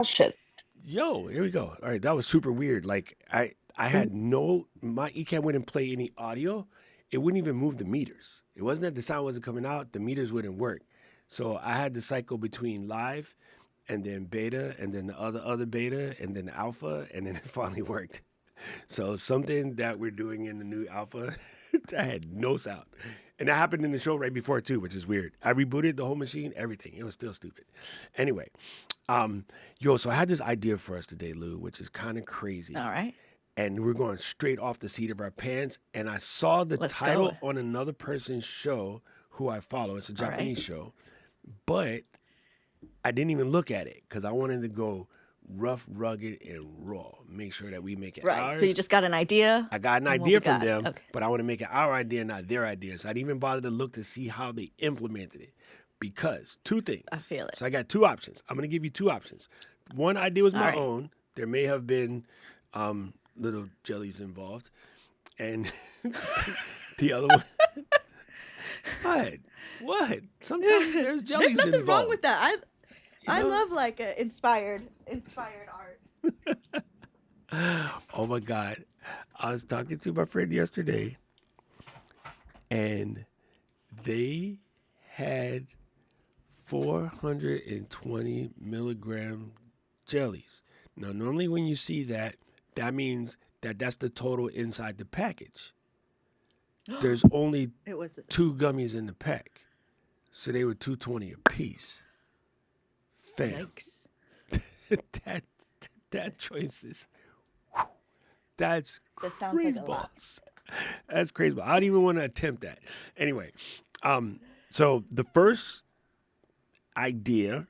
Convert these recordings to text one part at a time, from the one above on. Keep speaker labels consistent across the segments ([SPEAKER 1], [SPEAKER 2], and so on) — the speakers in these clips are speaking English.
[SPEAKER 1] Shit.
[SPEAKER 2] Yo, here we go. All right, that was super weird. Like I had no my eCam wouldn't play any audio. It wouldn't even move the meters. It wasn't that the sound wasn't coming out, the meters wouldn't work. So I had to cycle between live and then beta and then the other beta and then alpha and then it finally worked. So something that we're doing in the new alpha, I had no sound. And that happened in the show right before too, which is weird. I rebooted the whole machine, everything. It was still stupid. Anyway, um, so I had this idea for us today, Lou, which is kind of
[SPEAKER 1] All
[SPEAKER 2] crazy.
[SPEAKER 1] right.
[SPEAKER 2] And we're going straight off the seat of our pants. And I saw the
[SPEAKER 1] Let's go.
[SPEAKER 2] title on another person's show who I follow. It's a
[SPEAKER 1] All right.
[SPEAKER 2] Japanese show, but I didn't even look at it because I wanted to go rough, rugged, and raw. Make sure that we make it
[SPEAKER 1] Right. So you
[SPEAKER 2] ours.
[SPEAKER 1] just got an idea
[SPEAKER 2] I got an
[SPEAKER 1] on what we
[SPEAKER 2] idea from
[SPEAKER 1] got.
[SPEAKER 2] them,
[SPEAKER 1] Okay.
[SPEAKER 2] but I want to make it our idea, not their idea. So I didn't even bother to look to see how they implemented it. Because two
[SPEAKER 1] I
[SPEAKER 2] things.
[SPEAKER 1] feel it.
[SPEAKER 2] So I got two options. I'm going to give you two options. One idea was
[SPEAKER 1] All
[SPEAKER 2] my
[SPEAKER 1] right.
[SPEAKER 2] own. There may have been little jellies involved. And the other one, what? What? Sometimes there's
[SPEAKER 1] There's
[SPEAKER 2] jellies
[SPEAKER 1] nothing wrong with
[SPEAKER 2] involved.
[SPEAKER 1] that.
[SPEAKER 2] You
[SPEAKER 1] I
[SPEAKER 2] know?
[SPEAKER 1] love like inspired art.
[SPEAKER 2] Oh my God. I was talking to my friend yesterday, and they had 420 milligram jellies. Now, normally when you see that, that means that that's the total inside the package. There's only
[SPEAKER 1] It was
[SPEAKER 2] two gummies in the pack, so they were 220 a piece. Fam,
[SPEAKER 1] yikes.
[SPEAKER 2] that that choice is that's
[SPEAKER 1] That sounds like
[SPEAKER 2] crazy
[SPEAKER 1] a lot.
[SPEAKER 2] balls. That's crazy. Balls. I don't even want to attempt that. Anyway, so the first idea,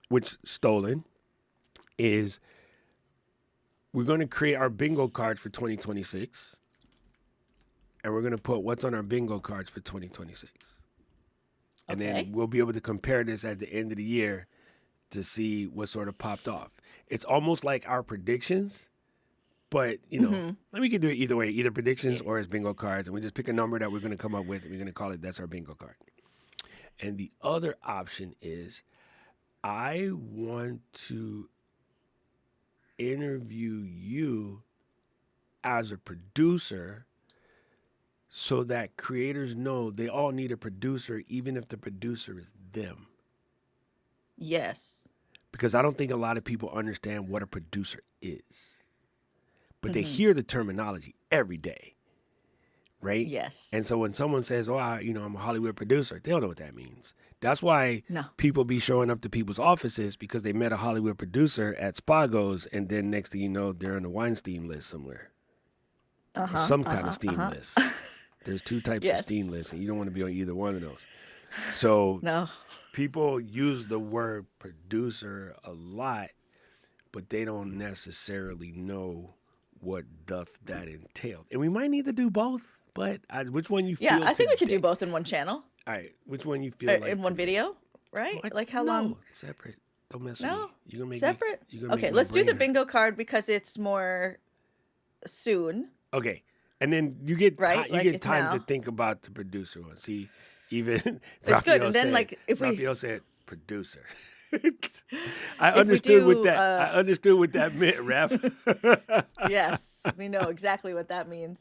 [SPEAKER 2] which stolen, is we're going to create our bingo cards for 2026, and we're going to put what's on our bingo cards for 2026, and then
[SPEAKER 1] Okay.
[SPEAKER 2] we'll be able to compare this at the end of the year to see what sort of popped off. It's almost like our predictions, but
[SPEAKER 1] Mm-hmm.
[SPEAKER 2] we can do it either way, either
[SPEAKER 1] Yeah.
[SPEAKER 2] predictions or as bingo cards, and we just pick a number that we're going to come up with, and we're going to call it that's our bingo card. And the other option is I want to interview you as a producer so that creators know they all need a producer, even if the producer is them.
[SPEAKER 1] Yes.
[SPEAKER 2] Because I don't think a lot of people understand what a producer is, but they
[SPEAKER 1] Mm-hmm.
[SPEAKER 2] hear the terminology every day, right?
[SPEAKER 1] Yes.
[SPEAKER 2] And so when someone says, "Oh, I'm a Hollywood producer," they don't know what that means. That's why
[SPEAKER 1] No.
[SPEAKER 2] people be showing up to people's offices because they met a Hollywood producer at Spago's, and then next thing you know, they're on the Weinstein list somewhere, or
[SPEAKER 1] Uh-huh.
[SPEAKER 2] some kind of
[SPEAKER 1] Uh-huh.
[SPEAKER 2] steam
[SPEAKER 1] Uh-huh.
[SPEAKER 2] list. There's two types of steam
[SPEAKER 1] Yes.
[SPEAKER 2] lists, and you don't want to be on either one of those. So
[SPEAKER 1] No.
[SPEAKER 2] people use the word producer a lot, but they don't necessarily know what doth that entailed. And we might need to do both, but which one you
[SPEAKER 1] Yeah,
[SPEAKER 2] feel
[SPEAKER 1] I think we could do
[SPEAKER 2] today?
[SPEAKER 1] both in one channel
[SPEAKER 2] All right, which one you
[SPEAKER 1] or
[SPEAKER 2] feel
[SPEAKER 1] in
[SPEAKER 2] like
[SPEAKER 1] one
[SPEAKER 2] today?
[SPEAKER 1] video, right?
[SPEAKER 2] What?
[SPEAKER 1] Like how long?
[SPEAKER 2] No, separate. Don't mess with
[SPEAKER 1] No?
[SPEAKER 2] me. You're gonna make me.
[SPEAKER 1] Separate?
[SPEAKER 2] You're gonna make
[SPEAKER 1] Okay,
[SPEAKER 2] my
[SPEAKER 1] let's do the
[SPEAKER 2] brain hurt.
[SPEAKER 1] bingo card because it's more soon,
[SPEAKER 2] Okay, and then you get
[SPEAKER 1] right?
[SPEAKER 2] you
[SPEAKER 1] Like
[SPEAKER 2] get
[SPEAKER 1] it's
[SPEAKER 2] time to
[SPEAKER 1] now.
[SPEAKER 2] think about the producer one. See, even
[SPEAKER 1] It's good.
[SPEAKER 2] Raphael
[SPEAKER 1] And then
[SPEAKER 2] said
[SPEAKER 1] like if we
[SPEAKER 2] Raphael said producer. I
[SPEAKER 1] if we
[SPEAKER 2] understood what
[SPEAKER 1] do
[SPEAKER 2] that. I understood what that meant, Raph.
[SPEAKER 1] yes, we know exactly what that means.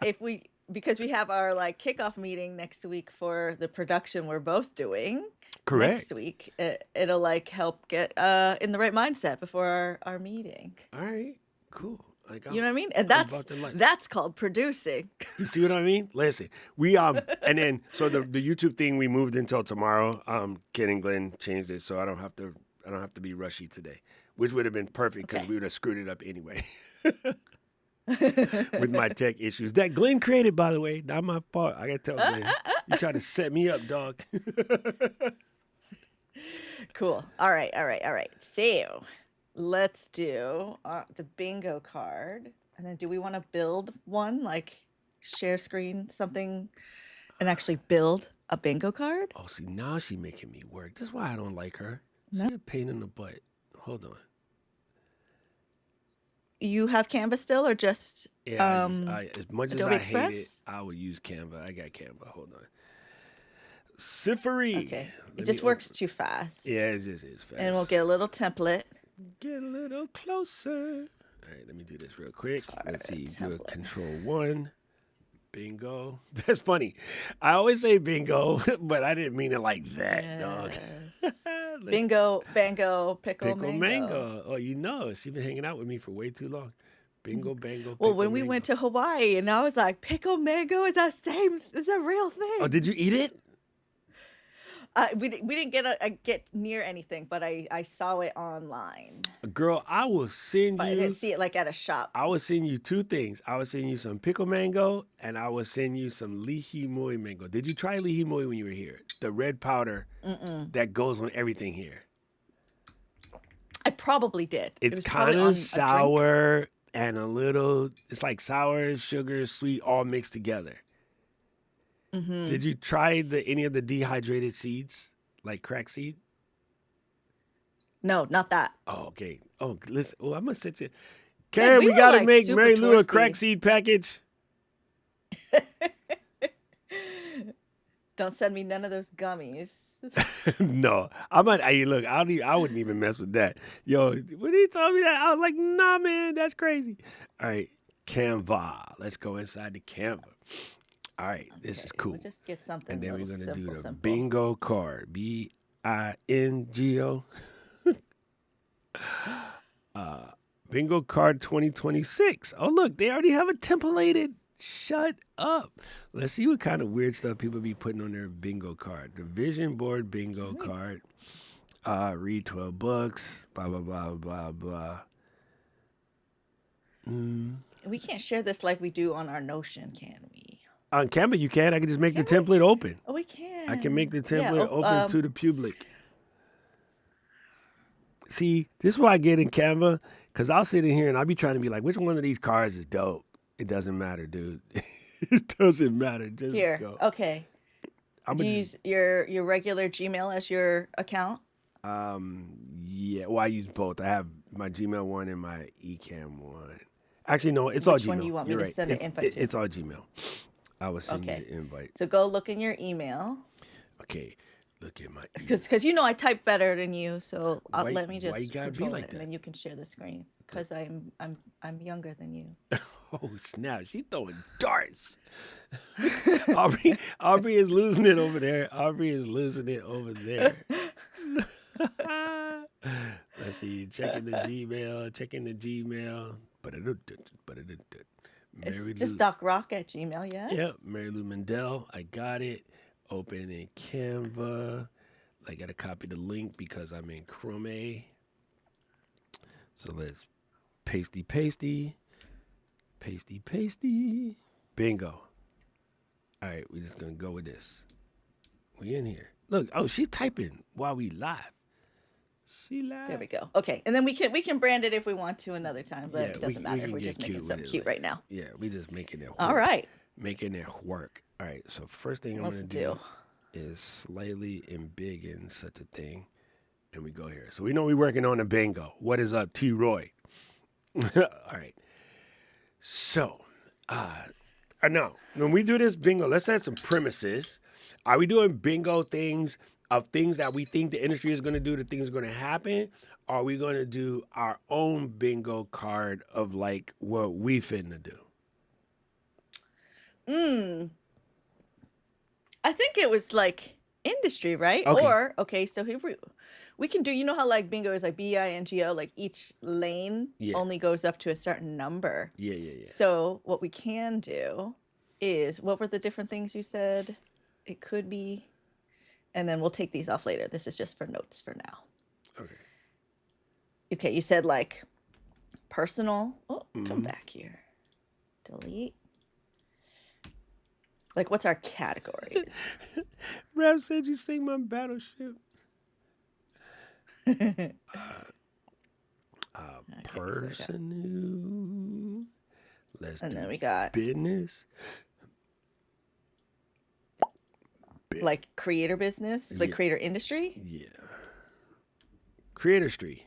[SPEAKER 1] If we because we have our like kickoff meeting next week for the production we're both doing next
[SPEAKER 2] Correct.
[SPEAKER 1] week, it'll like help get in the right mindset before our meeting.
[SPEAKER 2] All right. Cool. Like
[SPEAKER 1] You know what I mean? And
[SPEAKER 2] I'm about to like.
[SPEAKER 1] that's called producing.
[SPEAKER 2] You see what I mean? Listen, we and then so the YouTube thing we moved until tomorrow. Ken and Glenn changed it, so I don't have to be rushy today, which would have been perfect because
[SPEAKER 1] Okay.
[SPEAKER 2] we would have screwed it up anyway with my tech issues that Glenn created, by the way. Not my fault. I gotta tell Glenn, you tried to set me up, dog.
[SPEAKER 1] Cool. All right. All right. All right. So let's do the bingo card. And then do we want to build one, like share screen something and actually build a bingo card?
[SPEAKER 2] Oh, see, now she making me work. That's why I don't like her.
[SPEAKER 1] No.
[SPEAKER 2] She a pain in the butt. Hold on.
[SPEAKER 1] You have Canva still or just
[SPEAKER 2] Yeah, as much as
[SPEAKER 1] Adobe
[SPEAKER 2] I hate it,
[SPEAKER 1] Express?
[SPEAKER 2] I will use Canva. I got Canva. Hold on. Siffery.
[SPEAKER 1] Okay. It
[SPEAKER 2] Let me
[SPEAKER 1] just works
[SPEAKER 2] open.
[SPEAKER 1] too fast.
[SPEAKER 2] Yeah, it just is
[SPEAKER 1] And we'll
[SPEAKER 2] fast.
[SPEAKER 1] get a little template.
[SPEAKER 2] Get a little closer. All right, let me do this real quick. Let's
[SPEAKER 1] Card
[SPEAKER 2] see. Do a
[SPEAKER 1] template.
[SPEAKER 2] control one. Bingo. That's funny. I always say bingo, but I didn't mean it like that, dog.
[SPEAKER 1] Yes.
[SPEAKER 2] Let's
[SPEAKER 1] Bingo, bango, pickle,
[SPEAKER 2] pickle
[SPEAKER 1] mango.
[SPEAKER 2] mango. Oh, you know, she's been hanging out with me for way too long.
[SPEAKER 1] Mhm.
[SPEAKER 2] Bingo, bango,
[SPEAKER 1] Well,
[SPEAKER 2] pickle
[SPEAKER 1] when we went
[SPEAKER 2] mango.
[SPEAKER 1] to Hawaii, and I was like, pickle mango is that same? It's a real
[SPEAKER 2] Oh, did
[SPEAKER 1] thing.
[SPEAKER 2] you eat it?
[SPEAKER 1] We didn't get near anything, but I saw it online.
[SPEAKER 2] Girl, I will send
[SPEAKER 1] But I didn't
[SPEAKER 2] you.
[SPEAKER 1] see it like at a shop.
[SPEAKER 2] I will send you two things. I will send you some pickle mango, and I will send you some lihi moi mango. Did you try lihi moi when you were here? The red powder
[SPEAKER 1] Mm-mm.
[SPEAKER 2] that goes on everything here.
[SPEAKER 1] I probably did. It
[SPEAKER 2] It's
[SPEAKER 1] was probably
[SPEAKER 2] kind of
[SPEAKER 1] on a drink.
[SPEAKER 2] sour and a little. It's like sour, sugar, sweet, all mixed together.
[SPEAKER 1] Mm-hmm.
[SPEAKER 2] Did you try any of the dehydrated seeds, like crack seed?
[SPEAKER 1] No, not that.
[SPEAKER 2] Oh, okay. Oh, listen. Oh, I'm gonna set you.
[SPEAKER 1] Man,
[SPEAKER 2] Karen,
[SPEAKER 1] we
[SPEAKER 2] we
[SPEAKER 1] were
[SPEAKER 2] gotta
[SPEAKER 1] like
[SPEAKER 2] make
[SPEAKER 1] super
[SPEAKER 2] Mary Lou a crack
[SPEAKER 1] touristy.
[SPEAKER 2] seed package.
[SPEAKER 1] Don't send me none of those gummies.
[SPEAKER 2] No, I'm not. Hey, look, I wouldn't even mess with that. Yo, when he told me that, I was like, nah, man, that's crazy. All right, Canva. Let's go inside the Canva. All right, this is
[SPEAKER 1] Okay, we'll
[SPEAKER 2] cool.
[SPEAKER 1] just get something
[SPEAKER 2] And
[SPEAKER 1] a
[SPEAKER 2] then we're
[SPEAKER 1] little
[SPEAKER 2] gonna do
[SPEAKER 1] simple,
[SPEAKER 2] the
[SPEAKER 1] simple.
[SPEAKER 2] bingo card. Bingo. Uh, bingo card 2026. Oh, look, they already have a templated. Shut up. Let's see what kind of weird stuff people be putting on their bingo card. The vision board bingo
[SPEAKER 1] Sweet.
[SPEAKER 2] card. Read 12 books. Blah, blah, blah, blah, blah. Mm.
[SPEAKER 1] We can't share this like we do on our Notion, can we?
[SPEAKER 2] On Canva, you can. I can just make the
[SPEAKER 1] Can we?
[SPEAKER 2] template open.
[SPEAKER 1] Oh, we
[SPEAKER 2] I can make
[SPEAKER 1] can.
[SPEAKER 2] the
[SPEAKER 1] Yeah.
[SPEAKER 2] template open to the public. See, this is why I get in Canva, because I'll sit in here and I'll be trying to be like, which one of these cards is dope? It doesn't matter, dude. It doesn't matter. Just
[SPEAKER 1] Here.
[SPEAKER 2] go.
[SPEAKER 1] Okay.
[SPEAKER 2] I'm
[SPEAKER 1] Do
[SPEAKER 2] gonna
[SPEAKER 1] you
[SPEAKER 2] just
[SPEAKER 1] use your regular Gmail as your account?
[SPEAKER 2] yeah. Well, I use both. I have my Gmail one and my Ecamm one. Actually, no, it's all
[SPEAKER 1] Which one do
[SPEAKER 2] Gmail.
[SPEAKER 1] you want me
[SPEAKER 2] You're
[SPEAKER 1] to
[SPEAKER 2] right.
[SPEAKER 1] send the invite to?
[SPEAKER 2] It's all Gmail. I will send you
[SPEAKER 1] Okay.
[SPEAKER 2] the invite.
[SPEAKER 1] So go look in your email.
[SPEAKER 2] Okay, look at my email.
[SPEAKER 1] Because you know I type better than you, so
[SPEAKER 2] Why
[SPEAKER 1] let me
[SPEAKER 2] why you
[SPEAKER 1] just
[SPEAKER 2] gotta be
[SPEAKER 1] control
[SPEAKER 2] like
[SPEAKER 1] it, and
[SPEAKER 2] that?
[SPEAKER 1] then you can share the screen. Because I'm younger than you.
[SPEAKER 2] Oh snap! She throwing darts. Aubrey is losing it over there. Aubrey is losing it over there. Let's see. Checking the Gmail. Checking the Gmail.
[SPEAKER 1] It's
[SPEAKER 2] Mary
[SPEAKER 1] just
[SPEAKER 2] Lou.
[SPEAKER 1] docrock at Gmail, yes?
[SPEAKER 2] Yep. Mary Lou Mandel. I got it. Open in Canva. I gotta copy the link because I'm in Chrome. So let's pasty pasty. Pasty pasty. Bingo. All right, we're just gonna go with this. We in here. Look, oh, she's typing while we live. She
[SPEAKER 1] There
[SPEAKER 2] live.
[SPEAKER 1] we go. Okay, and then we can brand it if we want to another time, but
[SPEAKER 2] Yeah,
[SPEAKER 1] it
[SPEAKER 2] we
[SPEAKER 1] doesn't
[SPEAKER 2] we
[SPEAKER 1] matter.
[SPEAKER 2] can
[SPEAKER 1] We're
[SPEAKER 2] get
[SPEAKER 1] just making
[SPEAKER 2] cute with
[SPEAKER 1] something
[SPEAKER 2] it.
[SPEAKER 1] cute
[SPEAKER 2] Like,
[SPEAKER 1] right now.
[SPEAKER 2] yeah, we just making it
[SPEAKER 1] All
[SPEAKER 2] work.
[SPEAKER 1] right,
[SPEAKER 2] Making it work. All right. So first thing I'm
[SPEAKER 1] let's
[SPEAKER 2] gonna
[SPEAKER 1] do.
[SPEAKER 2] do is slightly embiggen such a thing, and we go here. So we know we're working on a bingo. What is up, T. Roy? All right. So, now when we do this bingo, let's set some premises. Are we doing bingo things of things that we think the industry is going to do, the things are going to happen? Are we going to do our own bingo card of like what we finna do?
[SPEAKER 1] Mm, I think it was like industry, right?
[SPEAKER 2] Okay.
[SPEAKER 1] Or okay, so here we can do. You know how like bingo is like bingo, like each lane
[SPEAKER 2] Yeah.
[SPEAKER 1] only goes up to a certain number.
[SPEAKER 2] Yeah. Yeah. Yeah.
[SPEAKER 1] So what we can do is what were the different things you said? It could be, and then we'll take these off later. This is just for notes for now.
[SPEAKER 2] Okay.
[SPEAKER 1] Okay, you said like personal. Oh, come
[SPEAKER 2] Mm-hmm.
[SPEAKER 1] back here. Delete. Like, what's our categories?
[SPEAKER 2] Rap said you sing my battleship.
[SPEAKER 1] Okay, so we got,
[SPEAKER 2] Personal. Let's
[SPEAKER 1] and
[SPEAKER 2] do
[SPEAKER 1] then we got
[SPEAKER 2] business.
[SPEAKER 1] like creator business, like
[SPEAKER 2] Yeah.
[SPEAKER 1] creator industry.
[SPEAKER 2] Yeah. Creatorstry.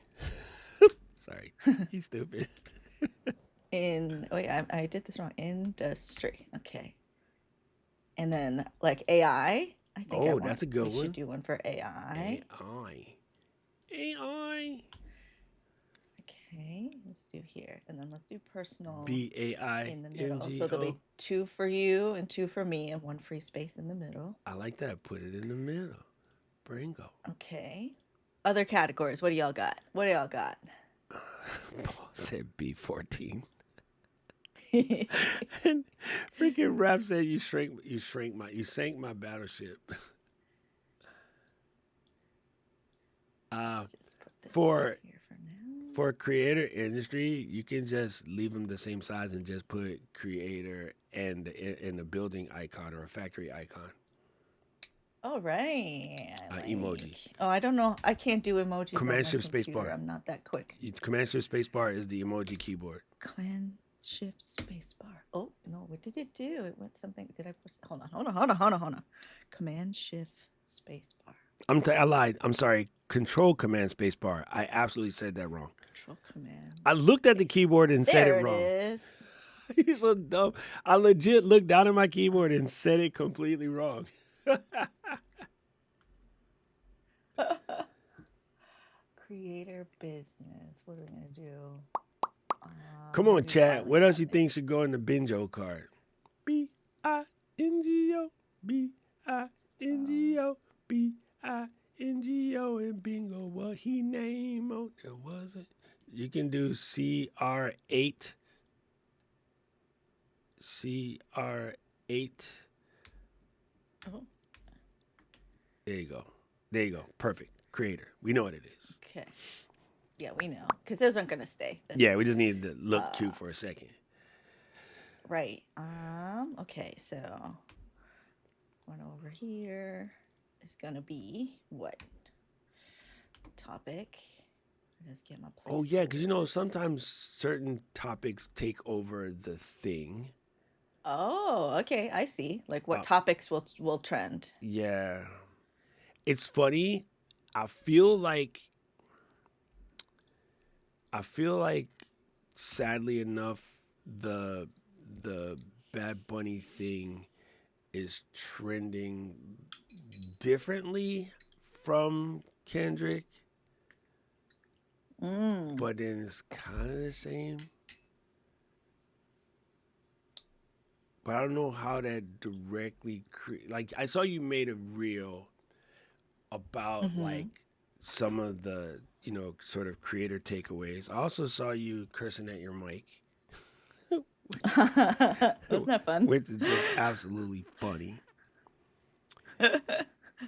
[SPEAKER 2] Sorry. He's stupid.
[SPEAKER 1] Wait, I did this wrong. Industry. Okay. And then like AI. I think
[SPEAKER 2] Oh, that's a good
[SPEAKER 1] we should
[SPEAKER 2] one.
[SPEAKER 1] do one for AI.
[SPEAKER 2] AI. AI.
[SPEAKER 1] Okay, let's do here. And then let's do personal in the middle. So there'll
[SPEAKER 2] Baingo.
[SPEAKER 1] be two for you and two for me and one free space in the middle.
[SPEAKER 2] I like that. Put it in the middle. Bringo.
[SPEAKER 1] Okay. Other categories. What do y'all got? What do y'all got?
[SPEAKER 2] Paul said B14. And freaking rap said you sank my battleship. Uh
[SPEAKER 1] Let's just put this up
[SPEAKER 2] for
[SPEAKER 1] here for now.
[SPEAKER 2] for creator industry, you can just leave them the same size and just put creator and in the building icon or a factory icon.
[SPEAKER 1] All right. I
[SPEAKER 2] Emoji.
[SPEAKER 1] Oh, I don't know. I can't do emojis on
[SPEAKER 2] Command
[SPEAKER 1] my
[SPEAKER 2] shift space
[SPEAKER 1] computer.
[SPEAKER 2] bar.
[SPEAKER 1] I'm not that quick.
[SPEAKER 2] Command shift space bar is the emoji keyboard.
[SPEAKER 1] Command shift space bar. Oh, no. What did it do? It went something. Did I push? Hold on. Command shift space bar.
[SPEAKER 2] I lied. I'm sorry. Control command space bar. I absolutely said that wrong.
[SPEAKER 1] Control command.
[SPEAKER 2] I looked at the keyboard and said it
[SPEAKER 1] There it
[SPEAKER 2] wrong.
[SPEAKER 1] is.
[SPEAKER 2] He's so dumb. I legit looked down at my keyboard and said it completely wrong.
[SPEAKER 1] Creator business. What are we gonna do?
[SPEAKER 2] Come on,
[SPEAKER 1] New
[SPEAKER 2] Chad.
[SPEAKER 1] filing
[SPEAKER 2] What else you
[SPEAKER 1] cabinet.
[SPEAKER 2] think should go in the bingo card? Bingo. Bingo. Bingo and bingo. What he name? Oh, there wasn't. You can do CR8. CR8.
[SPEAKER 1] Oh,
[SPEAKER 2] There you go. There you go. Perfect. Creator. We know what it is.
[SPEAKER 1] okay. Yeah, we know because those aren't gonna stay.
[SPEAKER 2] Yeah, we just needed to look cute for a second.
[SPEAKER 1] Right. Okay. So one over here is gonna be what topic? Just get my place.
[SPEAKER 2] Oh yeah, because sometimes certain topics take over the thing.
[SPEAKER 1] Oh, okay. I see. Like what topics will trend?
[SPEAKER 2] Yeah, it's funny. I feel like sadly enough, the Bad Bunny thing is trending differently from Kendrick, but then it's kind of the same. But I don't know how that directly like I saw you made a reel about like some of the sort of creator takeaways. I also saw you cursing at your mic.
[SPEAKER 1] Wasn't that fun?
[SPEAKER 2] Which is just absolutely funny.
[SPEAKER 1] I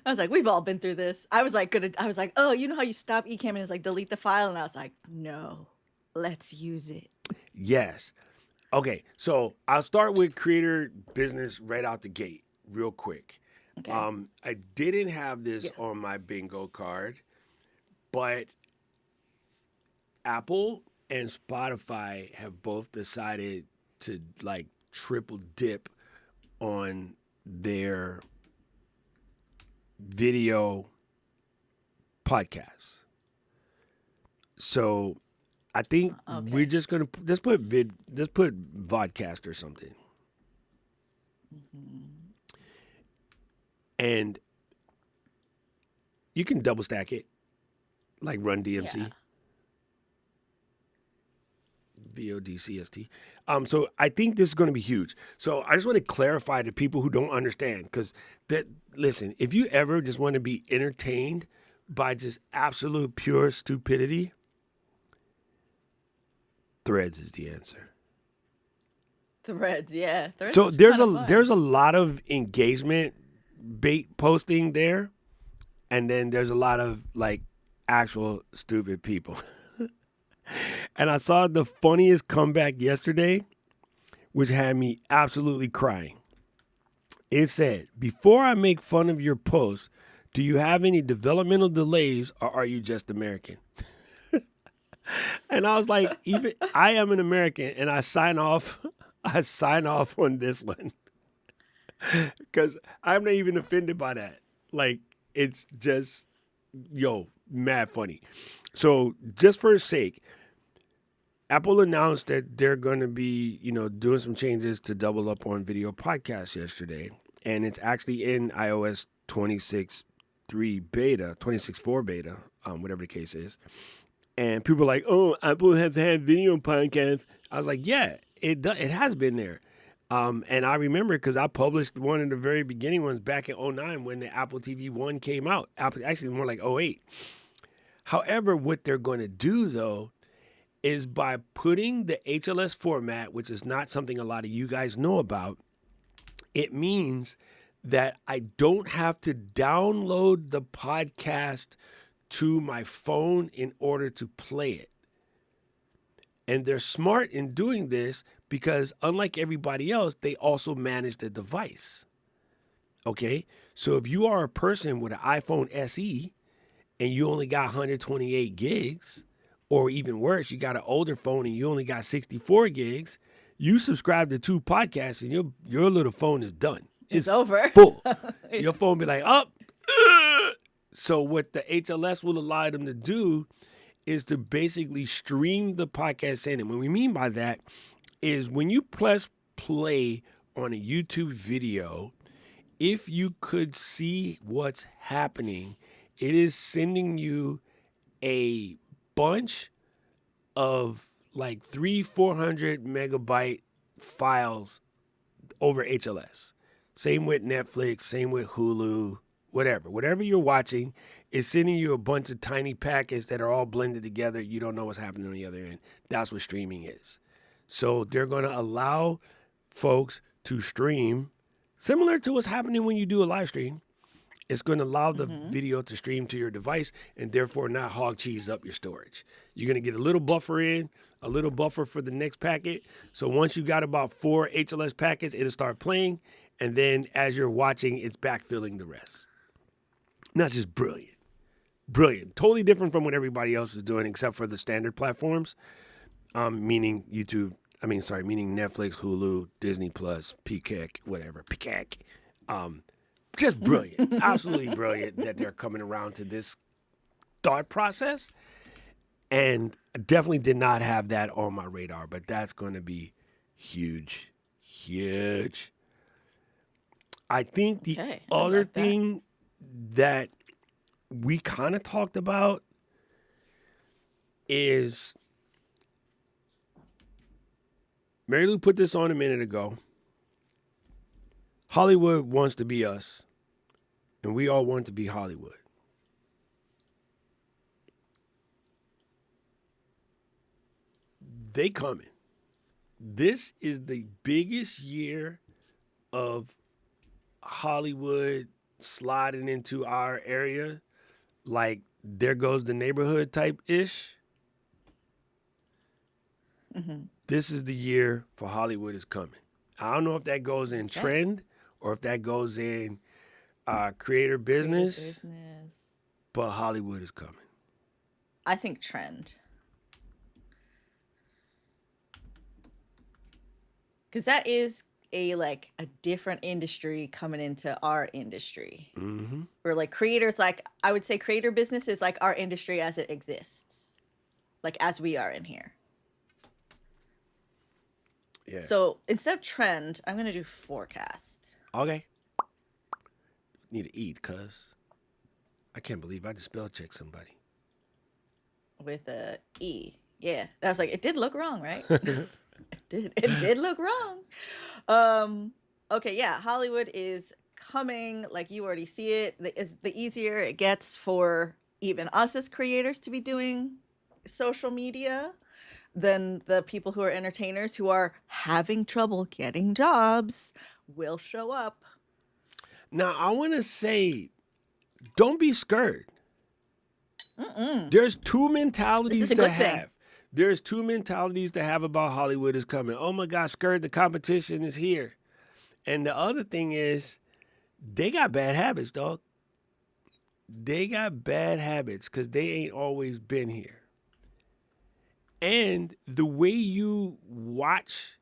[SPEAKER 1] was like, we've all been through this. I was like, oh, you know how you stop Ecamm and it's like delete the file, and I was like, no, let's use it.
[SPEAKER 2] Yes. Okay, so I'll start with creator business right out the gate, real quick.
[SPEAKER 1] Okay.
[SPEAKER 2] I didn't have this on my bingo card, but Apple and Spotify have both decided to like triple dip on their video podcasts. So I think we're just gonna just put vodcast or something, and you can double stack it, like Run DMC, VODCST. So I think this is going to be huge. So I just want to clarify to people who don't understand, because listen, if you ever just want to be entertained by just absolute pure stupidity, Threads is the answer.
[SPEAKER 1] Threads, yeah. Threads
[SPEAKER 2] so
[SPEAKER 1] is
[SPEAKER 2] there's
[SPEAKER 1] fun.
[SPEAKER 2] there's a lot of engagement bait posting there, and then there's a lot of like actual stupid people. And I saw the funniest comeback yesterday, which had me absolutely crying. It said, "Before I make fun of your post, do you have any developmental delays, or are you just American?" And I was like, even I am an American, and I sign off on this one. Because I'm not even offended by that. Like, it's just, mad funny. So just for sake, Apple announced that they're going to be, doing some changes to double up on video podcasts yesterday. And it's actually in iOS 26.3 beta, 26.4 beta, whatever the case is. And people are like, oh, Apple has to have video podcasts. I was like, yeah, it has been there. And I remember because I published one of the very beginning ones back in '09 when the Apple TV 1 came out. Apple, actually, more like '08. However, what they're going to do, though, is by putting the HLS format, which is not something a lot of you guys know about, it means that I don't have to download the podcast to my phone in order to play it. And they're smart in doing this because, unlike everybody else, they also manage the device. Okay? So if you are a person with an iPhone SE and you only got 128 gigs, or even worse, you got an older phone and you only got 64 gigs, you subscribe to 2 podcasts and your little phone is done.
[SPEAKER 1] It's
[SPEAKER 2] It's
[SPEAKER 1] over.
[SPEAKER 2] full. Your phone be like, up. So what the HLS will allow them to do is to basically stream the podcast in. And what we mean by that is when you press play on a YouTube video, if you could see what's happening, it is sending you a bunch of like 400 megabyte files over HLS. Same with Netflix, same with Hulu, whatever you're watching, is sending you a bunch of tiny packets that are all blended together. You don't know what's happening on the other end. That's what streaming is. So they're going to allow folks to stream similar to what's happening when you do a live stream. It's going to allow the video to stream to your device and therefore not hog cheese up your storage. You're going to get a little buffer in, a little buffer for the next packet. So once you got about 4 HLS packets, it'll start playing. And then as you're watching, it's backfilling the rest. And that's just brilliant. Brilliant. Totally different from what everybody else is doing except for the standard platforms, meaning meaning Netflix, Hulu, Disney Plus, Peacock, whatever. Peacock. Just brilliant. Absolutely brilliant that they're coming around to this thought process. And I definitely did not have that on my radar, but that's going to be huge. Huge. I think the
[SPEAKER 1] Okay, I
[SPEAKER 2] other
[SPEAKER 1] like that.
[SPEAKER 2] thing that we kind of talked about is Mary Lou put this on a minute ago. Hollywood wants to be us, and we all want to be Hollywood. They coming. This is the biggest year of Hollywood sliding into our area, like There Goes the Neighborhood type ish. This is the year for Hollywood is coming. I don't know if that goes in trend or if that goes in creator business, but Hollywood is coming.
[SPEAKER 1] I think trend. Because that is a different industry coming into our industry.
[SPEAKER 2] Mm-hmm.
[SPEAKER 1] Or like creators, like I would say creator business is like our industry as it exists. Like as we are in here.
[SPEAKER 2] Yeah.
[SPEAKER 1] So instead of trend, I'm gonna do forecast.
[SPEAKER 2] Okay. Need to eat, cuz. I can't believe I just spell checked somebody.
[SPEAKER 1] With a E. Yeah. I was like, it did look wrong, right? It did look wrong. Okay, yeah, Hollywood is coming. Like you already see it. The easier it gets for even us as creators to be doing social media than the people who are entertainers who are having trouble getting jobs will show up.
[SPEAKER 2] Now, I want to say, don't be scared.
[SPEAKER 1] Mm-mm.
[SPEAKER 2] There's 2 mentalities
[SPEAKER 1] This is a
[SPEAKER 2] to
[SPEAKER 1] good
[SPEAKER 2] have.
[SPEAKER 1] thing.
[SPEAKER 2] There's 2 mentalities to have about Hollywood is coming. Oh my God, scared, the competition is here. And the other thing is, they got bad habits, dog. They got bad habits because they ain't always been here. And the way you watch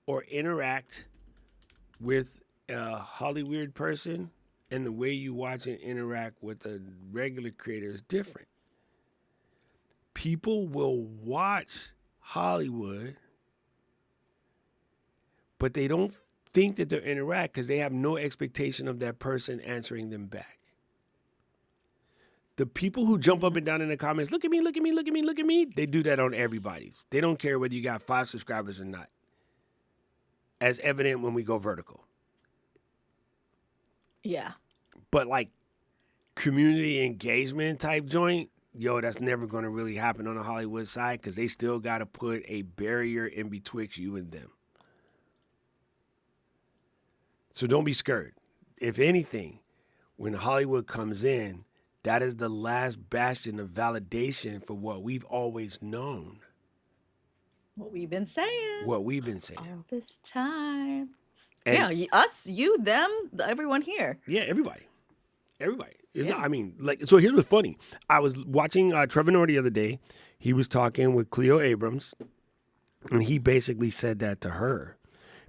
[SPEAKER 2] or interact with a Hollywood person and the way you watch and interact with a regular creator is different. People will watch Hollywood, but they don't think that they'll interact because they have no expectation of that person answering them back. The people who jump up and down in the comments, look at me, look at me, look at me, look at me, they do that on everybody's. They don't care whether you got 5 subscribers or not. As evident when we go vertical.
[SPEAKER 1] Yeah.
[SPEAKER 2] But like community engagement type joint, yo, that's never going to really happen on the Hollywood side because they still got to put a barrier in betwixt you and them. So don't be scared. If anything, when Hollywood comes in, that is the last bastion of validation for what we've always known.
[SPEAKER 1] What we've been saying
[SPEAKER 2] What we've been saying.
[SPEAKER 1] all this time.
[SPEAKER 2] And
[SPEAKER 1] Yeah, us, you, them, everyone here.
[SPEAKER 2] yeah, everybody. Everybody. It's
[SPEAKER 1] Yeah.
[SPEAKER 2] not, I mean, like, so here's what's funny. I was watching Trevor Noah the other day. He was talking with Cleo Abrams, and he basically said that to her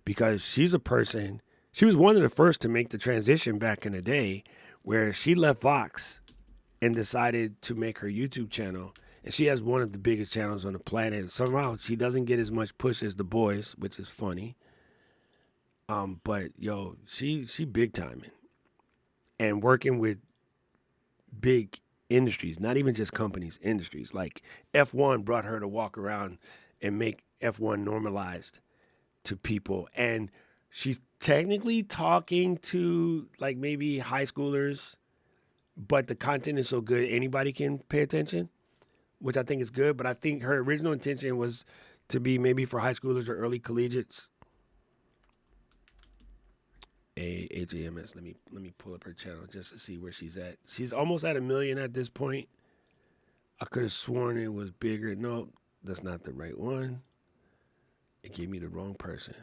[SPEAKER 2] because she's a person, she was one of the first to make the transition back in the day where she left Fox and decided to make her YouTube channel. And she has one of the biggest channels on the planet. Somehow she doesn't get as much push as the boys, which is funny. But yo, she big timing and working with big industries, not even just companies, industries. Like F1 brought her to walk around and make F1 normalized to people. And she's technically talking to like maybe high schoolers, but the content is so good anybody can pay attention, which I think is good. But I think her original intention was to be maybe for high schoolers or early collegiates. AJMS. Let me pull up her channel just to see where she's at. She's almost at 1 million at this point. I could have sworn it was bigger. No, that's not the right one. It gave me the wrong person.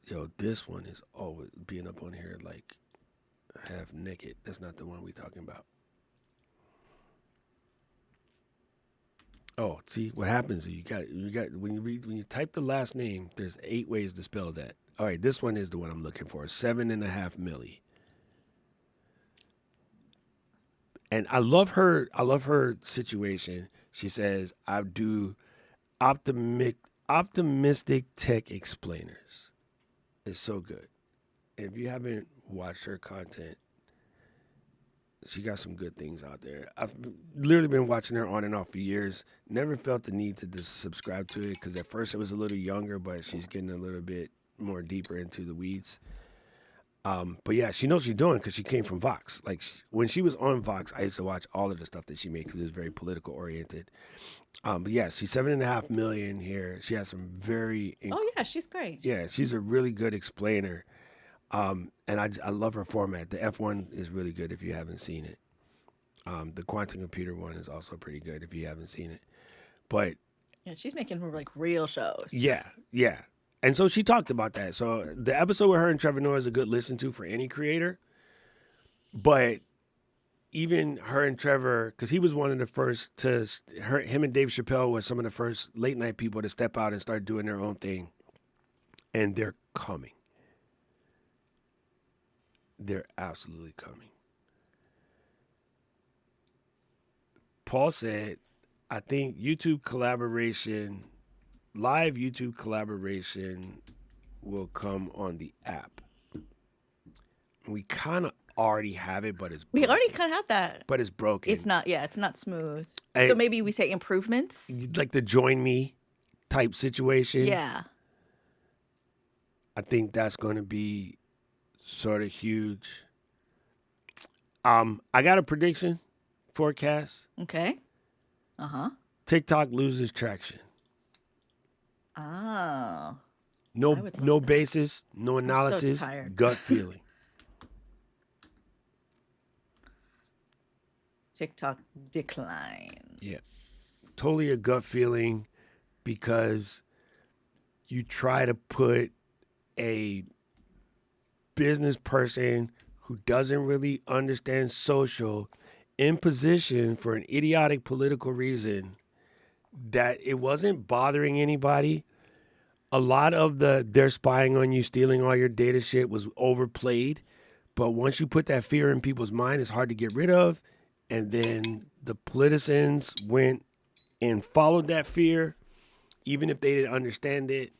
[SPEAKER 2] Yo, this one is always being up on here like half naked. That's not the one we talking about. Oh, see what happens? You got when you type the last name. There's 8 ways to spell that. All right, this one is the one I'm looking for. 7.5 milli. And I love her. I love her situation. She says, "I do optimistic tech explainers." It's so good. If you haven't watched her content, she got some good things out there. I've literally been watching her on and off for years. Never felt the need to just subscribe to it because at first it was a little younger, but she's getting a little bit more deeper into the weeds. But yeah, she knows what she's doing because she came from Vox. Like when she was on Vox, I used to watch all of the stuff that she made because it was very political oriented. But yeah, she's 7.5 million here. She has some very
[SPEAKER 1] Oh yeah, she's great.
[SPEAKER 2] yeah, she's a really good explainer. And I love her format. The F1 is really good if you haven't seen it. The quantum computer one is also pretty good if you haven't seen it. But
[SPEAKER 1] Yeah, she's making like real shows.
[SPEAKER 2] yeah, yeah. And so she talked about that. So the episode with her and Trevor Noah is a good listen to for any creator. But even her and Trevor, because he was one of the first to, him and Dave Chappelle were some of the first late night people to step out and start doing their own thing. And they're coming. They're absolutely coming. Paul said, I think YouTube collaboration, live YouTube collaboration will come on the app. We kind of already have it, but it's
[SPEAKER 1] We
[SPEAKER 2] broken.
[SPEAKER 1] already kind of have that.
[SPEAKER 2] But it's broken.
[SPEAKER 1] It's not. Yeah, it's not smooth.
[SPEAKER 2] I-
[SPEAKER 1] So maybe we say improvements.
[SPEAKER 2] Like the join me type situation.
[SPEAKER 1] Yeah.
[SPEAKER 2] I think that's going to be sort of huge. I got a prediction forecast.
[SPEAKER 1] Okay. Uh-huh.
[SPEAKER 2] TikTok loses traction.
[SPEAKER 1] Oh. I
[SPEAKER 2] No
[SPEAKER 1] would love
[SPEAKER 2] no
[SPEAKER 1] that.
[SPEAKER 2] basis, no analysis,
[SPEAKER 1] tired.
[SPEAKER 2] gut feeling.
[SPEAKER 1] TikTok declines.
[SPEAKER 2] Yeah. Totally a gut feeling because you try to put a business person who doesn't really understand social in position for an idiotic political reason that it wasn't bothering anybody. A lot of the they're spying on you, stealing all your data shit was overplayed. But once you put that fear in people's mind, it's hard to get rid of. And then the politicians went and followed that fear, even if they didn't understand it.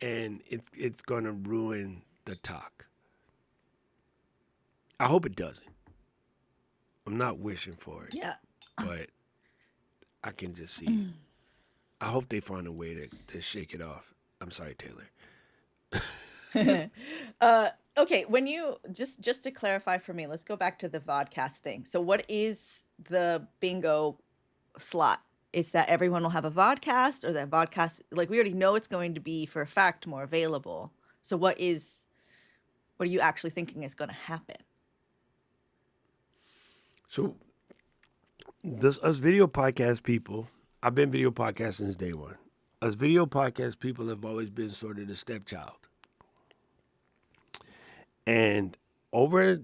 [SPEAKER 2] And it's going to ruin the talk. I hope it doesn't. I'm not wishing for it,
[SPEAKER 1] Yeah.
[SPEAKER 2] but I can just see it. I hope they find a way to shake it off. I'm sorry, Taylor.
[SPEAKER 1] uh, okay, when you just to clarify for me, let's go back to the vodcast thing. So what is the bingo slot? Is that everyone will have a vodcast, or that vodcast, like we already know it's going to be for a fact more available. So what are you actually thinking is going to happen?
[SPEAKER 2] So this us video podcast people, I've been video podcast since day one. Us video podcast people have always been sort of the stepchild. And over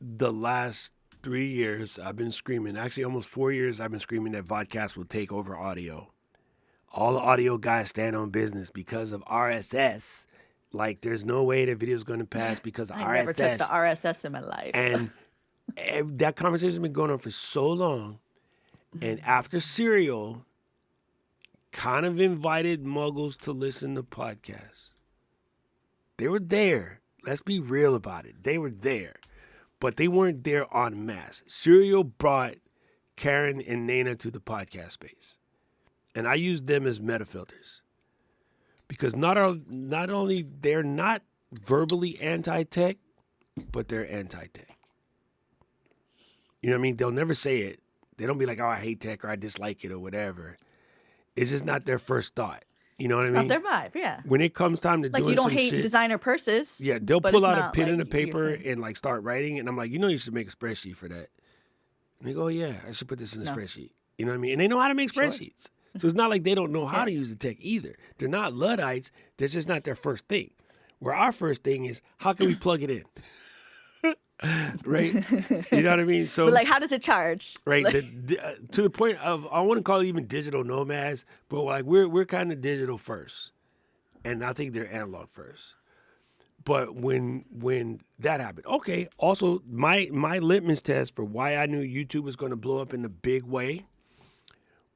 [SPEAKER 2] the last 3 years, I've been screaming, actually almost 4 years, I've been screaming that vodcast will take over audio. All the audio guys stand on business because of RSS. Like, there's no way that video's going to pass because of
[SPEAKER 1] I never touched the
[SPEAKER 2] RSS.
[SPEAKER 1] RSS in my life.
[SPEAKER 2] And that conversation's been going on for so long. And after Serial kind of invited muggles to listen to podcasts, they were there. Let's be real about it. They were there, but they weren't there en masse. Serial brought Karen and Nana to the podcast space, and I used them as meta filters because not only they're not verbally anti-tech, but they're anti-tech. You know what I mean? They'll never say it. They don't be like, "Oh, I hate tech" or "I dislike it" or whatever. It's just not their first thought. You know what
[SPEAKER 1] It's
[SPEAKER 2] I
[SPEAKER 1] not
[SPEAKER 2] mean?
[SPEAKER 1] their vibe, yeah.
[SPEAKER 2] When it comes time to
[SPEAKER 1] Like you
[SPEAKER 2] doing
[SPEAKER 1] don't
[SPEAKER 2] some
[SPEAKER 1] hate
[SPEAKER 2] shit,
[SPEAKER 1] designer purses,
[SPEAKER 2] yeah, they'll
[SPEAKER 1] but
[SPEAKER 2] pull
[SPEAKER 1] it's
[SPEAKER 2] out a
[SPEAKER 1] not
[SPEAKER 2] pen and
[SPEAKER 1] like
[SPEAKER 2] a
[SPEAKER 1] your
[SPEAKER 2] paper
[SPEAKER 1] thing.
[SPEAKER 2] and like start writing. And I'm like, you should make a spreadsheet for that. And they go, yeah, I should put this in a
[SPEAKER 1] No,
[SPEAKER 2] spreadsheet. You know what I mean? And they know how to make
[SPEAKER 1] sure.
[SPEAKER 2] spreadsheets. So it's not like they don't know how
[SPEAKER 1] Yeah.
[SPEAKER 2] to use the tech either. They're not Luddites. That's just not their first thing. Where our first thing is, how can we plug it in? Right? You know what I mean?
[SPEAKER 1] But
[SPEAKER 2] So,
[SPEAKER 1] like, how does it charge?
[SPEAKER 2] right,
[SPEAKER 1] Like,
[SPEAKER 2] to the point of, I want to call it even digital nomads, but like we're kind of digital first. And I think they're analog first. But when that happened, okay. Also, my litmus test for why I knew YouTube was going to blow up in a big way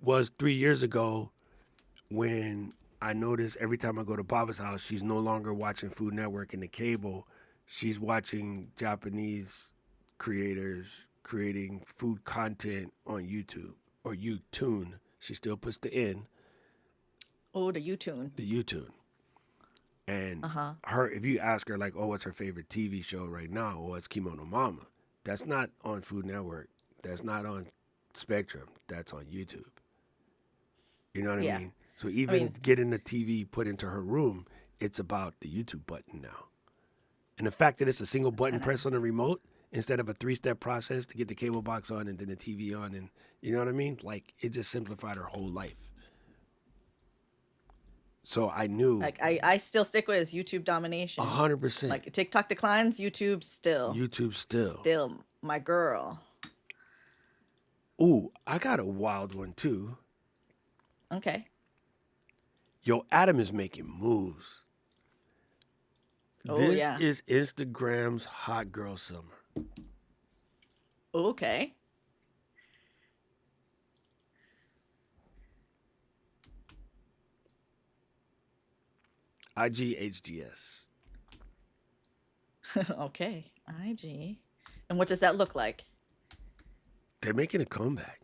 [SPEAKER 2] was 3 years ago when I noticed every time I go to Baba's house, she's no longer watching Food Network and the cable. She's watching Japanese creators creating food content on YouTube or YouTune. She still puts the N,
[SPEAKER 1] oh, the U-tune.
[SPEAKER 2] the YouTube. And
[SPEAKER 1] Uh-huh.
[SPEAKER 2] her, if you ask her like, "Oh, what's her favorite TV show right now?" "Oh, it's Kimono Mama." That's not on Food Network. That's not on Spectrum. That's on YouTube. You know what I
[SPEAKER 1] Yeah.
[SPEAKER 2] mean? So
[SPEAKER 1] I
[SPEAKER 2] even
[SPEAKER 1] mean,
[SPEAKER 2] getting the TV put into her room, it's about the YouTube button now. And the fact that it's a single button
[SPEAKER 1] and I,
[SPEAKER 2] press on the remote instead of a three-step process to get the cable box on and then the TV on, and you know what I mean? Like, it just simplified her whole life. So I knew
[SPEAKER 1] I still stick with YouTube domination.
[SPEAKER 2] 100%
[SPEAKER 1] Like TikTok declines, YouTube
[SPEAKER 2] YouTube still.
[SPEAKER 1] still my girl.
[SPEAKER 2] Ooh, I got a wild one too.
[SPEAKER 1] Okay.
[SPEAKER 2] Yo, Adam is making moves.
[SPEAKER 1] Oh
[SPEAKER 2] This
[SPEAKER 1] yeah.
[SPEAKER 2] is Instagram's hot girl summer.
[SPEAKER 1] Okay.
[SPEAKER 2] IGHDS.
[SPEAKER 1] Okay. IG. And what does that look like?
[SPEAKER 2] They're making a comeback.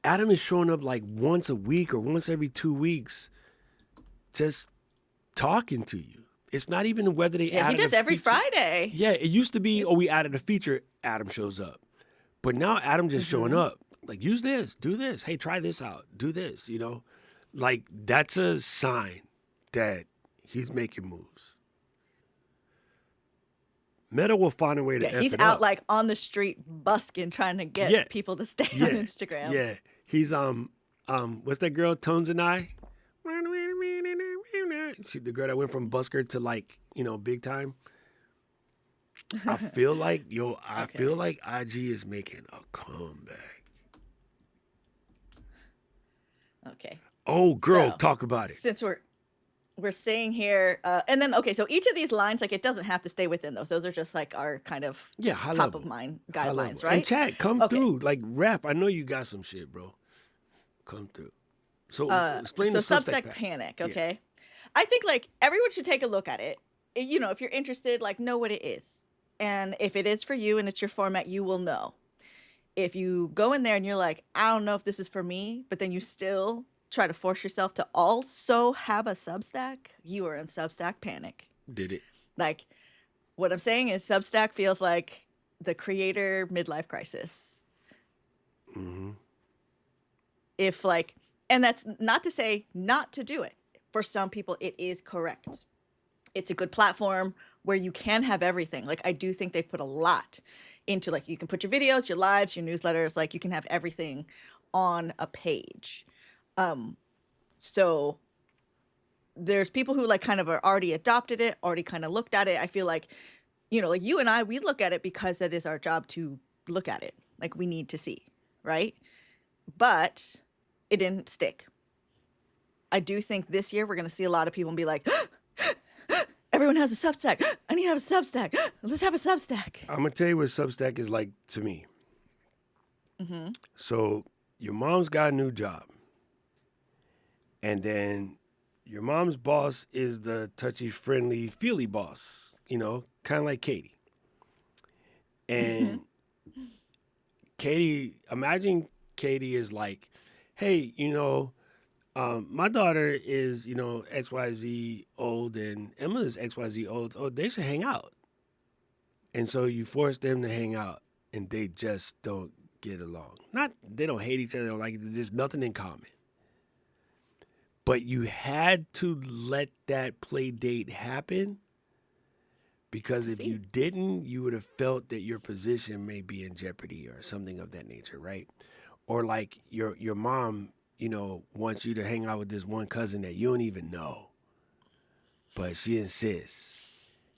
[SPEAKER 2] Adam is showing up like once a week or once every 2 weeks, just talking to you. It's not even whether they
[SPEAKER 1] Yeah, he
[SPEAKER 2] added a
[SPEAKER 1] does every
[SPEAKER 2] feature.
[SPEAKER 1] Friday.
[SPEAKER 2] Yeah, it used to be, oh, we added a feature, Adam shows up. But now Adam just showing
[SPEAKER 1] Mm-hmm.
[SPEAKER 2] up. Like, use this, do this. Hey, try this out, do this, you know? Like, that's a sign that he's making moves. Meta will find a way to
[SPEAKER 1] Yeah,
[SPEAKER 2] F
[SPEAKER 1] he's
[SPEAKER 2] it
[SPEAKER 1] out
[SPEAKER 2] up.
[SPEAKER 1] like on the street busking, trying to get
[SPEAKER 2] Yeah,
[SPEAKER 1] people to stay on
[SPEAKER 2] yeah,
[SPEAKER 1] Instagram.
[SPEAKER 2] yeah. He's, what's that girl, Tones and I? The girl that went from busker to like, big time. I feel like, I feel
[SPEAKER 1] Okay.
[SPEAKER 2] like IG is making a comeback.
[SPEAKER 1] Okay.
[SPEAKER 2] Oh, girl,
[SPEAKER 1] So
[SPEAKER 2] talk about it.
[SPEAKER 1] since we're staying here, and then okay, so each of these lines, like it doesn't have to stay within those. Those are just like our kind of
[SPEAKER 2] Yeah, high
[SPEAKER 1] top of
[SPEAKER 2] level.
[SPEAKER 1] mind
[SPEAKER 2] High level.
[SPEAKER 1] guidelines,
[SPEAKER 2] And
[SPEAKER 1] right?
[SPEAKER 2] chat, come
[SPEAKER 1] Okay.
[SPEAKER 2] through. Like, rap, I know you got some shit, bro. Come through. So, explain
[SPEAKER 1] So
[SPEAKER 2] the Substack
[SPEAKER 1] Substack
[SPEAKER 2] pack.
[SPEAKER 1] Panic,
[SPEAKER 2] Yeah.
[SPEAKER 1] okay? I think like everyone should take a look at it. If you're interested, like know what it is. And if it is for you and it's your format, you will know. If you go in there and you're like, I don't know if this is for me, but then you still try to force yourself to also have a Substack, you are in Substack panic.
[SPEAKER 2] Did it?
[SPEAKER 1] Like, what I'm saying is, Substack feels like the creator midlife crisis.
[SPEAKER 2] Mm-hmm.
[SPEAKER 1] If, like, and that's not to say not to do it. For some people, it is correct. It's a good platform where you can have everything. Like, I do think they put a lot into, like, you can put your videos, your lives, your newsletters, like you can have everything on a page. So there's people who like kind of are already adopted it, already kind of looked at it. I feel like, like you and I, we look at it because it is our job to look at it. Like, we need to see, right? But it didn't stick. I do think this year we're going to see a lot of people be like, everyone has a Substack. I need to have a Substack. Let's have a Substack.
[SPEAKER 2] I'm gonna tell you what Substack is like to me.
[SPEAKER 1] Mm-hmm.
[SPEAKER 2] So your mom's got a new job, and then your mom's boss is the touchy, friendly, feely boss. Kind of like Katie.
[SPEAKER 1] Mm-hmm.
[SPEAKER 2] And Katie, imagine Katie is like, hey, my daughter is, XYZ old and Emma's XYZ old. Oh, they should hang out. And so you force them to hang out and they just don't get along. Not, they don't hate each other, they don't like it, there's nothing in common. But you had to let that play date happen because
[SPEAKER 1] To
[SPEAKER 2] if you
[SPEAKER 1] see.
[SPEAKER 2] didn't, you would have felt that your position may be in jeopardy or something of that nature, right? Or like your mom, wants you to hang out with this one cousin that you don't even know, but she insists.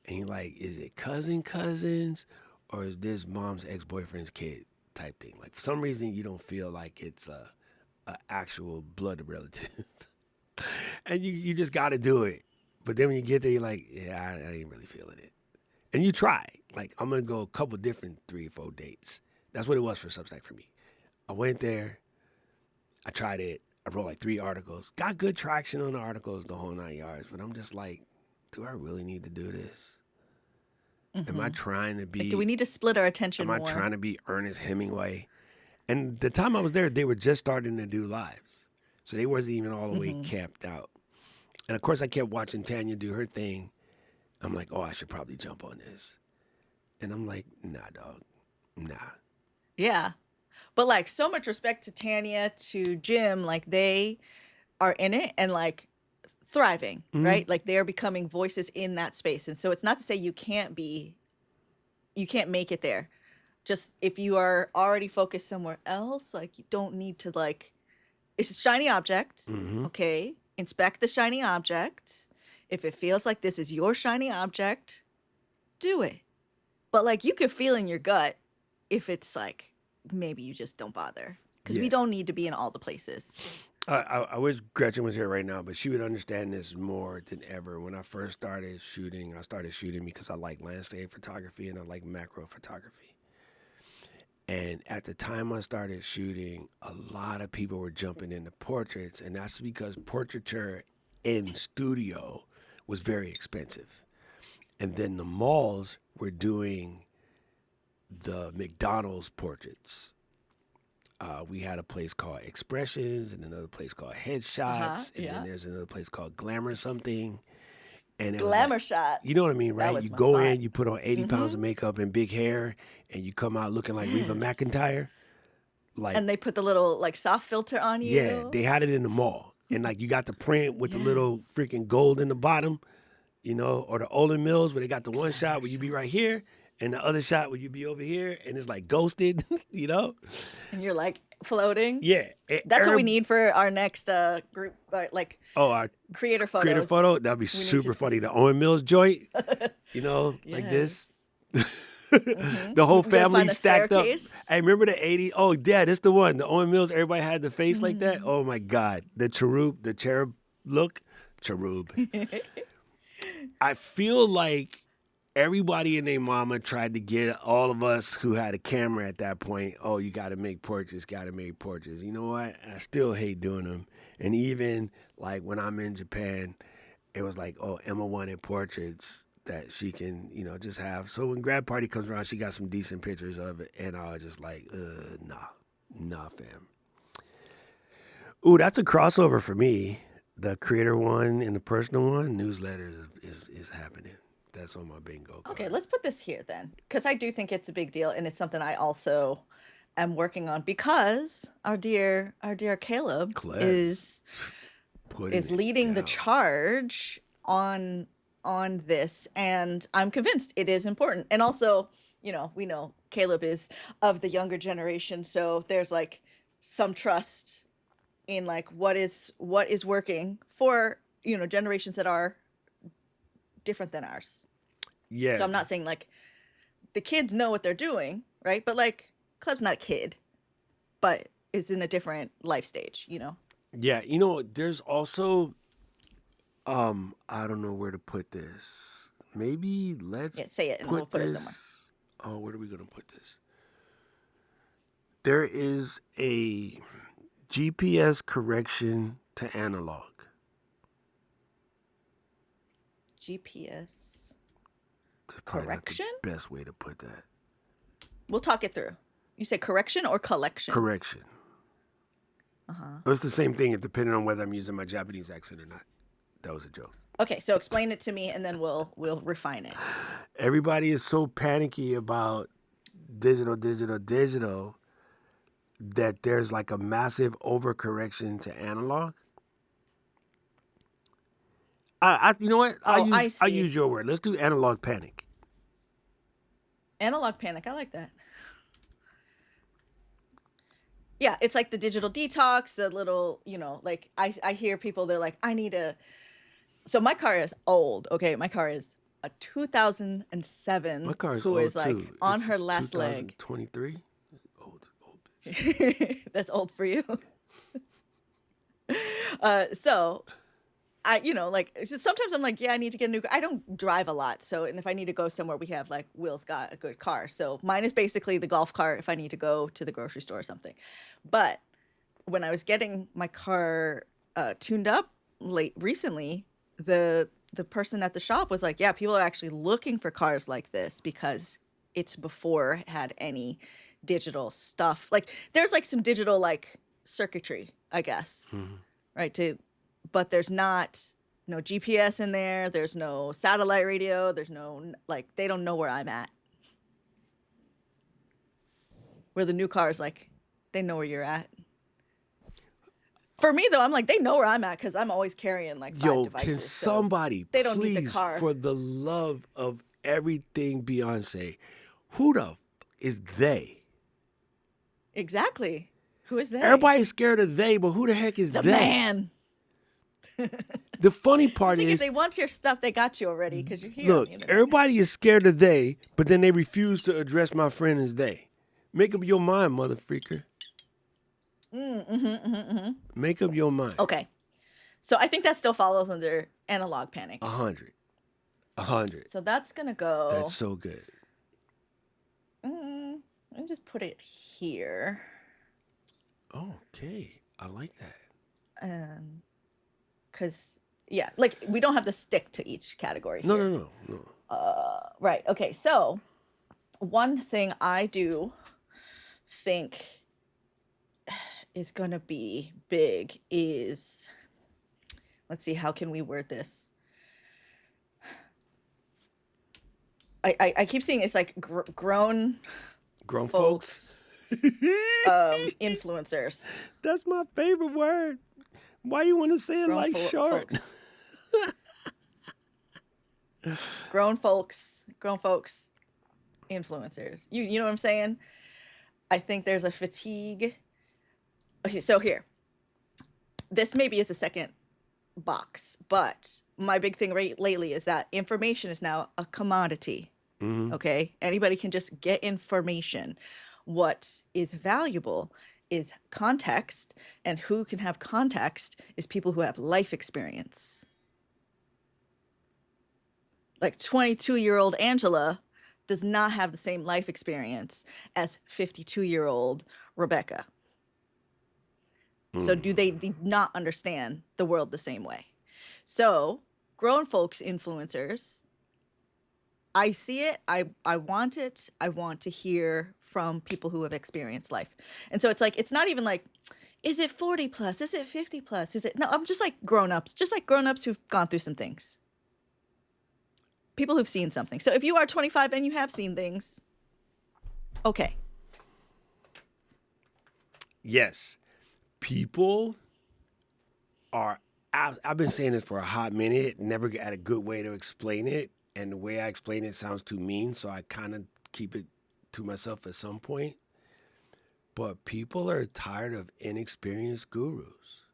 [SPEAKER 2] And you're like, is it cousins, or is this mom's ex-boyfriend's kid type thing? Like for some reason you don't feel like it's a actual blood relative, and you just got to do it. But then when you get there, you're like, yeah, I ain't really feeling it, and you try. Like I'm gonna go a couple different 3 or 4 dates. That's what it was for Substack for me. I went there, I tried it. I wrote like 3 articles. Got good traction on the articles, the whole 9 yards. But I'm just like, do I really need to do this? Am I
[SPEAKER 1] Mm-hmm.
[SPEAKER 2] trying to
[SPEAKER 1] Like, do we
[SPEAKER 2] be?
[SPEAKER 1] need to split our
[SPEAKER 2] Am
[SPEAKER 1] attention
[SPEAKER 2] I
[SPEAKER 1] more?
[SPEAKER 2] trying to be Ernest Hemingway? And the time I was there, they were just starting to do lives, so they wasn't even all the way
[SPEAKER 1] Mm-hmm.
[SPEAKER 2] camped out. And of course, I kept watching Tanya do her thing. I'm like, oh, I should probably jump on this. And I'm like, nah, dog, nah.
[SPEAKER 1] Yeah. But like, so much respect to Tanya, to Jim. Like, they are in it and like thriving,
[SPEAKER 2] Mm-hmm.
[SPEAKER 1] right? Like, they're becoming voices in that space. And so it's not to say you can't make it there. Just if you are already focused somewhere else, like, you don't need to, like, it's a shiny object.
[SPEAKER 2] Mm-hmm.
[SPEAKER 1] Okay. Inspect the shiny object. If it feels like this is your shiny object, do it. But like, you could feel in your gut if it's like, maybe you just don't bother. Because we
[SPEAKER 2] Yeah.
[SPEAKER 1] don't need to be in all the places.
[SPEAKER 2] I wish Gretchen was here right now, but she would understand this more than ever. When I first started shooting, I started shooting because I like landscape photography and I like macro photography. And at the time I started shooting, a lot of people were jumping into portraits, and that's because portraiture in studio was very expensive. And then the malls were doing the McDonald's portraits. We had a place called Expressions and another place called
[SPEAKER 1] Uh huh.
[SPEAKER 2] Headshots, and then
[SPEAKER 1] Yeah.
[SPEAKER 2] there's another place called Glamour something. And it was like,
[SPEAKER 1] Glamour
[SPEAKER 2] you know
[SPEAKER 1] shots.
[SPEAKER 2] what I mean,
[SPEAKER 1] That
[SPEAKER 2] right? You
[SPEAKER 1] was my
[SPEAKER 2] go
[SPEAKER 1] spot.
[SPEAKER 2] in, you put on 80
[SPEAKER 1] Mm
[SPEAKER 2] pounds
[SPEAKER 1] hmm.
[SPEAKER 2] of makeup and big hair, and you come out looking like Reba
[SPEAKER 1] Yes.
[SPEAKER 2] McEntire. Like,
[SPEAKER 1] And they put the little like soft filter on
[SPEAKER 2] yeah,
[SPEAKER 1] you.
[SPEAKER 2] they had it in the mall. And like you got the print with the
[SPEAKER 1] Yes.
[SPEAKER 2] little freaking gold in the bottom, or the Olin Mills where they got the one
[SPEAKER 1] Glamour
[SPEAKER 2] shot where you be right here
[SPEAKER 1] shots.
[SPEAKER 2] and the other shot where you be over here and it's like ghosted, you know?
[SPEAKER 1] And you're like floating.
[SPEAKER 2] Yeah.
[SPEAKER 1] That's what we need for our next group, like
[SPEAKER 2] Oh, our
[SPEAKER 1] creator
[SPEAKER 2] creator
[SPEAKER 1] photos.
[SPEAKER 2] photo, that'd be
[SPEAKER 1] We need to.
[SPEAKER 2] super funny. The Owen Mills joint, like this.
[SPEAKER 1] Yes.
[SPEAKER 2] The whole
[SPEAKER 1] We gotta
[SPEAKER 2] family
[SPEAKER 1] find a
[SPEAKER 2] stacked up.
[SPEAKER 1] staircase.
[SPEAKER 2] I remember the 80s. Oh, yeah, that's the one. The Owen Mills, everybody had the face like that.
[SPEAKER 1] Mhm.
[SPEAKER 2] Oh my God. The cherub look. Cherub. I feel like everybody and their mama tried to get all of us who had a camera at that point. Oh, you got to make portraits, got to make portraits. You know what? I still hate doing them. And even like when I'm in Japan, it was like, oh, Emma wanted portraits. that she can, just have. So when grad party comes around, she got some decent pictures of it, and I was just like, nah, fam. Ooh, that's a crossover for me. The creator one and the personal one, newsletters is happening. That's on my bingo
[SPEAKER 1] Okay,
[SPEAKER 2] card.
[SPEAKER 1] let's put this here then, because I do think it's a big deal, and it's something I also am working on because our dear Caleb
[SPEAKER 2] Klebs
[SPEAKER 1] is
[SPEAKER 2] putting it
[SPEAKER 1] leading the
[SPEAKER 2] down.
[SPEAKER 1] charge on this, and I'm convinced it is important. And also, we know Caleb is of the younger generation, so there's like some trust in like what is working for, generations that are different than ours. So
[SPEAKER 2] Yeah,
[SPEAKER 1] I'm not saying like the kids know what they're doing, right? But like Cleb's not a kid, but is in a different life stage.
[SPEAKER 2] yeah. There's also I don't know where to put this. Maybe let's
[SPEAKER 1] Yeah, say it and we'll
[SPEAKER 2] put
[SPEAKER 1] put it
[SPEAKER 2] this.
[SPEAKER 1] somewhere.
[SPEAKER 2] Oh, where are we gonna put this? There is a GPS correction to analog.
[SPEAKER 1] GPS
[SPEAKER 2] It's probably not the
[SPEAKER 1] correction?
[SPEAKER 2] best way to put that.
[SPEAKER 1] We'll talk it through. You say correction or collection?
[SPEAKER 2] Correction.
[SPEAKER 1] Uh-huh.
[SPEAKER 2] It's the same thing, depending on whether I'm using my Japanese accent or not. That was a joke.
[SPEAKER 1] Okay, so explain it to me and then we'll refine it.
[SPEAKER 2] Everybody is so panicky about digital, digital, digital that there's like a massive overcorrection to analog. You know what?
[SPEAKER 1] Oh, I
[SPEAKER 2] I
[SPEAKER 1] see.
[SPEAKER 2] use your word. Let's do analog panic.
[SPEAKER 1] Analog panic. I like that. Yeah, it's like the digital detox, the little, like I hear people, they're like, I need a so my car is old, okay? My car is a
[SPEAKER 2] My
[SPEAKER 1] 2007
[SPEAKER 2] car is
[SPEAKER 1] who is
[SPEAKER 2] old
[SPEAKER 1] like
[SPEAKER 2] too.
[SPEAKER 1] on
[SPEAKER 2] It's
[SPEAKER 1] her last leg.
[SPEAKER 2] 2023. Old bitch.
[SPEAKER 1] That's old for you. So like sometimes I'm like, yeah, I need to get a new car. I don't drive a lot. So, and if I need to go somewhere, we have like Will's got a good car. So mine is basically the golf cart if I need to go to the grocery store or something. But when I was getting my car tuned up recently, the person at the shop was like, yeah, people are actually looking for cars like this because it's before it had any digital stuff. Like there's like some digital like circuitry, I guess,
[SPEAKER 2] Mhm.
[SPEAKER 1] right? But there's not no GPS in there. There's no satellite radio. There's no like they don't know where I'm at. Where the new cars like they know where you're at. For me though, I'm like they know where I'm at because I'm always carrying like five
[SPEAKER 2] Yo, can
[SPEAKER 1] devices, so
[SPEAKER 2] somebody
[SPEAKER 1] they don't need the
[SPEAKER 2] please,
[SPEAKER 1] car.
[SPEAKER 2] for the love of everything Beyonce, who the is they?
[SPEAKER 1] Exactly. Who is they?
[SPEAKER 2] Everybody's scared of they, but who the heck is
[SPEAKER 1] The
[SPEAKER 2] they?
[SPEAKER 1] man.
[SPEAKER 2] The funny
[SPEAKER 1] The
[SPEAKER 2] part
[SPEAKER 1] thing is,
[SPEAKER 2] is,
[SPEAKER 1] they want your stuff. They got you already because you're here on
[SPEAKER 2] look,
[SPEAKER 1] the internet.
[SPEAKER 2] everybody is scared of they, but then they refuse to address my friend as they. Make up your mind, mother freaker.
[SPEAKER 1] Mm-hmm.
[SPEAKER 2] Make up your mind.
[SPEAKER 1] Okay. So I think that still follows under analog panic.
[SPEAKER 2] 100. 100.
[SPEAKER 1] So that's gonna
[SPEAKER 2] That's
[SPEAKER 1] go.
[SPEAKER 2] so good.
[SPEAKER 1] Let me just put it here,
[SPEAKER 2] Okay. I like that.
[SPEAKER 1] and because yeah, like we don't have to stick to each category
[SPEAKER 2] No,
[SPEAKER 1] here.
[SPEAKER 2] no, no, no.
[SPEAKER 1] Right. Okay. So one thing I do think is gonna be big is let's see, how can we word this? I keep seeing it's like grown
[SPEAKER 2] Grown folks.
[SPEAKER 1] folks influencers.
[SPEAKER 2] That's my favorite word. Why you want to say it
[SPEAKER 1] grown
[SPEAKER 2] like
[SPEAKER 1] fo-
[SPEAKER 2] short?
[SPEAKER 1] folks grown folks influencers. You know what I'm saying? I think there's a fatigue. Okay, so here, this maybe is a second box, but my big thing lately is that information is now a commodity.
[SPEAKER 2] Mm-hmm.
[SPEAKER 1] Okay, anybody can just get information. What is valuable is context, and who can have context is people who have life experience. Like 22-year-old Angela does not have the same life experience as 52-year-old Rebecca. So do they not understand the world the same way? So grown folks influencers I see it. I want it. I want to hear from people who have experienced life. And so it's like it's not even like is it 40 plus? Is it 50 plus? Is it no, I'm just like grown-ups, just like grown-ups who've gone through some things. People who've seen something. So if you are 25 and you have seen things, okay.
[SPEAKER 2] Yes, people are. I've been saying this for a hot minute. Never had a good way to explain it, and the way I explain it sounds too mean. So I kind of keep it to myself at some point. But people are tired of inexperienced gurus.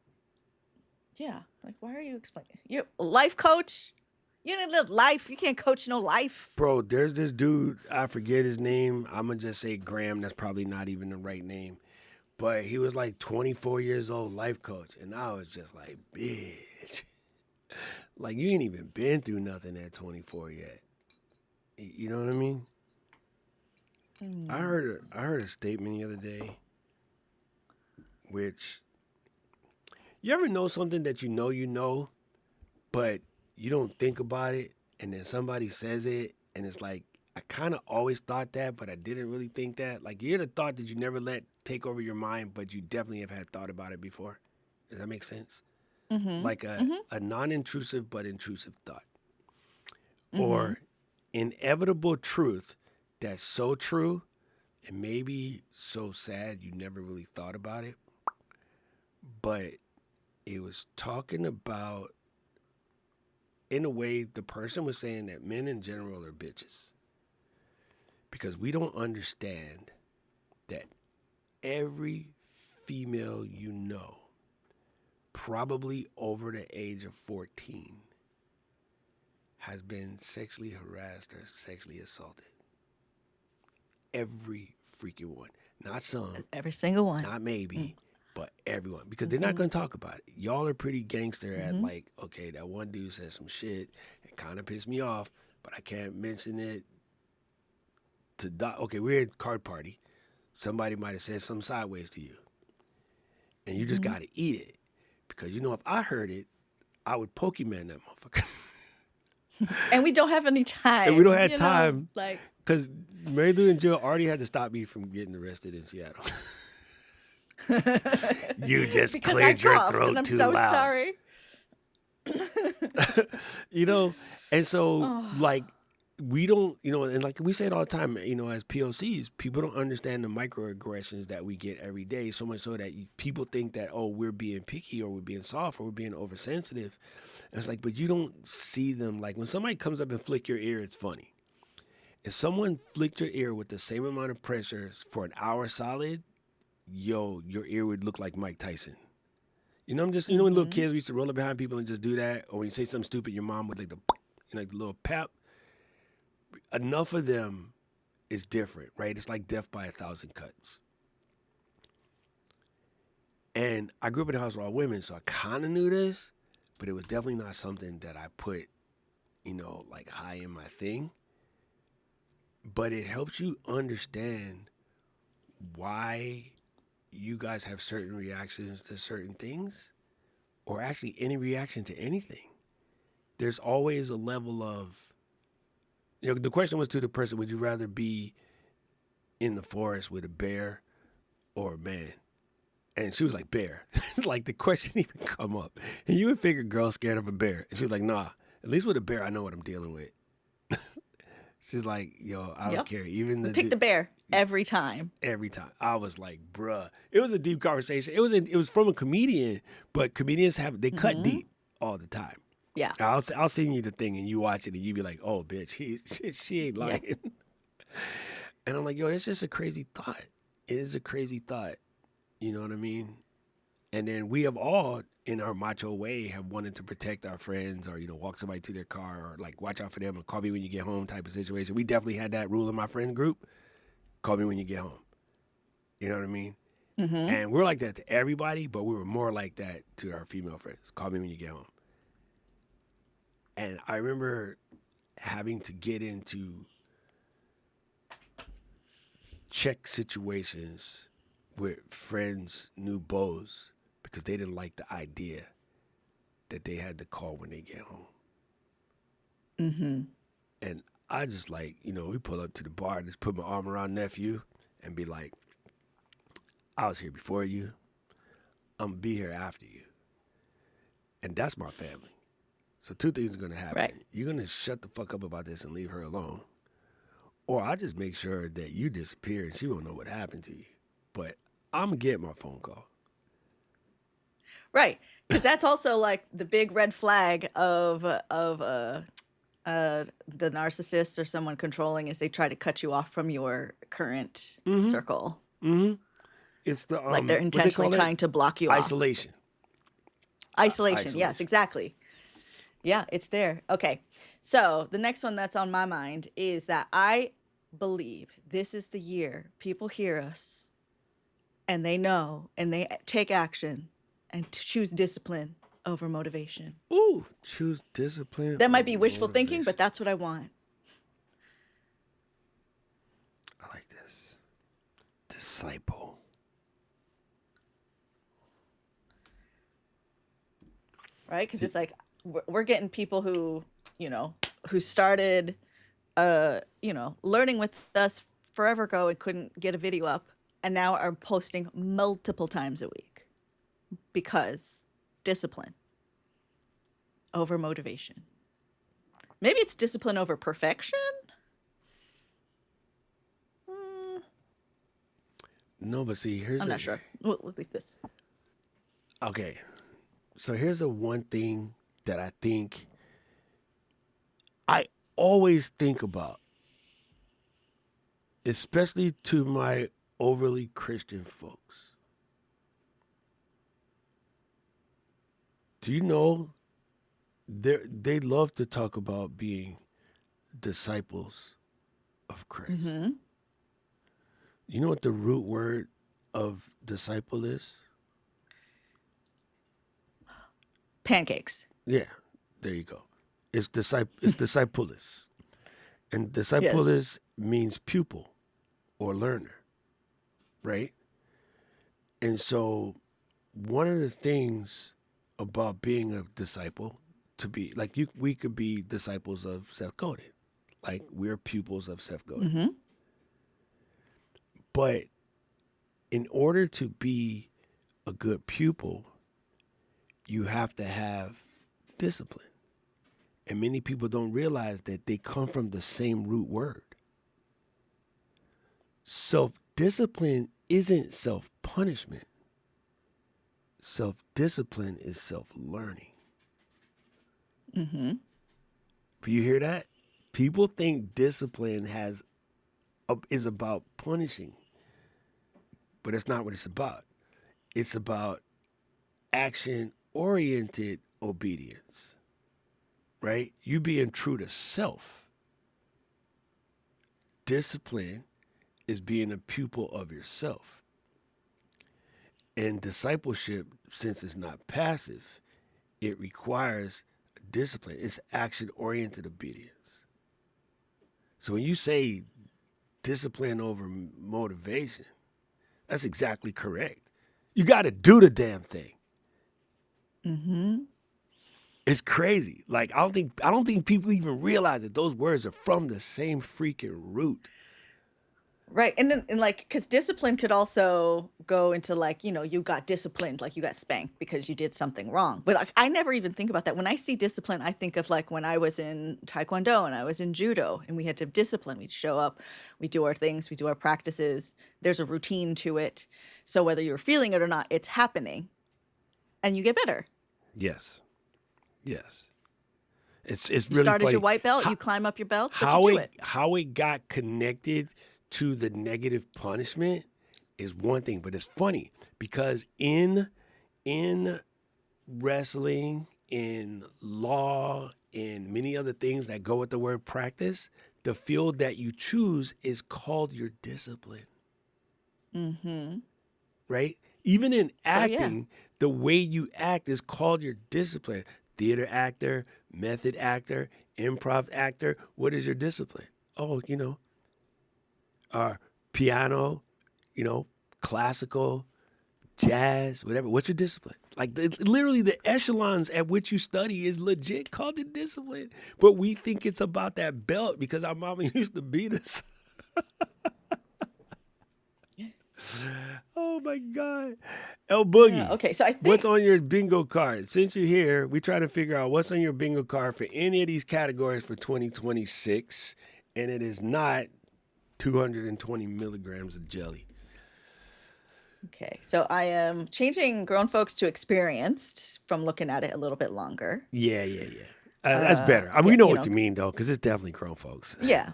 [SPEAKER 1] Yeah. Like why are you explaining? You a life coach? You didn't live life. You can't coach no life.
[SPEAKER 2] Bro, there's this dude, I forget his name. I'm gonna just say Graham, that's probably not even the right name. But he was like 24 years old, life coach. And I was just like, bitch. Like, you ain't even been through nothing at 24 yet. You know what I mean?
[SPEAKER 1] Hmm.
[SPEAKER 2] I heard a statement the other day, which you ever know something that you know, but you don't think about it, and then somebody says it, and it's like, I kind of always thought that, but I didn't really think that. Like, you had a thought that you never let take over your mind, but you definitely have had thought about it before. Does that make sense?
[SPEAKER 1] Mhm.
[SPEAKER 2] Like
[SPEAKER 1] Mhm.
[SPEAKER 2] a non intrusive but intrusive thought.
[SPEAKER 1] Mhm.
[SPEAKER 2] Or inevitable truth that's so true and maybe so sad you never really thought about it, but it was talking about, in a way, the person was saying that men in general are bitches because we don't understand that every female you know, probably over the age of 14, has been sexually harassed or sexually assaulted. Every freaking one. Not some,
[SPEAKER 1] Every single one.
[SPEAKER 2] not
[SPEAKER 1] Mm.
[SPEAKER 2] maybe, but everyone. Because they're not
[SPEAKER 1] Mhm.
[SPEAKER 2] going to talk about it. Y'all are pretty gangster at,
[SPEAKER 1] Mhm.
[SPEAKER 2] like, okay, that one dude said some shit. It kind of pissed me off, but I can't mention it to okay, we're at card party. Somebody might have said something sideways to you, and you just
[SPEAKER 1] Mhm.
[SPEAKER 2] got to eat it. Because you know, if I heard it, I would Pokemon that motherfucker.
[SPEAKER 1] And we don't have any
[SPEAKER 2] And we don't
[SPEAKER 1] time,
[SPEAKER 2] have time
[SPEAKER 1] like
[SPEAKER 2] because Mary Lou and Jill already had to stop me from getting arrested in Seattle. You just
[SPEAKER 1] because I
[SPEAKER 2] cleared your
[SPEAKER 1] coughed and
[SPEAKER 2] throat
[SPEAKER 1] I'm
[SPEAKER 2] too
[SPEAKER 1] so
[SPEAKER 2] loud.
[SPEAKER 1] sorry.
[SPEAKER 2] You know, and so
[SPEAKER 1] Oh.
[SPEAKER 2] like we don't, and like we say it all the time, as POCs, people don't understand the microaggressions that we get every day. So much so that people think that, oh, we're being picky or we're being soft or we're being oversensitive. And it's like, but you don't see them. Like when somebody comes up and flick your ear, it's funny. If someone flicked your ear with the same amount of pressure for an hour solid, yo, your ear would look like Mike Tyson. I'm just, when little
[SPEAKER 1] Mhm.
[SPEAKER 2] kids we used to roll up behind people and just do that, or when you say something stupid, your mom would like the, like the little pap. Enough of them is different, right? It's like death by a thousand cuts. And I grew up in a house with all women, so I kind of knew this, but it was definitely not something that I put, like high in my thing. But it helps you understand why you guys have certain reactions to certain things, or actually any reaction to anything. There's always a level of, the question was to the person, would you rather be in the forest with a bear or a man? And she was like, bear. Like the question even come up. And you would figure girls scared of a bear. And she was like, nah, at least with a bear, I know what I'm dealing with. She's like, yo, I don't
[SPEAKER 1] Yep.
[SPEAKER 2] care. Even
[SPEAKER 1] We pick the bear every time.
[SPEAKER 2] every time. I was like, bruh. It was a deep conversation. It was from a comedian, but comedians they cut
[SPEAKER 1] Mhm.
[SPEAKER 2] deep all the time.
[SPEAKER 1] Yeah.
[SPEAKER 2] I'll send you the thing and you watch it and you be like, oh bitch, she ain't
[SPEAKER 1] Yeah.
[SPEAKER 2] lying. And I'm like, yo, that's just a crazy thought. It is a crazy thought. You know what I mean? And then we have all, in our macho way, have wanted to protect our friends or, walk somebody to their car or like watch out for them or call me when you get home type of situation. We definitely had that rule in my friend group. Call me when you get home. You know what I mean?
[SPEAKER 1] Mhm.
[SPEAKER 2] And we're like that to everybody, but we were more like that to our female friends. Call me when you get home. And I remember having to get into check situations with friends' new beaux because they didn't like the idea that they had to call when they get home.
[SPEAKER 1] Mhm.
[SPEAKER 2] And I just like, we pull up to the bar, just put my arm around nephew and be like, I was here before you. I'm going to be here after you. And that's my family. So two things are going to happen.
[SPEAKER 1] Right.
[SPEAKER 2] You're going to shut the fuck up about this and leave her alone. Or I just make sure that you disappear and she won't know what happened to you. But I'm going to get my phone call.
[SPEAKER 1] Right. Because that's also like the big red flag of the narcissist or someone controlling is they try to cut you off from your current
[SPEAKER 2] Mm-hmm.
[SPEAKER 1] circle.
[SPEAKER 2] Mm-hmm. It's the,
[SPEAKER 1] Like they're
[SPEAKER 2] what they
[SPEAKER 1] intentionally
[SPEAKER 2] call it?
[SPEAKER 1] trying to block you off.
[SPEAKER 2] Isolation.
[SPEAKER 1] Isolation. Yes,
[SPEAKER 2] Isolation.
[SPEAKER 1] exactly. Yeah, it's there. Okay. So the next one that's on my mind is that I believe this is the year people hear us and they know and they take action and choose discipline over motivation.
[SPEAKER 2] Ooh, choose discipline
[SPEAKER 1] That might
[SPEAKER 2] over
[SPEAKER 1] be wishful thinking,
[SPEAKER 2] motivation.
[SPEAKER 1] but that's what I want.
[SPEAKER 2] I like this. Disciple.
[SPEAKER 1] Right? Because it's like we're getting people who, who started, learning with us forever ago and couldn't get a video up and now are posting multiple times a week because discipline over motivation. Maybe it's discipline over perfection.
[SPEAKER 2] No, but see,
[SPEAKER 1] I'm not sure. We'll leave this.
[SPEAKER 2] Okay, so here's the one thing that I think I always think about, especially to my overly Christian folks. Do you know they love to talk about being disciples of Christ?
[SPEAKER 1] Mm-hmm.
[SPEAKER 2] You know what the root word of disciple is?
[SPEAKER 1] Pancakes.
[SPEAKER 2] Yeah, there you go. It's discipulus. And
[SPEAKER 1] Yes.
[SPEAKER 2] discipulus means pupil or learner, right? And so one of the things about being a disciple to be like we could be disciples of Seth Godin. Like we're pupils of Seth Godin.
[SPEAKER 1] Mm-hmm.
[SPEAKER 2] But in order to be a good pupil, you have to have discipline. And many people don't realize that they come from the same root word. Self discipline isn't self punishment, self discipline is self learning.
[SPEAKER 1] Mm-hmm.
[SPEAKER 2] Do you hear that? People think discipline is about punishing, but it's not what it's about. It's about action oriented obedience, right? You being true to self. Discipline is being a pupil of yourself. And discipleship, since it's not passive, it requires discipline. It's action oriented obedience. So when you say discipline over motivation, that's exactly correct. You got to do the damn thing.
[SPEAKER 1] Mm-hmm.
[SPEAKER 2] It's crazy. Like I don't think people even realize that those words are from the same freaking root.
[SPEAKER 1] Right. And then, and like, because discipline could also go into like, you got disciplined, like you got spanked because you did something wrong. But like, I never even think about that. When I see discipline, I think of like when I was in Taekwondo and I was in Judo and we had to have discipline. We'd show up, we do our things, we do our practices. There's a routine to it. So whether you're feeling it or not, it's happening and you get better.
[SPEAKER 2] Yes. Yes. It's
[SPEAKER 1] You
[SPEAKER 2] really
[SPEAKER 1] start as your
[SPEAKER 2] funny
[SPEAKER 1] white belt,
[SPEAKER 2] how
[SPEAKER 1] you climb up your belts, but you
[SPEAKER 2] how
[SPEAKER 1] do
[SPEAKER 2] it
[SPEAKER 1] it.
[SPEAKER 2] how it got connected to the negative punishment is one thing, but it's funny because in wrestling, in law, in many other things that go with the word practice, the field that you choose is called your discipline,
[SPEAKER 1] Mm-hmm.
[SPEAKER 2] right? Even in
[SPEAKER 1] So yeah.
[SPEAKER 2] acting, the way you act is called your discipline. Theater actor, method actor, improv actor, what is your discipline? Oh, uh, piano, you know, classical, jazz, whatever. What's your discipline? Like literally the echelons at which you study is legit called the discipline. But we think it's about that belt because our mama used to beat us. Oh my God. El Boogie,
[SPEAKER 1] Okay, so I
[SPEAKER 2] what's
[SPEAKER 1] think
[SPEAKER 2] on your bingo card? Since you're here, we try to figure out what's on your bingo card for any of these categories for 2026. And it is not 220 milligrams of jelly.
[SPEAKER 1] okay. So I am changing grown folks to experienced from looking at it a little bit longer.
[SPEAKER 2] Yeah, yeah, yeah. That's better. I mean,
[SPEAKER 1] Yeah,
[SPEAKER 2] we know what you mean, though, because it's definitely grown folks.
[SPEAKER 1] yeah.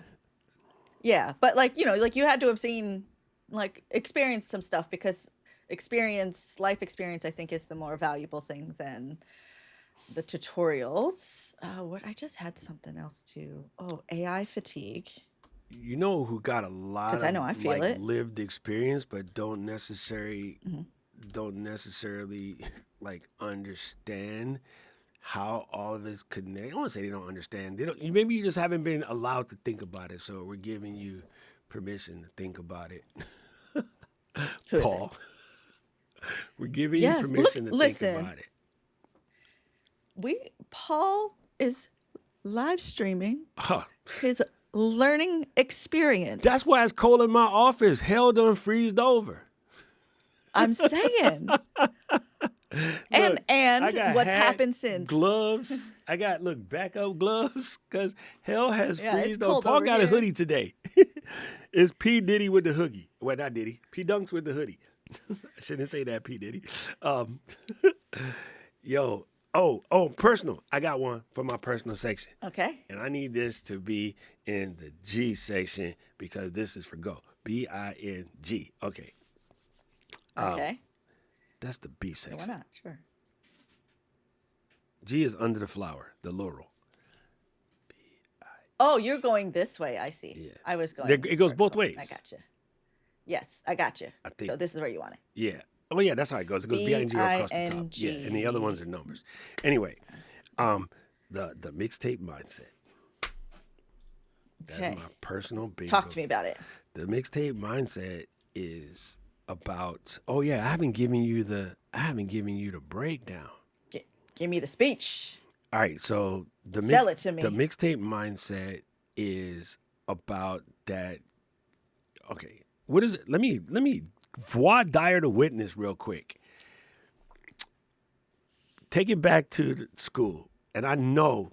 [SPEAKER 1] Yeah, but like, like you had to have seen like experienced some stuff because life experience I think is the more valuable thing than the tutorials. What I just had something else too. Oh, AI fatigue.
[SPEAKER 2] You know who got a lot
[SPEAKER 1] Because I
[SPEAKER 2] of
[SPEAKER 1] know I feel
[SPEAKER 2] like
[SPEAKER 1] it.
[SPEAKER 2] lived experience, but
[SPEAKER 1] Mhm.
[SPEAKER 2] don't necessarily like understand how all of this connect. I want to say they don't understand. They don't. Maybe you just haven't been allowed to think about it. So we're giving you permission to think about it,
[SPEAKER 1] Who is it?
[SPEAKER 2] Paul. We're giving you
[SPEAKER 1] Yes. Look,
[SPEAKER 2] permission to think
[SPEAKER 1] listen.
[SPEAKER 2] about it.
[SPEAKER 1] Paul is live streaming
[SPEAKER 2] Huh.
[SPEAKER 1] his learning
[SPEAKER 2] That's
[SPEAKER 1] experience.
[SPEAKER 2] why it's cold in my office. Hell done freezed over.
[SPEAKER 1] I'm saying.
[SPEAKER 2] Look, I
[SPEAKER 1] And
[SPEAKER 2] got
[SPEAKER 1] what's
[SPEAKER 2] hat,
[SPEAKER 1] happened since?
[SPEAKER 2] gloves. I got backup gloves because hell has
[SPEAKER 1] Yeah, it's
[SPEAKER 2] freezed over.
[SPEAKER 1] cold
[SPEAKER 2] Paul
[SPEAKER 1] over
[SPEAKER 2] got a
[SPEAKER 1] here.
[SPEAKER 2] hoodie today. It's P Diddy with the hoodie. Well, not Diddy. P Dunks with the hoodie. I shouldn't say that, P Diddy. Um, yo, personal. I got one for my personal section,
[SPEAKER 1] Okay.
[SPEAKER 2] and I need this to be in the G section because this is for go. BING. Okay,
[SPEAKER 1] Okay.
[SPEAKER 2] that's the B
[SPEAKER 1] Yeah, why
[SPEAKER 2] section.
[SPEAKER 1] not? Sure.
[SPEAKER 2] G is under the flower, the laurel.
[SPEAKER 1] Oh, you're going this way. I see.
[SPEAKER 2] Yeah.
[SPEAKER 1] I was going
[SPEAKER 2] It goes both
[SPEAKER 1] vertical. I
[SPEAKER 2] ways,
[SPEAKER 1] got you. Yes, I got you.
[SPEAKER 2] I
[SPEAKER 1] So
[SPEAKER 2] think.
[SPEAKER 1] this is where you want it.
[SPEAKER 2] Yeah. Oh, yeah, that's how it goes. It goes
[SPEAKER 1] B
[SPEAKER 2] BING
[SPEAKER 1] I
[SPEAKER 2] across the top.
[SPEAKER 1] N
[SPEAKER 2] Yeah, and the other ones
[SPEAKER 1] G.
[SPEAKER 2] are numbers. Anyway, the mixtape mindset. That's
[SPEAKER 1] Okay.
[SPEAKER 2] my personal
[SPEAKER 1] Talk
[SPEAKER 2] bingo.
[SPEAKER 1] to me about it.
[SPEAKER 2] The mixtape mindset is about. Oh yeah, I haven't given you the breakdown.
[SPEAKER 1] Give me the speech.
[SPEAKER 2] All right, so
[SPEAKER 1] Sell it to
[SPEAKER 2] the
[SPEAKER 1] me.
[SPEAKER 2] mixtape mindset is about that. Okay, what is it? Let me voir dire the witness real quick. Take it back to the school, and I know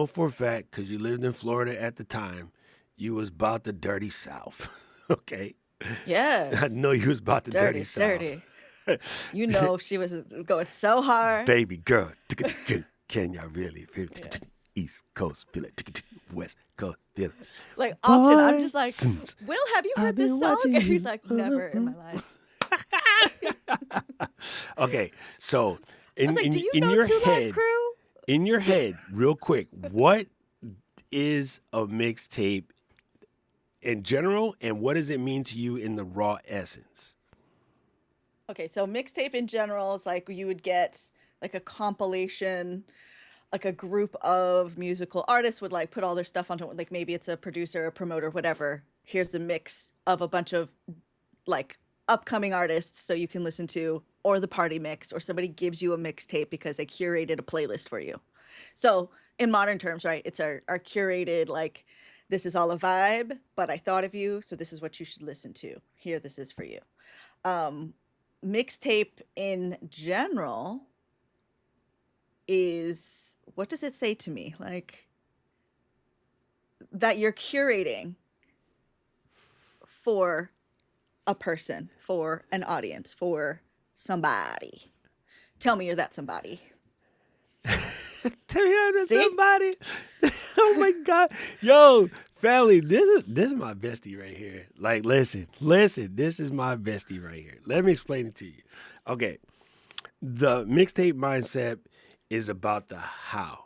[SPEAKER 2] for a fact because you lived in Florida at the time, you was about the dirty South. Okay, I
[SPEAKER 1] Yes.
[SPEAKER 2] know you was about the dirty
[SPEAKER 1] Dirty,
[SPEAKER 2] South.
[SPEAKER 1] dirty. You know she was going so hard.
[SPEAKER 2] Baby girl, can y'all really feel it?
[SPEAKER 1] Yes.
[SPEAKER 2] East Coast feel it, West Coast feel it.
[SPEAKER 1] Like often I'm
[SPEAKER 2] Boy,
[SPEAKER 1] just like,
[SPEAKER 2] since
[SPEAKER 1] Will, have you
[SPEAKER 2] I've
[SPEAKER 1] heard this
[SPEAKER 2] been
[SPEAKER 1] song?
[SPEAKER 2] watching
[SPEAKER 1] And he's
[SPEAKER 2] you.
[SPEAKER 1] like, never in my life.
[SPEAKER 2] Okay, so
[SPEAKER 1] I was
[SPEAKER 2] in
[SPEAKER 1] like,
[SPEAKER 2] in
[SPEAKER 1] do you
[SPEAKER 2] in
[SPEAKER 1] know
[SPEAKER 2] your
[SPEAKER 1] Two Live
[SPEAKER 2] head,
[SPEAKER 1] Crew?
[SPEAKER 2] real quick, what is a mixtape in general, and what does it mean to you in the raw essence?
[SPEAKER 1] Okay, so mixtape in general is like you would get like a compilation, like a group of musical artists would like put all their stuff onto like maybe it's a producer, a promoter, whatever. Here's a mix of a bunch of like upcoming artists so you can listen to, or the party mix, or somebody gives you a mixtape because they curated a playlist for you. So in modern terms, right, it's our curated like this is all a vibe, but I thought of you, so this is what you should listen to. Here, this is for you. Um, Mixtape in general is, what does it say to me? Like that you're curating for a person, for an audience, for somebody. Tell me you're that somebody.
[SPEAKER 2] Tell me I'm
[SPEAKER 1] See?
[SPEAKER 2] somebody. Oh my God, yo, family, this is my bestie right here. Like, listen, this is my bestie right here. Let me explain it to you. Okay, the mixtape mindset is about the how.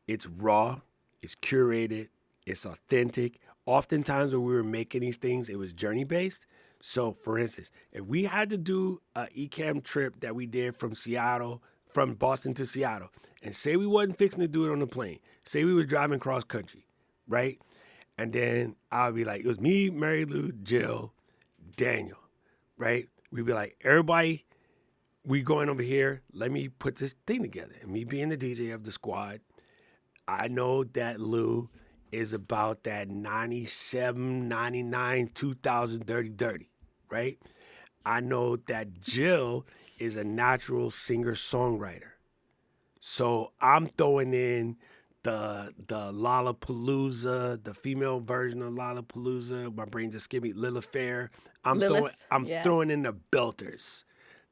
[SPEAKER 2] It's raw, it's curated, it's authentic. Oftentimes, when we were making these things, it was journey based. So, for instance, if we had to do a ECAM trip that we did from Boston to Seattle, and say we wasn't fixing to do it on the plane, say we was driving cross country, right? And then I'll be like, it was me, Mary Lou, Jill, Daniel, right? We'd be like, everybody We going over here. Let me put this thing together. And me being the DJ of the squad, I know that Lou is about that 97, 99, 2000 dirty, dirty, right? I know that Jill is a natural singer songwriter. So I'm throwing in the Lollapalooza, the female version of Lollapalooza. My brain just gave me Lilith Fair.
[SPEAKER 1] Lilith,
[SPEAKER 2] I'm
[SPEAKER 1] yeah.
[SPEAKER 2] throwing in the belters,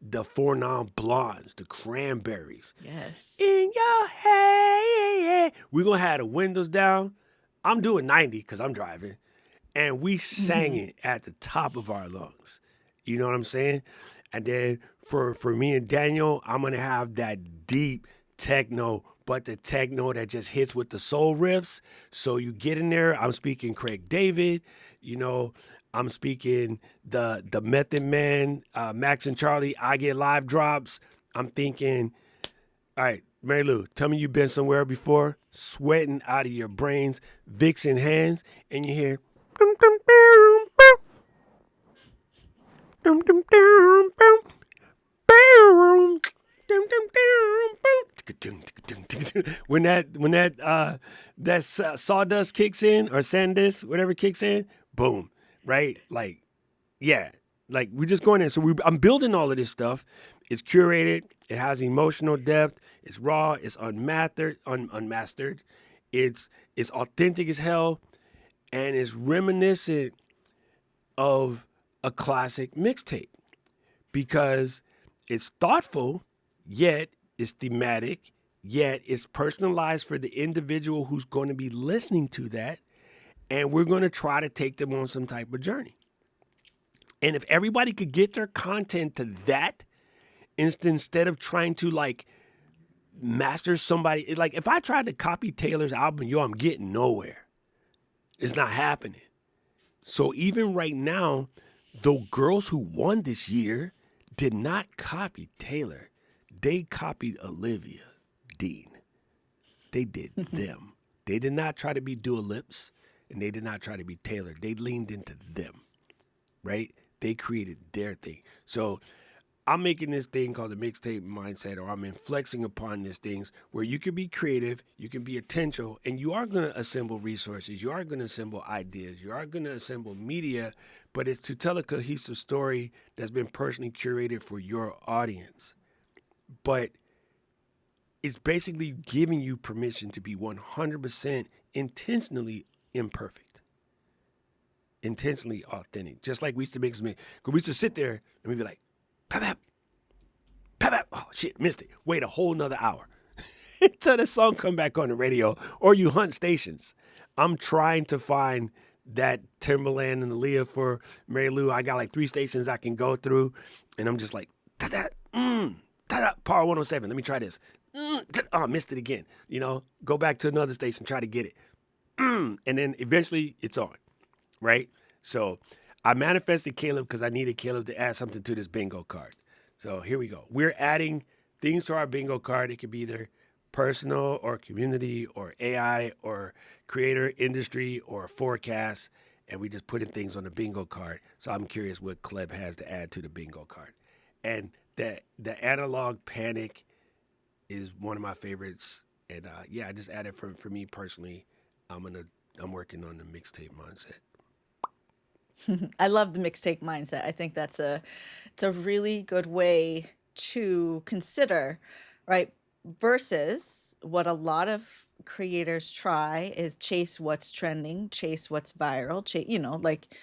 [SPEAKER 2] the four non blondes, the cranberries.
[SPEAKER 1] Yes.
[SPEAKER 2] In your head. We're gonna have the windows down. I'm doing 90 because I'm driving. And we sang
[SPEAKER 1] Hmm.
[SPEAKER 2] it at the top of our lungs. You know what I'm saying? And then for me and Daniel, I'm gonna have that deep techno, but the techno that just hits with the soul riffs. So you get in there. I'm speaking Craig David. You know, I'm speaking the Method Man, Max and Charlie. I get live drops. I'm thinking, all right, Mary Lou, tell me you've been somewhere before, sweating out of your brains, Vicks in hands, and you hear. When that sawdust kicks in or sandist, whatever kicks in, boom, right? Like, yeah, like we're just going in. So I'm building all of this stuff. It's curated. It has emotional depth. It's raw. It's unmastered. It's it's authentic as hell, and it's reminiscent of a classic mixtape because it's thoughtful, yet it's thematic, yet it's personalized for the individual who's going to be listening to that, and we're going to try to take them on some type of journey. And if everybody could get their content to that, instead of trying to like master somebody, like if I tried to copy Taylor's album, yo, I'm getting nowhere. It's not happening. So even right now, the girls who won this year did not copy Taylor. They copied Olivia Dean. They did them. They did not try to be Dua Lips and they did not try to be Taylor. They leaned into them, right? They created their thing. So I'm making this thing called the mixtape mindset, or I'm inflexing upon these things where you can be creative, you can be intentional, and you are going to assemble resources, you are going to assemble ideas, you are going to assemble media, but it's to tell a cohesive story that's been personally curated for your audience. But it's basically giving you permission to be 100% intentionally imperfect, intentionally authentic. Just like we used to make some, because we used to sit there and we'd be like, pap, pap, pap, pap. Oh shit, missed it. Wait a whole nother hour until the song come back on the radio, or you hunt stations. I'm trying to find that Timberland and Aaliyah for Mary Lou. I got like 3 stations I can go through, and I'm just like, ta-da, ta-da, Power 107. Let me try this. Oh, I missed it again. You know, go back to another station, try to get it. And then eventually it's on, right? So I manifested Caleb because I needed Caleb to add something to this bingo card. So here we go. We're adding things to our bingo card. It could be either personal or community or AI or creator industry or forecast. And we just putting things on the bingo card. So I'm curious what Kleb has to add to the bingo card. And the analog panic is one of my favorites. And yeah, I just added for me personally. I'm working on the mixtape mindset.
[SPEAKER 1] I love the mixtape mindset. I think it's a really good way to consider, right? Versus what a lot of creators try is chase what's trending, chase what's viral, like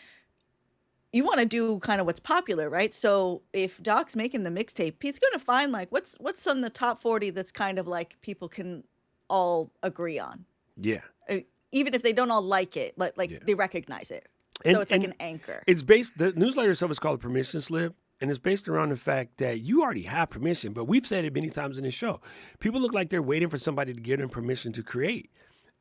[SPEAKER 1] you want to do kind of what's popular, right? So if Doc's making the mixtape, he's going to find like what's on the top 40 that's kind of like people can all agree on.
[SPEAKER 2] Yeah,
[SPEAKER 1] Uh, Even if they don't all like it, like
[SPEAKER 2] yeah.
[SPEAKER 1] they recognize it. So
[SPEAKER 2] And
[SPEAKER 1] it's like
[SPEAKER 2] and
[SPEAKER 1] an anchor.
[SPEAKER 2] it's based the newsletter itself is called a permission slip. And it's based around the fact that you already have permission, but we've said it many times in this show. People look like they're waiting for somebody to give them permission to create.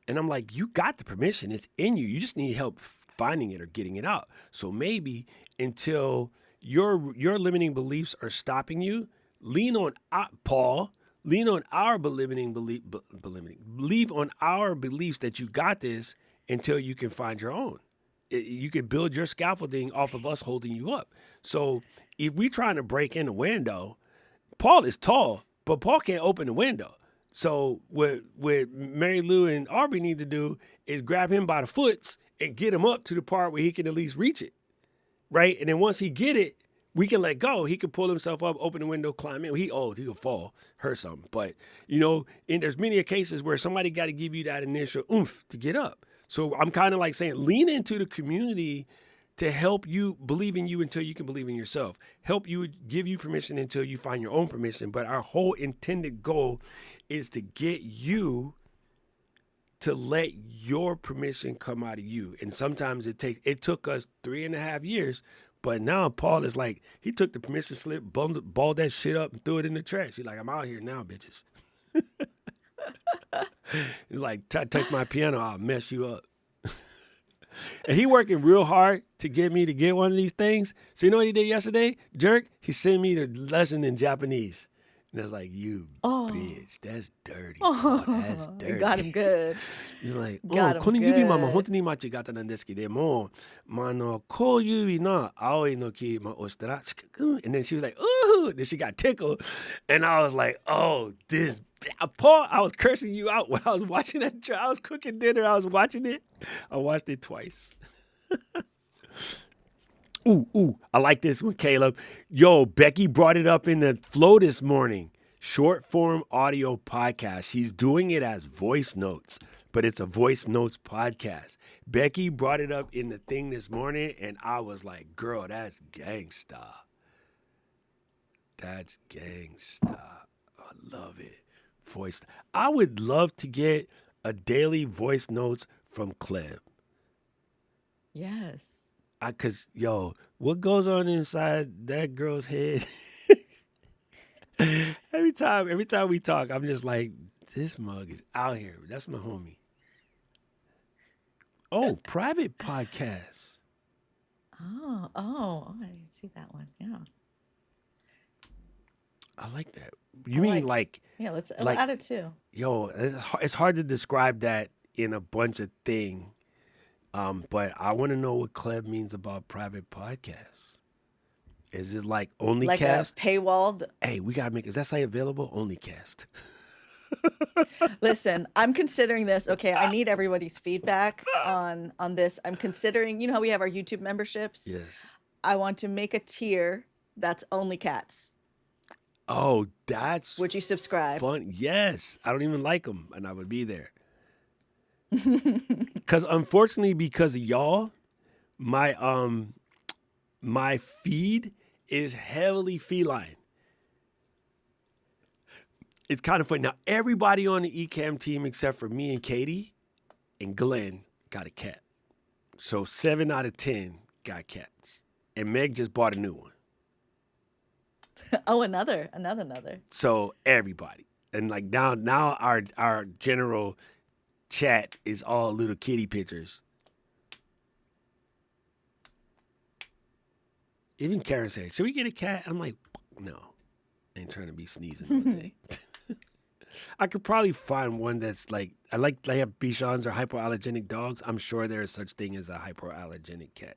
[SPEAKER 2] And I'm like, you got the permission. It's in you. You just need help finding it or getting it out. So maybe until your limiting beliefs are stopping you, lean on Paul. Lean on our believe on our beliefs that you got this until you can find your own. You can build your scaffolding off of us holding you up. So if we're trying to break in the window, Paul is tall, but Paul can't open the window. So what Mary Lou and Aubrey need to do is grab him by the foots and get him up to the part where he can at least reach it, right? And then once he get it, we can let go. He can pull himself up, open the window, climb in. He old, he could fall, hurt something. But and there's many cases where somebody got to give you that initial oomph to get up. So I'm kind of like saying, lean into the community to help you believe in you until you can believe in yourself. Help you, give you permission until you find your own permission. But our whole intended goal is to get you to let your permission come out of you. And sometimes it took us 3.5 years, but now Paul is like, he took the permission slip, balled that shit up and threw it in the trash. He's like, I'm out here now, bitches. He's like, try to take my piano, I'll mess you up. And he working real hard to get me to get one of these things. So you know what he did yesterday? Jerk, he sent me the lesson in Japanese. And I was like, you
[SPEAKER 1] Oh.
[SPEAKER 2] bitch, that's dirty. Paul. That's
[SPEAKER 1] Oh, you got
[SPEAKER 2] dirty.
[SPEAKER 1] him good.
[SPEAKER 2] He's like,
[SPEAKER 1] Got him
[SPEAKER 2] この指はまあ本
[SPEAKER 1] good.
[SPEAKER 2] 当に間違ったなんですけども、こういう指の青いの木を押したら、and then she was like, ooh, then she got tickled. And I was like, oh, this, Paul, I was cursing you out when I was watching that. I was cooking dinner, I was watching it. I watched it twice. Ooh, I like this one, Caleb. Yo, Becky brought it up in the flow this morning. Short form audio podcast. She's doing it as voice notes, but it's a voice notes podcast. Becky brought it up in the thing this morning, and I was like, girl, that's gangsta. That's gangsta. I love it. Voice. I would love to get a daily voice notes from Cleb.
[SPEAKER 1] Yes.
[SPEAKER 2] Cause what goes on inside that girl's head? every time we talk, I'm just like, this mug is out here. That's my homie. Oh, private podcasts.
[SPEAKER 1] Oh, I didn't see that one. Yeah.
[SPEAKER 2] I like that.
[SPEAKER 1] I
[SPEAKER 2] You mean like,
[SPEAKER 1] yeah, I'll
[SPEAKER 2] like,
[SPEAKER 1] add it too.
[SPEAKER 2] it's hard to describe that in a bunch of things. But I want to know what Cleb means about private podcasts. Is it like only
[SPEAKER 1] Like a
[SPEAKER 2] cast?
[SPEAKER 1] paywalled.
[SPEAKER 2] Hey, we gotta make. Is that site available? Only cast.
[SPEAKER 1] Listen, I'm considering this. Okay, I need everybody's feedback on this. I'm considering, you know how we have our YouTube memberships?
[SPEAKER 2] Yes.
[SPEAKER 1] I want to make a tier that's only cats.
[SPEAKER 2] Oh, that's
[SPEAKER 1] Would you subscribe?
[SPEAKER 2] fun. Yes, I don't even like them, and I would be there. Because unfortunately, because of y'all, my feed is heavily feline. It's kind of funny. Now, everybody on the Ecamm team except for me and Katie and Glenn got a cat. So 7 out of 10 got cats. And Meg just bought a new one.
[SPEAKER 1] Oh, another.
[SPEAKER 2] So everybody. And like now our general chat is all little kitty pictures. Even Karen said, should we get a cat? I'm like, no. I ain't trying to be sneezing all day. I could probably find one that's like, they have Bichons or hypoallergenic dogs. I'm sure there is such thing as a hypoallergenic cat.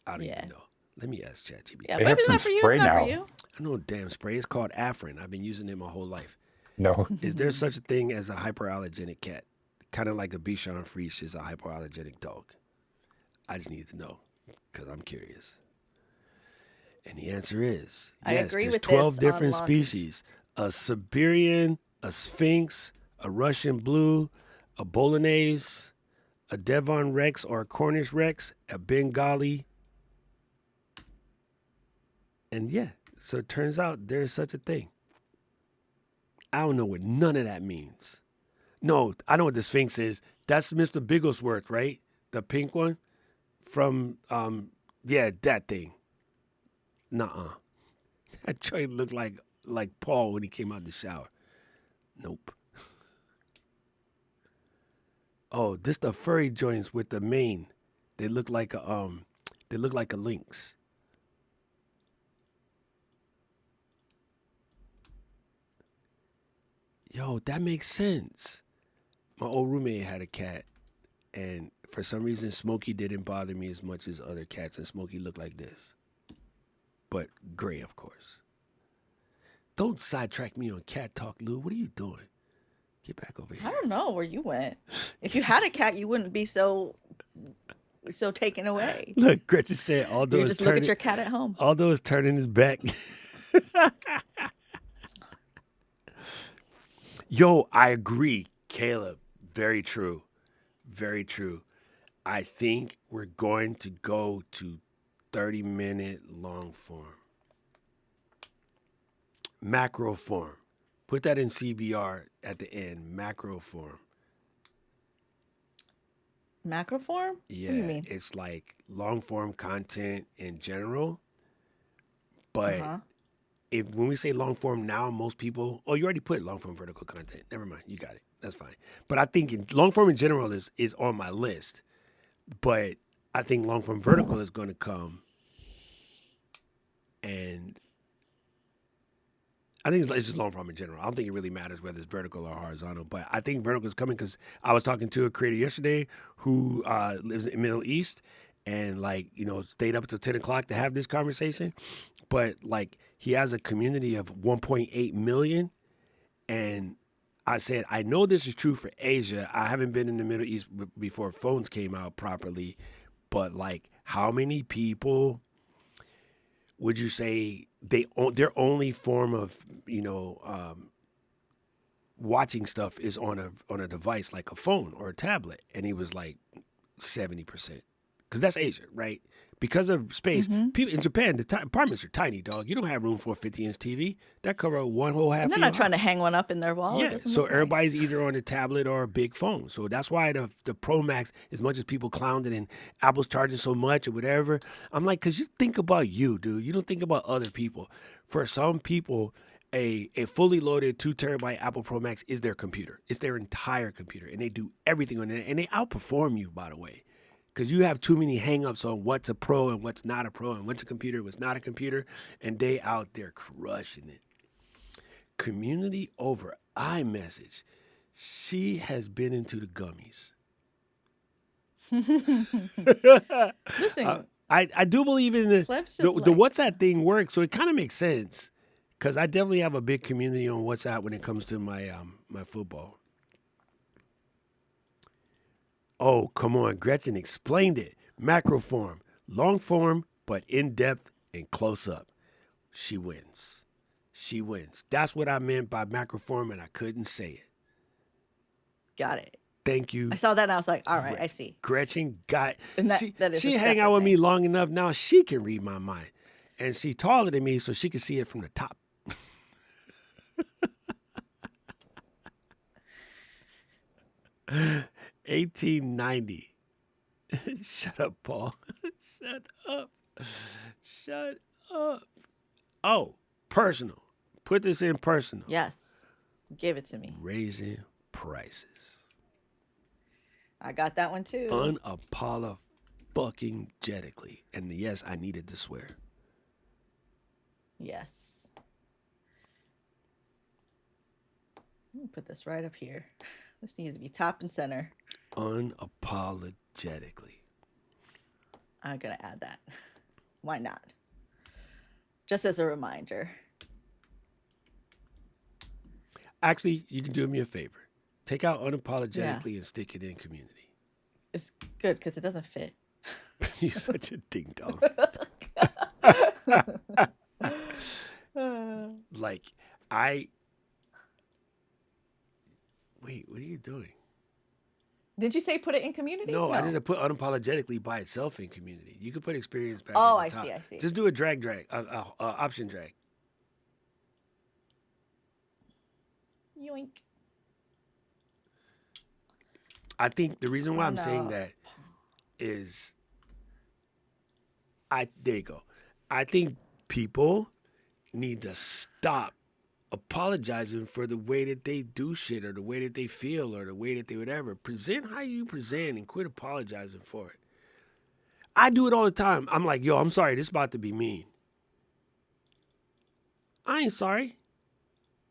[SPEAKER 2] I don't even know. Let me ask ChatGPT.
[SPEAKER 1] Yeah,
[SPEAKER 3] They
[SPEAKER 1] but
[SPEAKER 3] have
[SPEAKER 1] it's
[SPEAKER 3] some
[SPEAKER 1] not for you.
[SPEAKER 3] spray
[SPEAKER 1] It's not for
[SPEAKER 3] now.
[SPEAKER 1] you.
[SPEAKER 2] I know a damn spray. It's called Afrin. I've been using it my whole life.
[SPEAKER 3] No.
[SPEAKER 2] Is there such a thing as a hyperallergenic cat? Kind of like a Bichon Frise is a hypoallergenic dog. I just need to know because I'm curious. And the answer is
[SPEAKER 1] I
[SPEAKER 2] yes.
[SPEAKER 1] agree
[SPEAKER 2] There's
[SPEAKER 1] with
[SPEAKER 2] 12
[SPEAKER 1] this
[SPEAKER 2] different
[SPEAKER 1] on
[SPEAKER 2] species: a Siberian, a Sphinx, a Russian Blue, a Bolognese, a Devon Rex or a Cornish Rex, a Bengali. And yeah, so it turns out there's such a thing. I don't know what none of that means. No, I know what the Sphinx is. That's Mr. Bigglesworth, right? The pink one from, that thing. Nuh-uh. That joint looked like Paul when he came out the shower. Nope. Oh, this the furry joints with the mane. They look like a lynx. Yo, that makes sense. My old roommate had a cat, and for some reason, Smokey didn't bother me as much as other cats, and Smokey looked like this. But gray, of course. Don't sidetrack me on cat talk, Lou. What are you doing? Get back over
[SPEAKER 1] I
[SPEAKER 2] here.
[SPEAKER 1] don't know where you went. If you had a cat, you wouldn't be so taken away.
[SPEAKER 2] Look, Gretchen said
[SPEAKER 1] You just look at your cat at home.
[SPEAKER 2] Aldo is turning his back. Yo, I agree, Caleb. Very true. Very true. I think we're going to go to 30-minute long form. Macro form. Put that in CBR at the end. Macro form.
[SPEAKER 1] Macro form? What do you
[SPEAKER 2] Yeah,
[SPEAKER 1] mean?
[SPEAKER 2] it's like long form content in general. But
[SPEAKER 1] Uh-huh.
[SPEAKER 2] if when we say long form now, most people, oh, you already put long form vertical content. Never mind, you got it. That's fine. But I think long form in general is on my list. But I think long form vertical is going to come, and I think it's just long form in general. I don't think it really matters whether it's vertical or horizontal. But I think vertical is coming because I was talking to a creator yesterday who lives in the Middle East, and like stayed up until 10 o'clock to have this conversation. But like he has a community of 1.8 million, and I said I know this is true for Asia. I haven't been in the Middle East before phones came out properly, but like how many people would you say their only form of watching stuff is on a device like a phone or a tablet? And he was like 70%, because that's Asia, right? Because of space,
[SPEAKER 1] Mm-hmm.
[SPEAKER 2] people in Japan, the apartments are tiny, dog. You don't have room for a 50-inch TV that cover one whole
[SPEAKER 1] And
[SPEAKER 2] half
[SPEAKER 1] they're
[SPEAKER 2] of your
[SPEAKER 1] not trying to
[SPEAKER 2] house.
[SPEAKER 1] hang one up in their wall. It
[SPEAKER 2] Yeah,
[SPEAKER 1] doesn't
[SPEAKER 2] so
[SPEAKER 1] look nice.
[SPEAKER 2] everybody's either on a tablet or a big phone. So that's why the Pro Max, as much as people clowned it and Apple's charging so much or whatever, I'm like, because you think about you, dude. You don't think about other people. For some people, a fully loaded 2 terabyte Apple Pro Max is their computer. It's their entire computer, and they do everything on it, and they outperform you, by the way. Because you have too many hangups on what's a pro and what's not a pro and what's a computer, what's not a computer, and they out there crushing it. Community over iMessage. She has been into the gummies.
[SPEAKER 1] Listen,
[SPEAKER 2] I do believe in
[SPEAKER 1] Kleb's just
[SPEAKER 2] the
[SPEAKER 1] like,
[SPEAKER 2] WhatsApp thing works, so it kind of makes sense. Because I definitely have a big community on WhatsApp when it comes to my football. Oh, come on. Gretchen explained it. Macro form, long form, but in depth and close up. She wins. She wins. That's what I meant by macro form, and I couldn't say it.
[SPEAKER 1] got it.
[SPEAKER 2] Thank
[SPEAKER 1] I
[SPEAKER 2] you,
[SPEAKER 1] saw that and I was like, all right, I
[SPEAKER 2] Gretchen.
[SPEAKER 1] see.
[SPEAKER 2] Gretchen got
[SPEAKER 1] And that is a
[SPEAKER 2] she hang out
[SPEAKER 1] separate
[SPEAKER 2] with me
[SPEAKER 1] thing.
[SPEAKER 2] long enough now. She can read my mind, and she taller than me, so she can see it from the top. 1890. Shut up, Paul. Shut up. Shut up. Oh, personal. Put this in personal.
[SPEAKER 1] Yes. Give it to me.
[SPEAKER 2] Raising prices.
[SPEAKER 1] I got that one too.
[SPEAKER 2] Unapologetically. And yes, I needed to swear.
[SPEAKER 1] Yes. Let me put this right up here. This needs to be top and center.
[SPEAKER 2] Unapologetically.
[SPEAKER 1] I'm going to add that. Why not? Just as a reminder.
[SPEAKER 2] Actually, you can do me a favor. Take out
[SPEAKER 1] Yeah.
[SPEAKER 2] unapologetically and stick it in community.
[SPEAKER 1] It's good because it doesn't fit.
[SPEAKER 2] You're such a ding dong. Like, I. Wait, what are you doing?
[SPEAKER 1] Did you say put it in community?
[SPEAKER 2] No, I
[SPEAKER 1] No.
[SPEAKER 2] just put unapologetically by itself in community. You could put experience back at
[SPEAKER 1] Oh,
[SPEAKER 2] the
[SPEAKER 1] I
[SPEAKER 2] top.
[SPEAKER 1] see. I see.
[SPEAKER 2] Just do a option drag.
[SPEAKER 1] Yoink.
[SPEAKER 2] I think the reason why
[SPEAKER 1] Oh,
[SPEAKER 2] I'm saying
[SPEAKER 1] no.
[SPEAKER 2] that is there you go. I think people need to stop apologizing for the way that they do shit or the way that they feel or the way that they whatever. Present how you present and quit apologizing for it. I do it all the time. I'm like, yo, I'm sorry, this is about to be mean. I ain't sorry.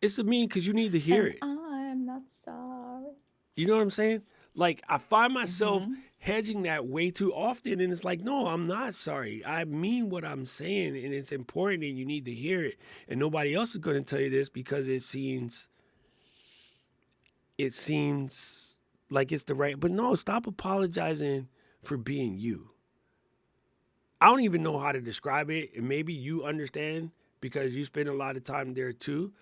[SPEAKER 2] It's a mean because you need to hear
[SPEAKER 1] And
[SPEAKER 2] it.
[SPEAKER 1] I'm not sorry.
[SPEAKER 2] You know what I'm saying? Like I find myself
[SPEAKER 1] Mm-hmm.
[SPEAKER 2] hedging that way too often. And it's like, no, I'm not sorry. I mean what I'm saying, and it's important, and you need to hear it. And nobody else is going to tell you this because it seems like it's the right. But no, stop apologizing for being you. I don't even know how to describe it, and maybe you understand because you spend a lot of time there too.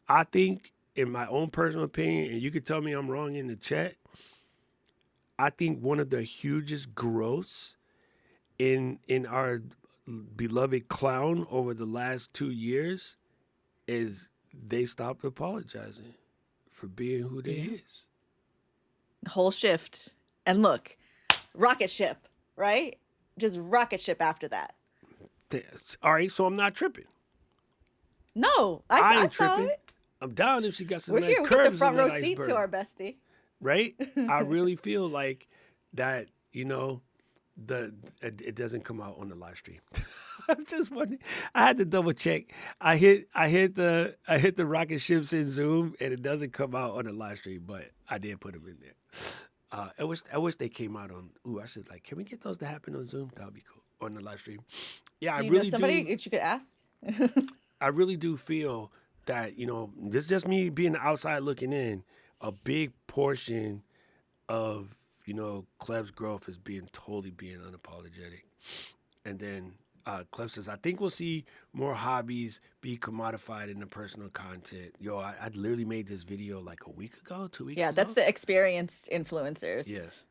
[SPEAKER 2] I think, in my own personal opinion, and you could tell me I'm wrong in the chat, I think one of the hugest growths in our beloved clown over the last 2 years is they stopped apologizing for being who they
[SPEAKER 1] Yeah.
[SPEAKER 2] is.
[SPEAKER 1] Whole shift. And look, rocket ship, right? Just rocket ship after that.
[SPEAKER 2] All right, so I'm not tripping.
[SPEAKER 1] No,
[SPEAKER 2] I
[SPEAKER 1] I
[SPEAKER 2] ain't
[SPEAKER 1] saw
[SPEAKER 2] tripping.
[SPEAKER 1] it.
[SPEAKER 2] I'm down if she got some
[SPEAKER 1] We're
[SPEAKER 2] nice
[SPEAKER 1] here. We get the
[SPEAKER 2] curves in
[SPEAKER 1] front
[SPEAKER 2] that
[SPEAKER 1] row seat to
[SPEAKER 2] iceberg,
[SPEAKER 1] our bestie.
[SPEAKER 2] right? I really feel like that, the it doesn't come out on the live stream. I was just wondering. I had to double check. I hit the rocket ships in Zoom, and it doesn't come out on the live stream, but I did put them in there. I wish they came out on. Ooh, I said, like, can we get those to happen on Zoom? That would be cool on the live stream. Yeah, I
[SPEAKER 1] Do you know
[SPEAKER 2] really
[SPEAKER 1] somebody
[SPEAKER 2] do.
[SPEAKER 1] that you could ask?
[SPEAKER 2] I really do feel that, this is just me being outside looking in. A big portion of, Cleb's growth is being unapologetic. And then Cleb says, I think we'll see more hobbies be commodified into personal content. Yo, I literally made this video like a week ago, 2 weeks
[SPEAKER 1] Yeah, that's
[SPEAKER 2] ago.
[SPEAKER 1] the experienced influencers,
[SPEAKER 2] Yes.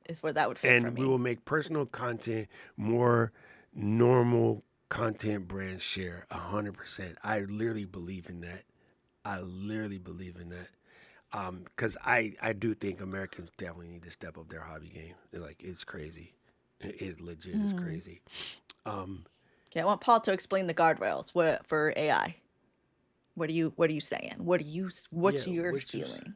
[SPEAKER 1] is where that would fit for
[SPEAKER 2] And we will
[SPEAKER 1] me.
[SPEAKER 2] make personal content more normal content brands share 100%. I literally believe in that. I literally believe in that. Because I do think Americans definitely need to step up their hobby game. Like, it's crazy. It legit is
[SPEAKER 1] Hmm.
[SPEAKER 2] crazy. Um,
[SPEAKER 1] Okay, I want Paul to explain the guardrails for AI. What are you saying? What's
[SPEAKER 2] yeah,
[SPEAKER 1] your
[SPEAKER 2] which is
[SPEAKER 1] feeling?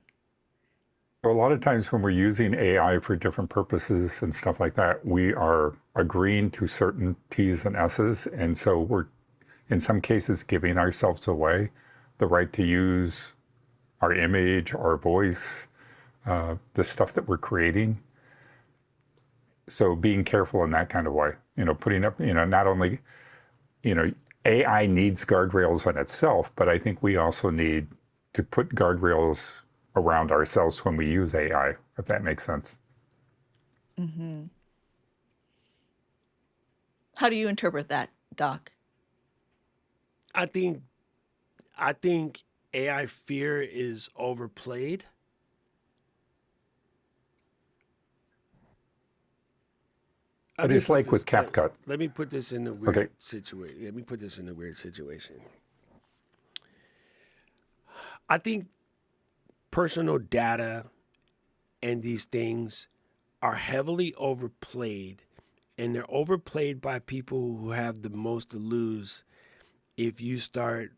[SPEAKER 3] So a lot of times when we're using AI for different purposes and stuff like that, we are agreeing to certain T's and S's. And so we're, in some cases, giving ourselves away the right to use our image, our voice, the stuff that we're creating. So being careful in that kind of way, putting up, not only, you know, AI needs guardrails on itself, but I think we also need to put guardrails around ourselves when we use AI, if that makes sense.
[SPEAKER 1] Hmm. How do you interpret that, Doc?
[SPEAKER 2] I think I think AI fear is overplayed. Let
[SPEAKER 3] But
[SPEAKER 2] me
[SPEAKER 3] it's
[SPEAKER 2] put
[SPEAKER 3] like with
[SPEAKER 2] this.
[SPEAKER 3] CapCut.
[SPEAKER 2] Let me put this in a
[SPEAKER 3] Okay,
[SPEAKER 2] weird situation. Let me put this in a weird situation. I think personal data and these things are heavily overplayed, and they're overplayed by people who have the most to lose if you start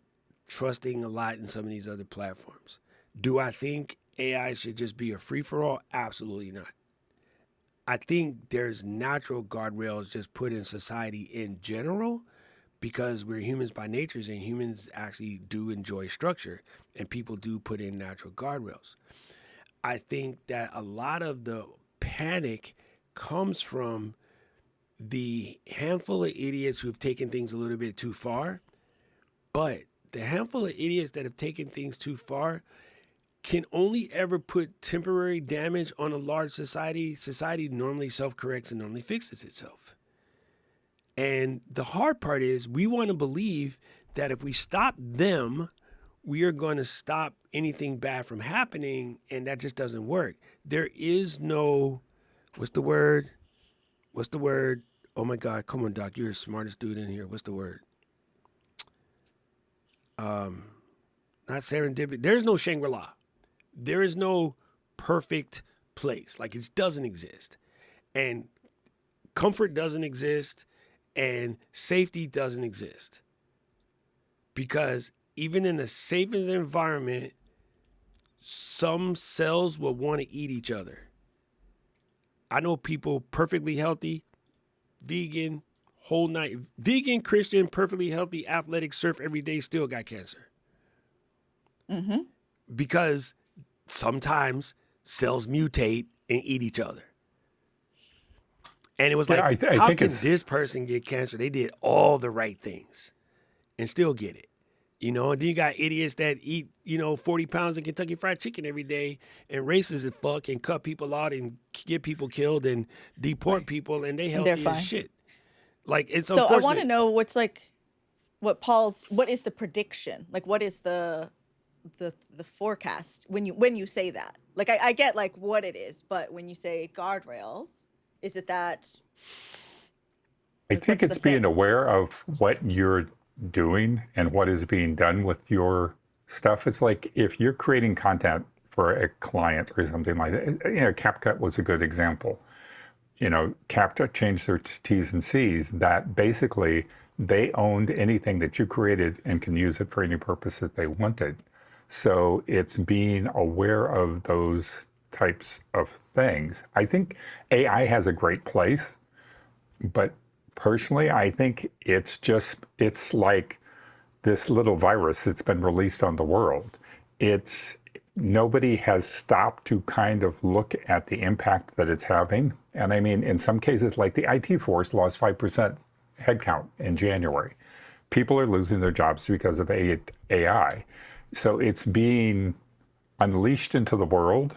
[SPEAKER 2] trusting a lot in some of these other platforms. Do I think AI should just be a free for all? Absolutely not. I think there's natural guardrails just put in society in general because we're humans by nature, and humans actually do enjoy structure, and people do put in natural guardrails. I think that a lot of the panic comes from the handful of idiots who've taken things a little bit too far. But the handful of idiots that have taken things too far can only ever put temporary damage on a large society. Society normally self corrects and normally fixes itself. And the hard part is we want to believe that if we stop them, we are going to stop anything bad from happening. And that just doesn't work. There is no, what's the word? What's the word? Oh my God, come on, Doc. You're the smartest dude in here. What's the word? Um, Not serendipity. There's no Shangri La. There is no perfect place. Like, it doesn't exist. And comfort doesn't exist. And safety doesn't exist. Because even in the safest environment, some cells will want to eat each other. I know people perfectly healthy, vegan, whole night, vegan, Christian, perfectly healthy, athletic, surf every day, still got cancer.
[SPEAKER 1] Hmm.
[SPEAKER 2] Because sometimes cells mutate and eat each other. And it was
[SPEAKER 3] Yeah,
[SPEAKER 2] like,
[SPEAKER 3] I
[SPEAKER 2] how
[SPEAKER 3] think
[SPEAKER 2] can
[SPEAKER 3] it's
[SPEAKER 2] this person get cancer? They did all the right things and still get it. And then you got idiots that eat, 40 pounds of Kentucky Fried Chicken every day and racist as fuck and cut people out and get people killed and deport
[SPEAKER 1] Right.
[SPEAKER 2] people and they
[SPEAKER 1] And they're
[SPEAKER 2] healthy as
[SPEAKER 1] fine.
[SPEAKER 2] shit. Like, it's
[SPEAKER 1] So I want to
[SPEAKER 2] unfortunate.
[SPEAKER 1] know what's like what is the prediction? Like what is the forecast when you say that? Like I get like what it is, but when you say guardrails, is it that
[SPEAKER 3] I
[SPEAKER 1] like
[SPEAKER 3] think
[SPEAKER 1] what's the
[SPEAKER 3] it's being
[SPEAKER 1] thing?
[SPEAKER 3] aware of what you're doing and what is being done with your stuff. It's like if you're creating content for a client or something like that. CapCut was a good example. CapCut changed their T's and C's that basically they owned anything that you created and can use it for any purpose that they wanted. So it's being aware of those types of things. I think AI has a great place, but personally, I think it's like this little virus that's been released on the world. It's Nobody has stopped to kind of look at the impact that it's having. And I mean, in some cases, like the IT force lost 5% headcount in January. People are losing their jobs because of AI. So it's being unleashed into the world,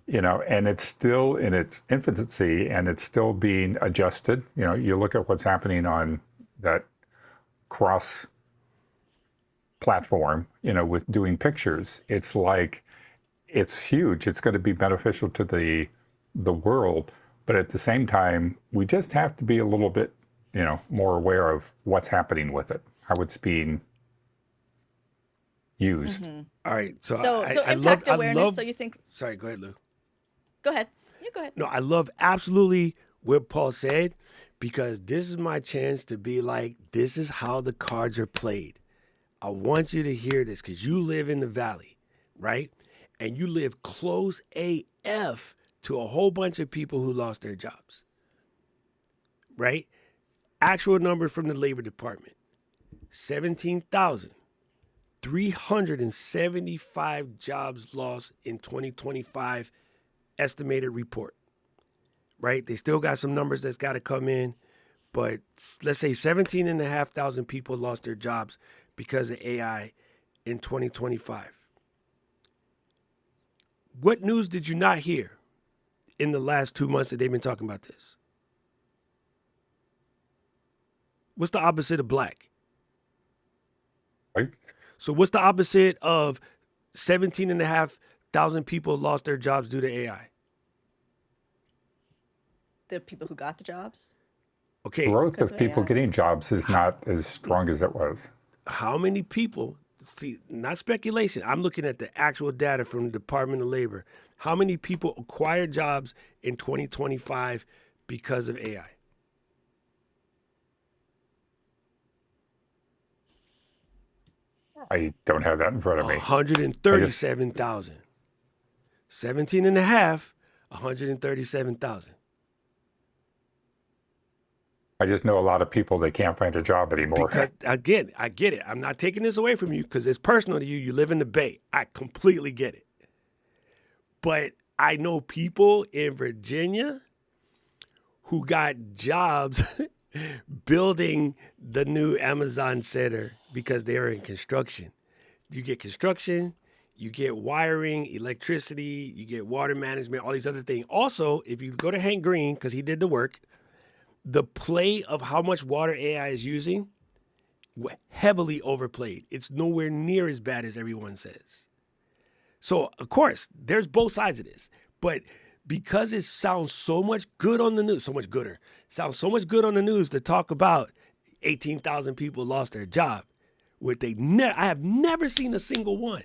[SPEAKER 3] and it's still in its infancy and it's still being adjusted. You look at what's happening on that cross platform, with doing pictures. It's like it's huge. It's going to be beneficial to the world, but at the same time, we just have to be a little bit, more aware of what's happening with it, how it's being used.
[SPEAKER 1] Mm-hmm.
[SPEAKER 2] All right. So
[SPEAKER 1] So
[SPEAKER 2] I love,
[SPEAKER 1] impact awareness. So you think
[SPEAKER 2] sorry, go ahead, Lou.
[SPEAKER 1] go ahead. You go ahead.
[SPEAKER 2] No, I love absolutely what Paul said because this is my chance to be like, this is how the cards are played. I want you to hear this because you live in the valley, right? And you live close AF to a whole bunch of people who lost their jobs, right? Actual number from the Labor Department 17,375 jobs lost in 2025 estimated report, right? They still got some numbers that's got to come in, but let's say 17,500 people lost their jobs because of AI in 2025. What news did you not hear in the last 2 months that they've been talking about this? What's the opposite of black?
[SPEAKER 3] Right?
[SPEAKER 2] So what's the opposite of 17,500 people lost their jobs due to AI?
[SPEAKER 1] The people who got the jobs
[SPEAKER 2] Okay,
[SPEAKER 3] Growth
[SPEAKER 1] because
[SPEAKER 3] of
[SPEAKER 1] of
[SPEAKER 3] people
[SPEAKER 1] AI.
[SPEAKER 3] getting jobs is not as strong as it was.
[SPEAKER 2] how many people, see, not speculation, I'm looking at the actual data from the Department of Labor. How many people acquired jobs in 2025 because of AI?
[SPEAKER 3] I don't have that in front of me. I just
[SPEAKER 2] 137,000. 17 and a half, 137,000.
[SPEAKER 3] I just know a lot of people that can't find a job anymore.
[SPEAKER 2] Because again, I get it. I'm not taking this away from you because it's personal to you. You live in the Bay. I completely get it. But I know people in Virginia who got jobs building the new Amazon Center because they are in construction. You get construction, you get wiring, electricity, you get water management, all these other things. Also, if you go to Hank Green, because he did the work, the play of how much water AI is using, heavily overplayed. It's nowhere near as bad as everyone says. So, of course, there's both sides of this. But because it sounds so much good on the news, so much gooder, sounds so much good on the news to talk about 18,000 people lost their job, I have never seen a single one.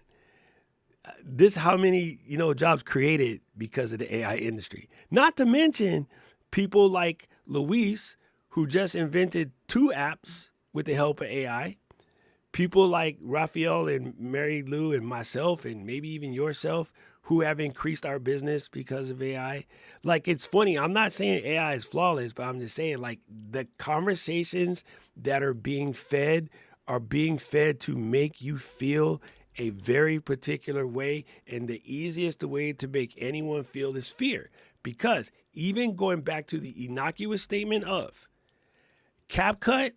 [SPEAKER 2] This how many, jobs created because of the AI industry. Not to mention people like Luis, who just invented 2 apps with the help of AI. People like Raphael and Mary Lou and myself and maybe even yourself who have increased our business because of AI. Like, it's funny. I'm not saying AI is flawless, but I'm just saying, like, the conversations that are being fed to make you feel a very particular way. And the easiest way to make anyone feel is fear. Because even going back to the innocuous statement of CapCut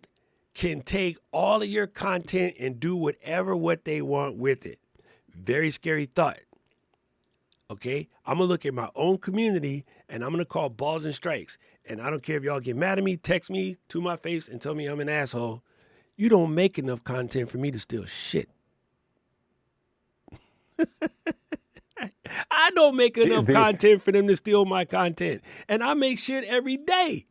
[SPEAKER 2] can take all of your content and do what they want with it. Very scary thought. Okay? I'm going to look at my own community and I'm going to call balls and strikes. And I don't care if y'all get mad at me, text me to my face and tell me I'm an asshole. You don't make enough content for me to steal shit. I don't make enough content for them to steal my content. And I make shit every day.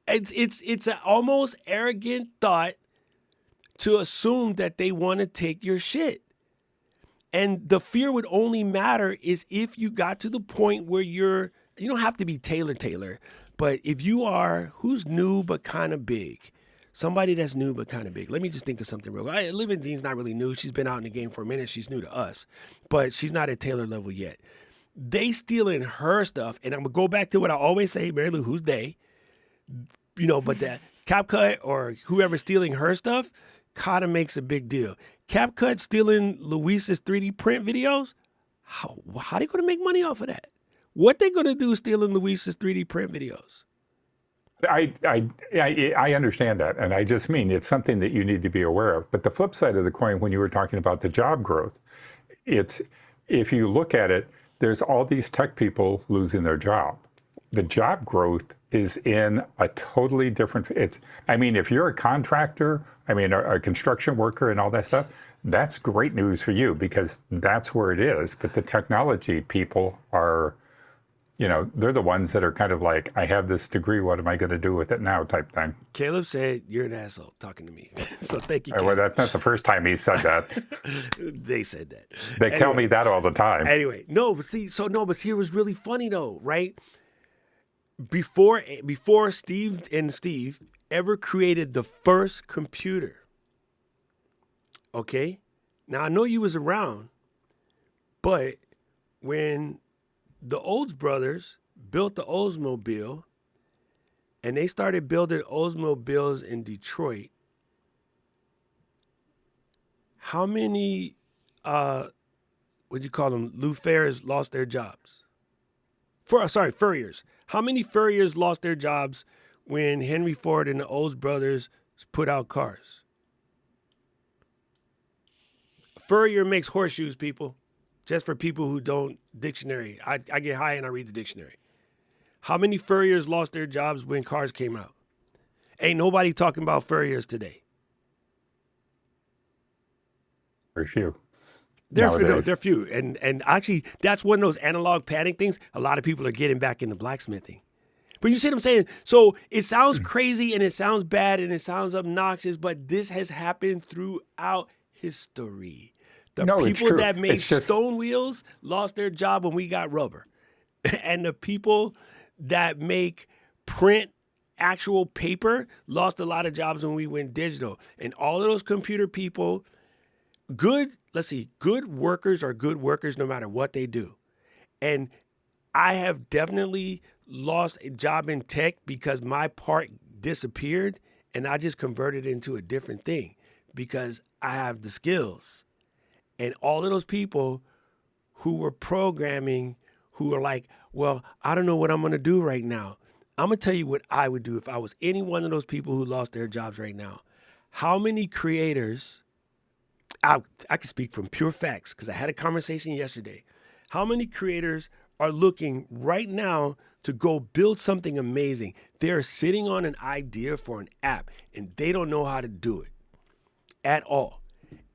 [SPEAKER 2] It's an almost arrogant thought to assume that they want to take your shit. And the fear would only matter is if you got to the point where you don't have to be Taylor, but if you are, who's new but kind of big? Somebody that's new but kind of big. Let me just think of something real quick. Living Dean's not really new. She's been out in the game for a minute. She's new to us, but she's not at Taylor level yet. They stealing her stuff, and I'm going to go back to what I always say, Mary Lou, who's they? But that CapCut or whoever's stealing her stuff kind of makes a big deal. CapCut stealing Luis's 3D print videos, how they going to make money off of that? What they going to do stealing Luis's 3D print videos?
[SPEAKER 3] I understand that, and I just mean it's something that you need to be aware of. But the flip side of the coin, when you were talking about the job growth, it's if you look at it, there's all these tech people losing their job. The job growth is in a totally different. If you're a contractor, a construction worker, and all that stuff, that's great news for you because that's where it is. But the technology people are. They're the ones that are kind of like, I have this degree, what am I going to do with it now type thing.
[SPEAKER 2] Caleb said, you're an asshole talking to me. So thank you, Caleb.
[SPEAKER 3] Well, that's not the first time he said that.
[SPEAKER 2] They said that.
[SPEAKER 3] They tell me that all the time.
[SPEAKER 2] Anyway, but see, it was really funny though, right? Before Steve ever created the first computer, okay? Now, I know you was around, but when the Olds brothers built the Oldsmobile, and they started building Oldsmobiles in Detroit. How many, Furriers lost their jobs? Furriers. How many Furriers lost their jobs when Henry Ford and the Olds brothers put out cars? Furrier makes horseshoes, people. Just for people who don't dictionary. I get high and I read the dictionary. How many Furriers lost their jobs when cars came out? Ain't nobody talking about Furriers today.
[SPEAKER 3] Very few.
[SPEAKER 2] They're few. And actually, that's one of those analog padding things. A lot of people are getting back into blacksmithing. But you see what I'm saying? So it sounds crazy and it sounds bad and it sounds obnoxious, but this has happened throughout history. The people that made stone wheels lost their job when we got rubber. And the people that make print actual paper lost a lot of jobs when we went digital. And all of those computer people, good workers are good workers no matter what they do. And I have definitely lost a job in tech because my part disappeared and I just converted it into a different thing because I have the skills. And all of those people who were programming, who are like, well, I don't know what I'm going to do right now. I'm going to tell you what I would do if I was any one of those people who lost their jobs right now. How many creators, I can speak from pure facts because I had a conversation yesterday. How many creators are looking right now to go build something amazing? They're sitting on an idea for an app and they don't know how to do it at all.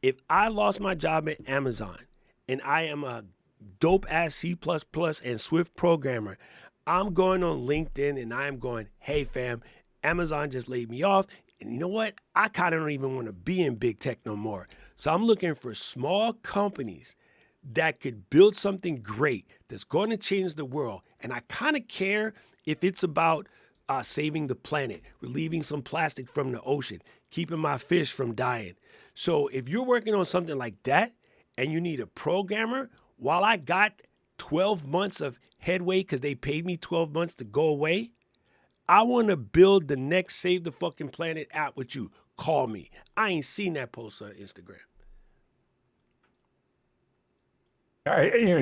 [SPEAKER 2] If I lost my job at Amazon and I am a dope ass C++ and Swift programmer, I'm going on LinkedIn and I am going, hey fam, Amazon just laid me off. And you know what? I kind of don't even want to be in big tech no more. So I'm looking for small companies that could build something great that's going to change the world. And I kind of care if it's about saving the planet, relieving some plastic from the ocean, keeping my fish from dying. So if you're working on something like that and you need a programmer, while I got 12 months of headway because they paid me 12 months to go away, I want to build the next Save the Fucking Planet app with you. Call me. I ain't seen that post on Instagram.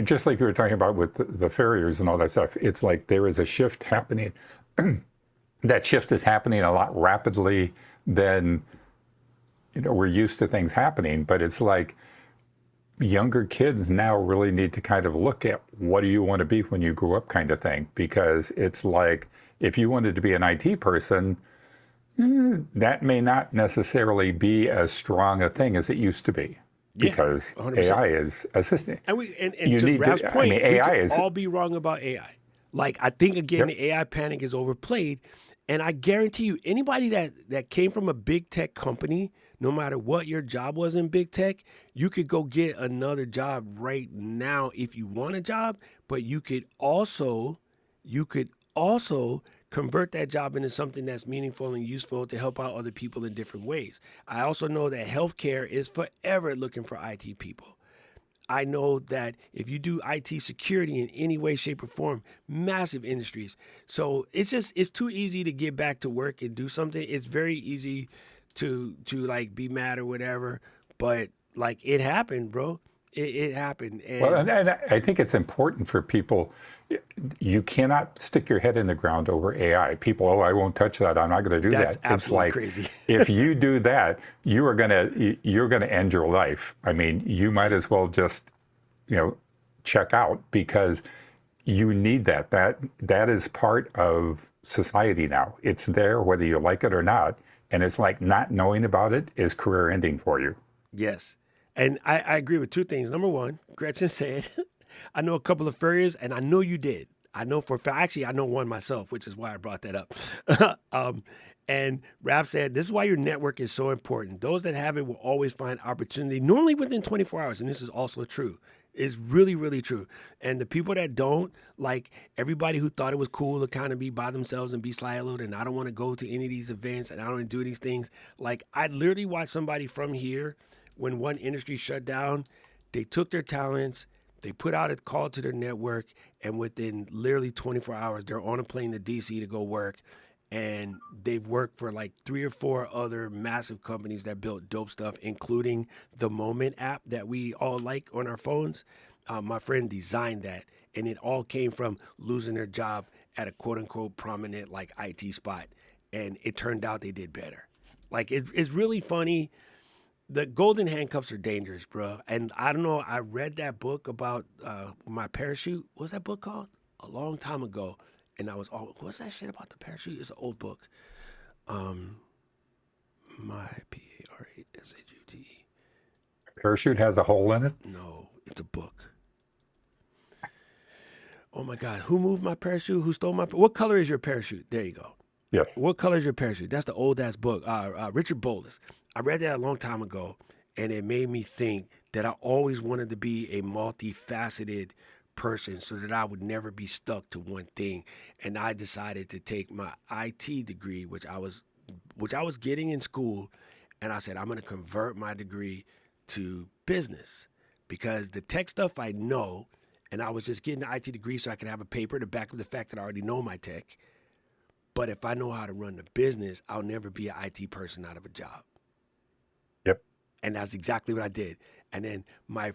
[SPEAKER 3] Just like you were talking about with the farriers and all that stuff, it's like there is a shift happening. That shift is happening a lot rapidly than we're used to things happening. But it's like younger kids now really need to kind of look at what do you want to be when you grow up, kind of thing, because it's like if you wanted to be an IT person, that may not necessarily be as strong a thing as it used to be
[SPEAKER 2] Yeah,
[SPEAKER 3] because
[SPEAKER 2] 100%.
[SPEAKER 3] AI is assisting.
[SPEAKER 2] And
[SPEAKER 3] You
[SPEAKER 2] to
[SPEAKER 3] need
[SPEAKER 2] Ralph's
[SPEAKER 3] to, I mean,
[SPEAKER 2] point, we
[SPEAKER 3] AI
[SPEAKER 2] could
[SPEAKER 3] is,
[SPEAKER 2] all be wrong about AI. Like I think again,
[SPEAKER 3] yep.
[SPEAKER 2] the AI panic is overplayed, and I guarantee you, anybody that came from a big tech company, no matter what your job was in big tech, you could go get another job right now if you want a job. But you could also convert that job into something that's meaningful and useful to help out other people in different ways. I also know that healthcare is forever looking for IT people. I know that if you do IT security in any way, shape, or form, massive industries. So it's too easy to get back to work and do something. It's very easy to like be mad or whatever. But like it happened, bro. It happened.
[SPEAKER 3] Well,
[SPEAKER 2] And
[SPEAKER 3] and I think it's important for people. You cannot stick your head in the ground over AI. People, oh, I won't touch that. I'm not going to do
[SPEAKER 2] that's
[SPEAKER 3] that. It's
[SPEAKER 2] absolutely
[SPEAKER 3] like
[SPEAKER 2] crazy.
[SPEAKER 3] if you do that, you're gonna end your life. I mean, you might as well just you know check out because you need that. That is part of society now. It's there whether you like it or not. And it's like not knowing about it is career ending for you.
[SPEAKER 2] Yes. And I agree with two things. Number one, Gretchen said, I know a couple of furriers, and I know you did. I know for a fact, actually, I know one myself, which is why I brought that up. And Raph said, this is why your network is so important. Those that have it will always find opportunity, normally within 24 hours. And this is also true. It's really, really true. And the people that don't, like everybody who thought it was cool to kind of be by themselves and be siloed, and I don't want to go to any of these events and I don't want to do these things. Like I literally watched somebody from here when one industry shut down, they took their talents, they put out a call to their network, and within literally 24 hours, they're on a plane to DC to go work. And they've worked for like 3 or 4 other massive companies that built dope stuff, including the Moment app that we all like on our phones. My friend designed that, and it all came from losing their job at a quote unquote prominent like IT spot. And it turned out they did better. Like it's really funny. The golden handcuffs are dangerous, bro. And I don't know. I read that book about my parachute. What's that book called? A long time ago, and I was all, what's that shit about the parachute? It's an old book. Um, my Parashute.
[SPEAKER 3] Parachute has a hole in it.
[SPEAKER 2] No, it's a book. Oh my God, who moved my parachute? Who stole my? What color is your parachute? There you go.
[SPEAKER 3] Yes.
[SPEAKER 2] What color is your parachute? That's the old ass book. Richard Bolus. I read that a long time ago, and it made me think that I always wanted to be a multifaceted person so that I would never be stuck to one thing. And I decided to take my IT degree, which I was getting in school, and I said I'm going to convert my degree to business because the tech stuff I know, and I was just getting the IT degree so I can have a paper to back up the fact that I already know my tech. But if I know how to run the business, I'll never be an IT person out of a job.
[SPEAKER 3] Yep.
[SPEAKER 2] And that's exactly what I did. And then my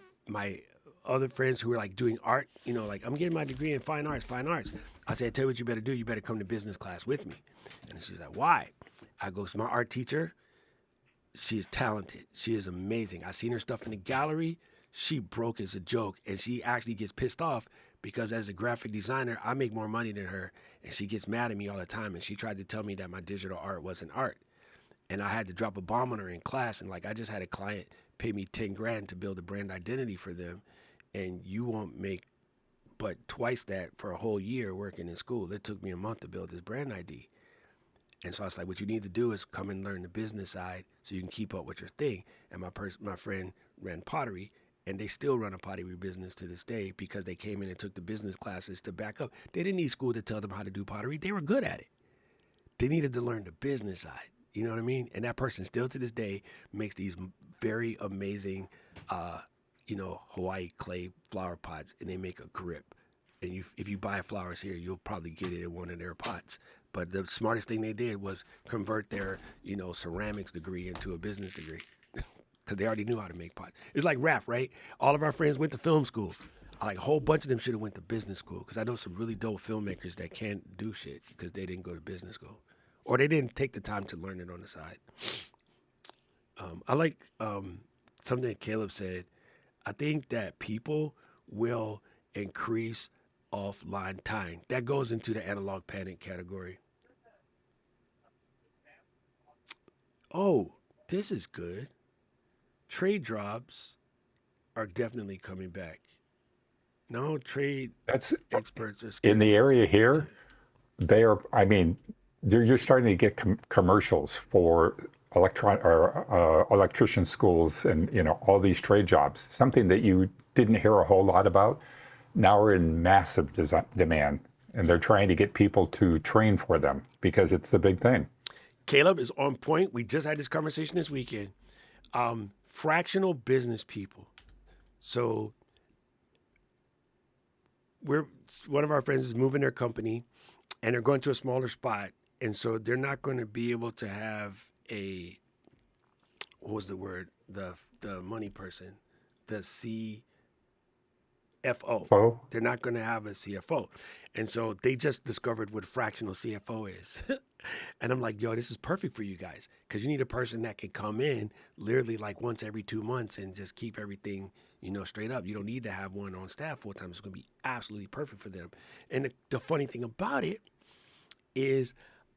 [SPEAKER 2] other friends who were like doing art, like I'm getting my degree in fine arts, fine arts. I said, tell you what you better do. You better come to business class with me. And she's like, why? I go, so my art teacher, she is talented. She is amazing. I seen her stuff in the gallery. She broke as a joke, and she actually gets pissed off because as a graphic designer, I make more money than her, and she gets mad at me all the time. And she tried to tell me that my digital art wasn't art, and I had to drop a bomb on her in class. And like I just had a client pay me 10 grand to build a brand identity for them, and you won't make but twice that for a whole year working in school. It took me a month to build this brand ID. And so I was like, what you need to do is come and learn the business side so you can keep up with your thing. And my friend ran pottery, and they still run a pottery business to this day because they came in and took the business classes to back up. They didn't need school to tell them how to do pottery. They were good at it. They needed to learn the business side. You know what I mean? And that person still to this day makes these very amazing, Hawaii clay flower pots, and they make a grip. And if you buy flowers here, you'll probably get it in one of their pots. But the smartest thing they did was convert their, ceramics degree into a business degree because they already knew how to make pots. It's like Raph, right? All of our friends went to film school. Like a whole bunch of them should have went to business school because I know some really dope filmmakers that can't do shit because they didn't go to business school or they didn't take the time to learn it on the side. I like something that Caleb said. I think that people will increase offline time. That goes into the analog panic category. Oh, this is good. Trade drops are definitely coming back. No trade
[SPEAKER 3] That's
[SPEAKER 2] experts are
[SPEAKER 3] in
[SPEAKER 2] scared
[SPEAKER 3] the
[SPEAKER 2] of.
[SPEAKER 3] area
[SPEAKER 2] Yeah.
[SPEAKER 3] here. They are, I mean, you're starting to get commercials for electrician schools and all these trade jobs. Something that you didn't hear a whole lot about now are in massive demand, and they're trying to get people to train for them because it's the big thing.
[SPEAKER 2] Caleb is on point. We just had this conversation this weekend. Fractional business people. So we're one of our friends is moving their company, and they're going to a smaller spot, and so they're not going to be able to have a what was the word the money person, the CFO.
[SPEAKER 3] So
[SPEAKER 2] They're not going to have a CFO, and so they just discovered what fractional CFO is. And I'm like, yo, this is perfect for you guys because you need a person that can come in literally like once every 2 months and just keep everything, straight up. You don't need to have one on staff full time. It's going to be absolutely perfect for them. And the funny thing about it is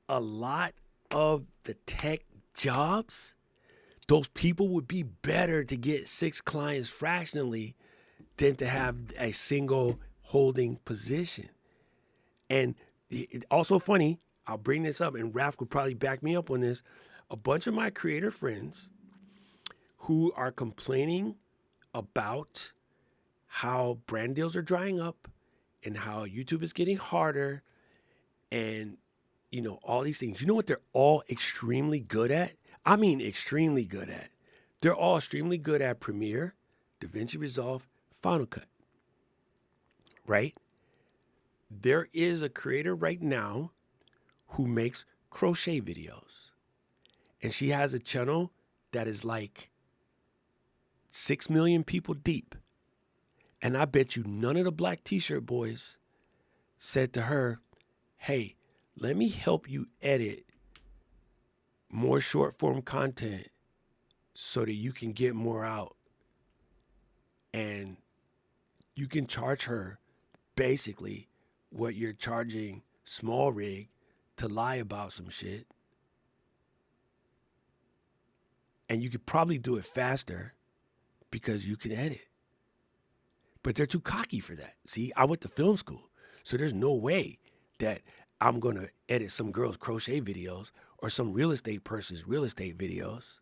[SPEAKER 2] a lot of the tech jobs, those people would be better to get 6 clients fractionally than to have a single holding position. And also funny, I'll bring this up, and Raph could probably back me up on this. A bunch of my creator friends who are complaining about how brand deals are drying up and how YouTube is getting harder and, all these things. You know what they're all extremely good at? I mean, extremely good at. They're all extremely good at Premiere, DaVinci Resolve, Final Cut, right? There is a creator right now who makes crochet videos. And she has a channel that is like 6 million people deep. And I bet you none of the black t-shirt boys said to her, hey, let me help you edit more short form content so that you can get more out. And you can charge her basically what you're charging small rig to lie about some shit. And you could probably do it faster because you can edit. But they're too cocky for that. See, I went to film school, so there's no way that I'm going to edit some girl's crochet videos or some real estate person's real estate videos.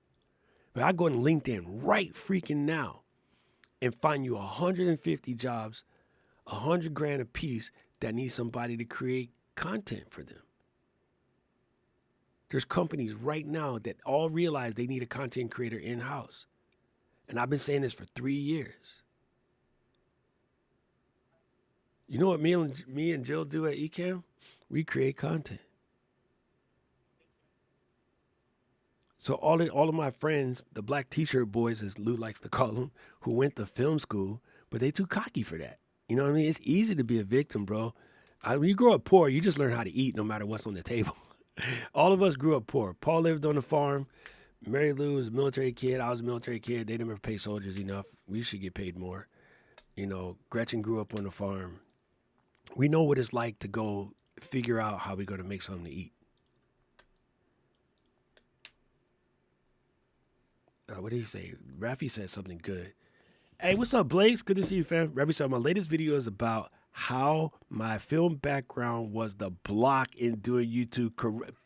[SPEAKER 2] But I go on LinkedIn right freaking now and find you 150 jobs, 100 grand a piece that need somebody to create content for them. There's companies right now that all realize they need a content creator in-house. And I've been saying this for 3 years. You know what me and Jill do at Ecamm? We create content. So all of my friends, the black t-shirt boys, as Lou likes to call them, who went to film school, but they too cocky for that. You know what I mean? It's easy to be a victim, bro. When you grow up poor, you just learn how to eat no matter what's on the table. All of us grew up poor. Paul lived on the farm. Mary Lou was a military kid. I was a military kid. They never pay soldiers enough. We should get paid more. Gretchen grew up on the farm. We know what it's like to go figure out how we're going to make something to eat. What did he say? Rafi said something good. Hey, what's up, Blaze? Good to see you, fam. Rafi said, my latest video is about how my film background was the block in doing YouTube.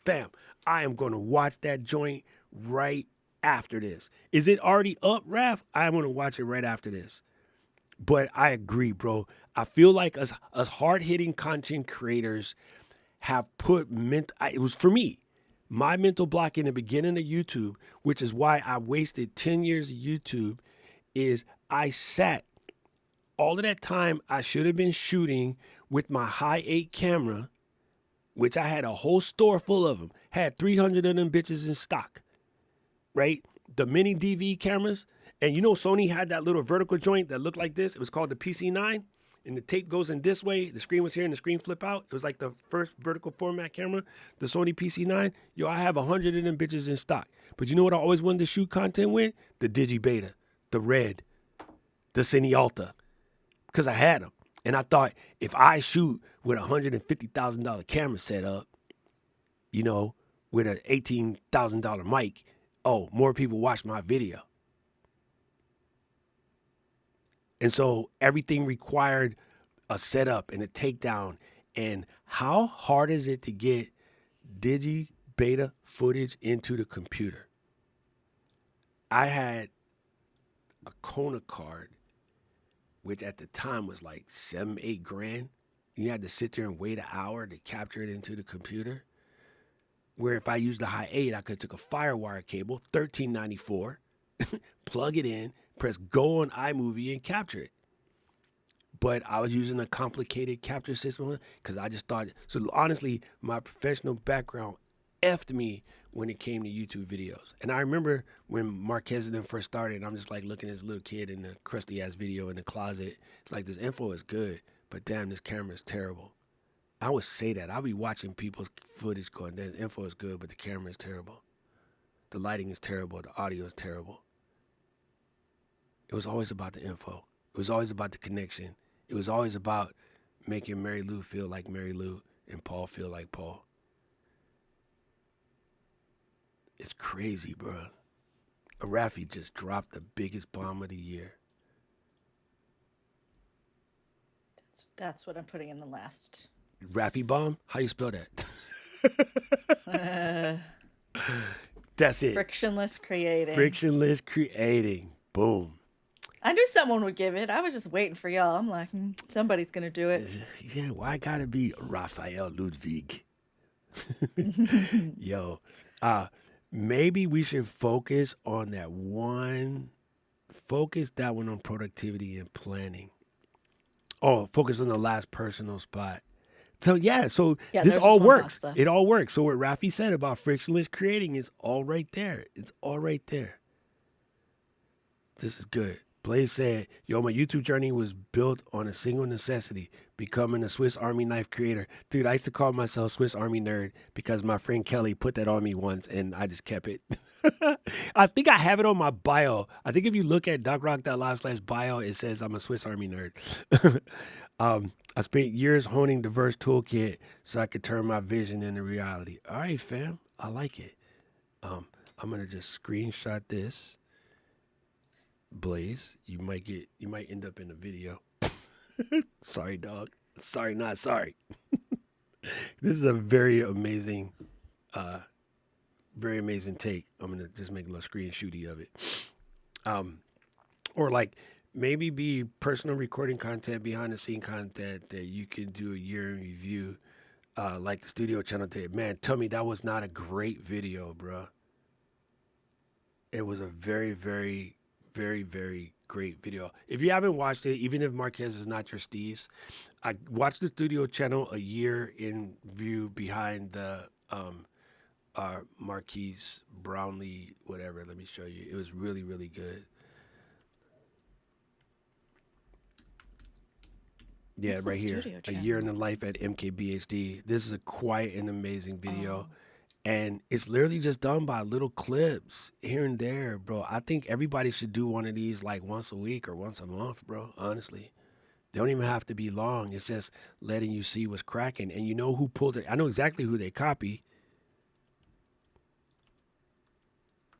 [SPEAKER 2] Fam, I am going to watch that joint right after this. Is it already up, Raf? I'm going to watch it right after this. But I agree, bro. I feel like us hard-hitting content creators have put it was for me, my mental block in the beginning of YouTube, which is why I wasted 10 years of YouTube, is I sat all of that time I should have been shooting with my Hi8 camera, which I had a whole store full of them, had 300 of them bitches in stock, right? The mini DV cameras. And Sony had that little vertical joint that looked like this. It was called the PC9. and the tape goes in this way. The screen was here and the screen flip out. It was like the first vertical format camera, the Sony PC9. Yo, I have 100 of them bitches in stock. But you know what I always wanted to shoot content with? The Digi Beta, the Red, the Cine Alta, because I had them. And I thought if I shoot with a $150,000 camera setup, you know, with an $18,000 mic, oh, more people watch my video. And so everything required a setup and a takedown. And how hard is it to get Digi Beta footage into the computer? I had a Kona card, which at the time was like 7-8 grand. You had to sit there and wait an hour to capture it into the computer. Where if I used the high 8, I could take a FireWire cable, $13.94, plug it in, press go on iMovie and capture it. But I was using a complicated capture system because I just thought, so honestly, my professional background effed me when it came to YouTube videos. And I remember when Marquez and them first started, I'm just like looking at this little kid in the crusty ass video in the closet. It's like, this info is good, but damn, this camera is terrible. I would say that. I'll be watching people's footage going, the info is good, but the camera is terrible. The lighting is terrible. The audio is terrible. It was always about the info. It was always about the connection. It was always about making Mary Lou feel like Mary Lou and Paul feel like Paul. It's crazy, bro. Rafi just dropped the biggest bomb of the year.
[SPEAKER 1] That's what I'm putting in the last.
[SPEAKER 2] Rafi bomb? How you spell that? That's it.
[SPEAKER 1] Frictionless creating.
[SPEAKER 2] Frictionless creating. Boom.
[SPEAKER 1] I knew someone would give it. I was just waiting for y'all. I'm like, somebody's going to do it.
[SPEAKER 2] Yeah, why gotta be Raphael Ludwig? Yo, maybe we should focus on that one. Focus that one on productivity and planning. Oh, focus on the last personal spot. So yeah, this all works. It all works. So what Rafi said about frictionless creating is all right there. It's all right there. This is good. Blaze said, yo, my YouTube journey was built on a single necessity, becoming a Swiss Army knife creator. Dude, I used to call myself Swiss Army nerd because my friend Kelly put that on me once and I just kept it. I think I have it on my bio. I think if you look at docrock.live/bio, it says I'm a Swiss Army nerd. I spent years honing diverse toolkit so I could turn my vision into reality. All right, fam. I like it. I'm going to just screenshot this. Blaze, you might end up in a video. Sorry, dog. Sorry, not sorry. This is a very amazing take. I'm gonna just make a little screenshooty of it. Or like maybe be personal recording content, behind the scene content that you can do a year in review, like the studio channel did. Man, tell me that was not a great video, bro. It was a very, very, very, very great video. If you haven't watched it, even if Marquez is not your steez, I watched the studio channel a year in view behind the Marquise Brownlee, whatever. Let me show you. It was really, really good. Yeah, right here. A year in the life at MKBHD. This is a quiet and amazing video. And it's literally just done by little clips here and there, bro. I think everybody should do one of these like once a week or once a month, bro. Honestly. They don't even have to be long. It's just letting you see what's cracking. And you know who pulled it. I know exactly who they copy.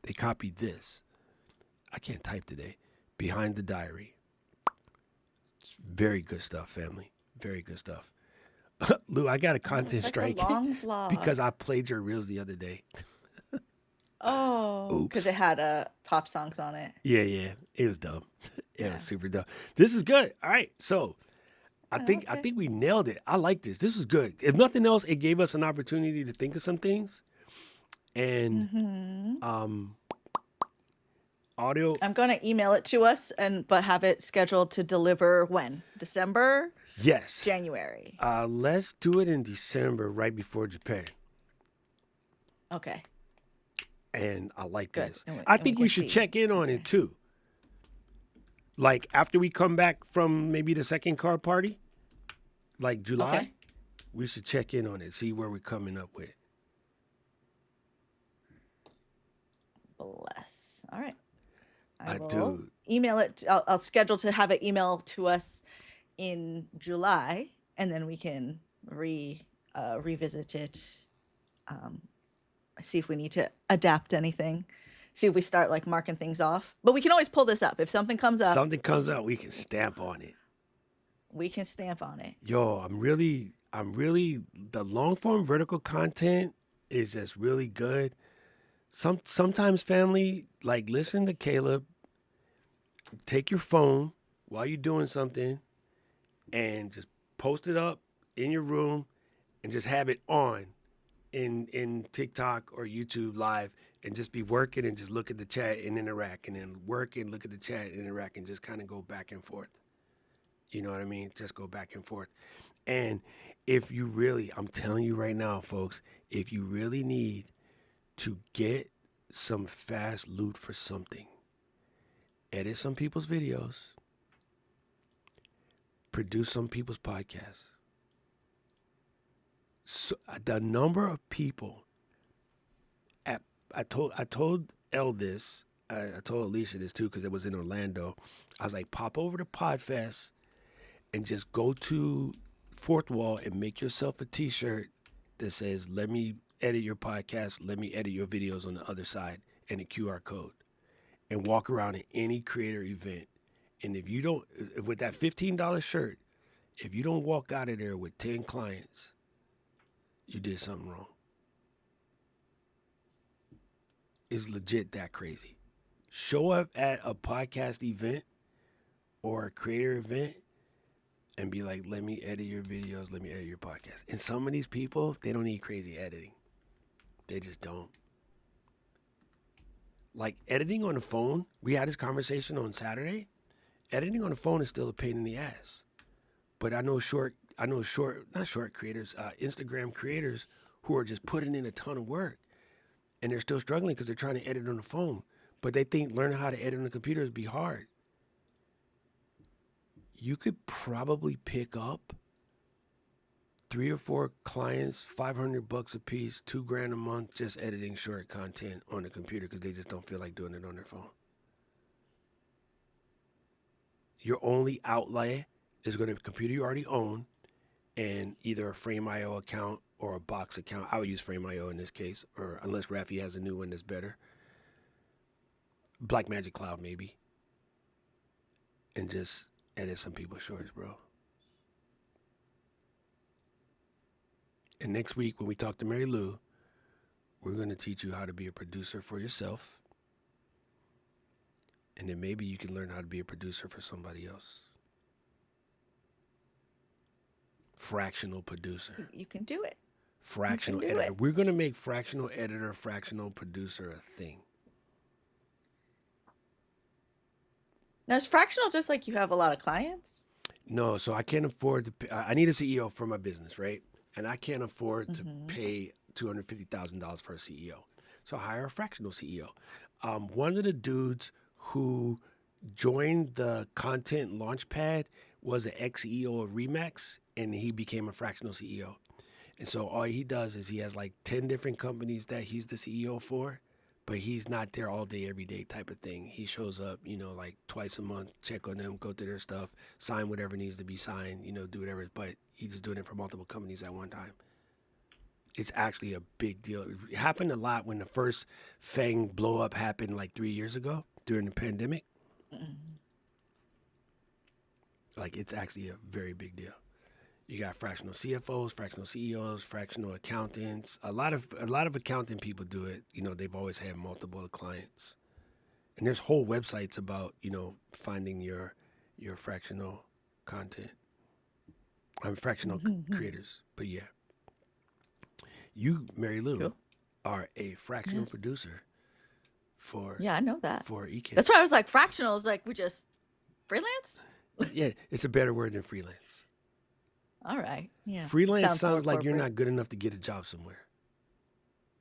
[SPEAKER 2] They copied this. I can't type today. Behind the Diary. It's very good stuff, family. Very good stuff. Lou, I got a content strike because I played your reels the other day.
[SPEAKER 1] Oh, because it had pop songs on it.
[SPEAKER 2] Yeah. It was dumb. It was super dumb. This is good. All right. So I think we nailed it. I like this. This is good. If nothing else, it gave us an opportunity to think of some things. And audio.
[SPEAKER 1] I'm going to email it to us but have it scheduled to deliver when? December?
[SPEAKER 2] Yes.
[SPEAKER 1] January.
[SPEAKER 2] Let's do it in December, right before Japan.
[SPEAKER 1] Okay.
[SPEAKER 2] And I like this. I think we should check in on it too. Like after we come back from maybe the second car party, like
[SPEAKER 1] Okay.
[SPEAKER 2] July, we should check in on it, see where we're coming up with.
[SPEAKER 1] Bless. All right. I will
[SPEAKER 2] Dude,
[SPEAKER 1] email it. I'll schedule to have it email to us in July, and then we can revisit it. Um, See if we need to adapt anything. See if we start like marking things off. But we can always pull this up if something comes up.
[SPEAKER 2] something comes out, we can stamp on it.
[SPEAKER 1] We can stamp on it.
[SPEAKER 2] Yo, the long form vertical content is just really good. Sometimes family, like listen to Caleb, take your phone while you're doing something and just post it up in your room and just have it on in TikTok or YouTube live and just be working and just look at the chat and interact and then work and look at the chat and interact and just kind of go back and forth. You know what I mean? Just go back and forth. And if you really, I'm telling you right now, folks, if you really need to get some fast loot for something, edit some people's videos, produce some people's podcasts. So the number of people at I told Elle this, I told Alicia this too because it was in Orlando. I was like, pop over to Podfest and just go to Fourth Wall and make yourself a T-shirt that says, "Let me edit your podcast. Let me edit your videos on the other side," and a QR code, and walk around at any creator event. And if you don't, with that $15 shirt, if you don't walk out of there with 10 clients, you did something wrong. It's legit that crazy. Show up at a podcast event or a creator event and be like, let me edit your videos, let me edit your podcast. And some of these people, they don't need crazy editing. They just don't. Like editing on the phone, we had this conversation on Saturday. Editing on the phone is still a pain in the ass. But I know not short creators, Instagram creators who are just putting in a ton of work and they're still struggling because they're trying to edit on the phone. But they think learning how to edit on the computer is be hard. You could probably pick up 3 or 4 clients, $500 a piece, $2,000 a month, just editing short content on the computer because they just don't feel like doing it on their phone. Your only outlay is going to be a computer you already own and either a Frame.io account or a Box account. I would use Frame.io in this case, or unless Rafi has a new one that's better. Blackmagic Cloud maybe. And just edit some people's shorts, bro. And next week when we talk to Mary Lou, we're going to teach you how to be a producer for yourself. And then maybe you can learn how to be a producer for somebody else. Fractional producer.
[SPEAKER 1] You can do it.
[SPEAKER 2] Fractional
[SPEAKER 1] do
[SPEAKER 2] editor.
[SPEAKER 1] it.
[SPEAKER 2] We're going to make fractional editor, fractional producer a thing.
[SPEAKER 1] Now, is fractional just like you have a lot of clients?
[SPEAKER 2] No, so I can't afford to pay. I need a CEO for my business, right? And I can't afford to pay $250,000 for a CEO. So I hire a fractional CEO. One of the dudes who joined the content launchpad was an ex-CEO of Remax, and he became a fractional CEO. And so all he does is he has like 10 different companies that he's the CEO for, but he's not there all day, every day type of thing. He shows up, like twice a month, check on them, go through their stuff, sign whatever needs to be signed, do whatever. But he's just doing it for multiple companies at one time. It's actually a big deal. It happened a lot when the first Fang blow up happened like 3 years ago during the pandemic. Like it's actually a very big deal. You got fractional CFOs, fractional CEOs, fractional accountants. A lot of accounting people do it. They've always had multiple clients. And there's whole websites about, finding your fractional content. I'm fractional creators. But yeah. You, Mary Lou,
[SPEAKER 1] Cool.
[SPEAKER 2] are a fractional
[SPEAKER 1] Yes.
[SPEAKER 2] producer for
[SPEAKER 1] Yeah, I know that.
[SPEAKER 2] for EK.
[SPEAKER 1] That's why I was like, fractional is like we just freelance?
[SPEAKER 2] Yeah, it's a better word than freelance.
[SPEAKER 1] All right. Yeah.
[SPEAKER 2] Freelance
[SPEAKER 1] more
[SPEAKER 2] sounds like you're
[SPEAKER 1] corporate.
[SPEAKER 2] not good enough to get a job somewhere.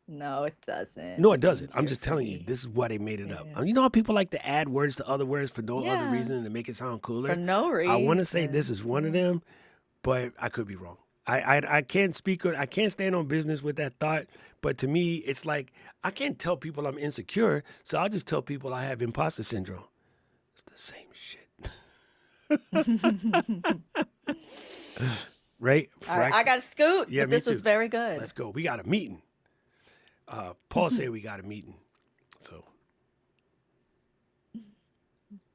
[SPEAKER 1] No, it doesn't.
[SPEAKER 2] No, it
[SPEAKER 1] It
[SPEAKER 2] doesn't.
[SPEAKER 1] means
[SPEAKER 2] I'm
[SPEAKER 1] you're
[SPEAKER 2] just telling you,
[SPEAKER 1] free.
[SPEAKER 2] this is why they made it up.
[SPEAKER 1] Yeah.
[SPEAKER 2] You know how people like to add words to other words for no other
[SPEAKER 1] Yeah.
[SPEAKER 2] reason to make it sound
[SPEAKER 1] For
[SPEAKER 2] cooler?
[SPEAKER 1] no
[SPEAKER 2] I want to say this
[SPEAKER 1] reason.
[SPEAKER 2] is one of
[SPEAKER 1] Yeah.
[SPEAKER 2] them, but I could be wrong. I can't speak, I can't stand on business with that thought. But to me, it's like, I can't tell people I'm insecure, so I'll just tell people I have imposter syndrome. It's the same shit. Right?
[SPEAKER 1] All right, I got to scoot,
[SPEAKER 2] Yeah,
[SPEAKER 1] but
[SPEAKER 2] me
[SPEAKER 1] this was
[SPEAKER 2] too.
[SPEAKER 1] very good.
[SPEAKER 2] Let's go. We got a meeting. Paul said we got a meeting. So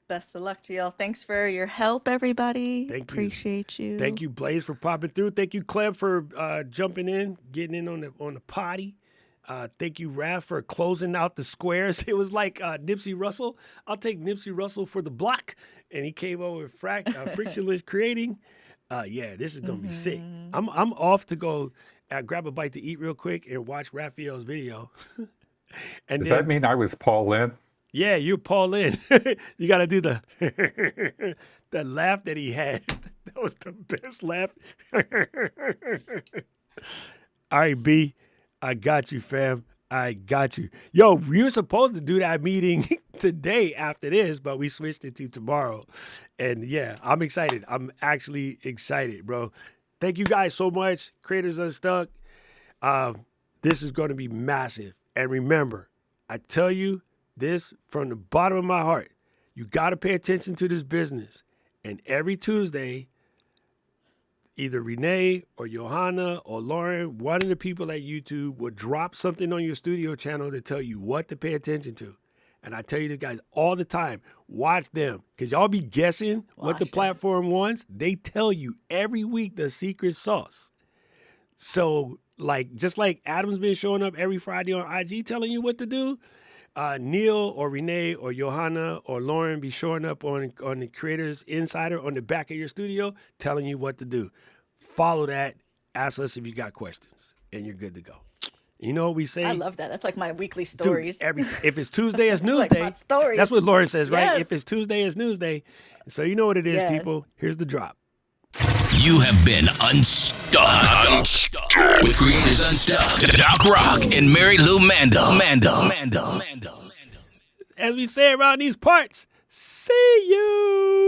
[SPEAKER 1] Best of luck to y'all. Thanks for your help, everybody.
[SPEAKER 2] thank you.
[SPEAKER 1] Appreciate you.
[SPEAKER 2] Thank you, Blaze, for popping through. Thank you, Cleb, for jumping in, getting in on the potty. Thank you, Raph, for closing out the squares. It was like Nipsey Russell. I'll take Nipsey Russell for the block, and he came over with frictionless creating. Yeah, this is gonna be sick. I'm off to go grab a bite to eat real quick and watch Raphael's video. And
[SPEAKER 3] Does
[SPEAKER 2] then,
[SPEAKER 3] that mean I was Paul Lynn?
[SPEAKER 2] yeah, you're Paul Lynn. You got to do the the laugh that he had. That was the best laugh. All right, B, I got you, fam. I got you. Yo, we were supposed to do that meeting today after this, but we switched it to tomorrow. And yeah, I'm excited. I'm actually excited, bro. Thank you guys so much. Creators Unstuck. This is going to be massive. And remember, I tell you this from the bottom of my heart. You got to pay attention to this business. And every Tuesday, either Renee or Johanna or Lauren, one of the people at YouTube will drop something on your studio channel to tell you what to pay attention to. And I tell you this, guys, all the time, watch them. Because y'all be guessing what the
[SPEAKER 1] Watch it.
[SPEAKER 2] platform wants. They tell you every week the secret sauce. So, like, just like Adam's been showing up every Friday on IG telling you what to do, Neil or Renee or Johanna or Lauren be showing up on the Creators Insider on the back of your studio telling you what to do. Follow that. Ask us if you got questions, and you're good to go. You know what we say?
[SPEAKER 1] I love that. That's like my weekly
[SPEAKER 2] Dude,
[SPEAKER 1] stories.
[SPEAKER 2] if it's Tuesday, it's news
[SPEAKER 1] Like my
[SPEAKER 2] day.
[SPEAKER 1] stories.
[SPEAKER 2] That's what Lauren says, right?
[SPEAKER 1] Yes.
[SPEAKER 2] If it's Tuesday, it's news day. So you know what it is,
[SPEAKER 1] Yes.
[SPEAKER 2] people. Here's the drop.
[SPEAKER 4] You have been unstuck with Creators Unstuck, Doc Rock, and Mary Lou Mando.
[SPEAKER 2] As we say around these parts, see you.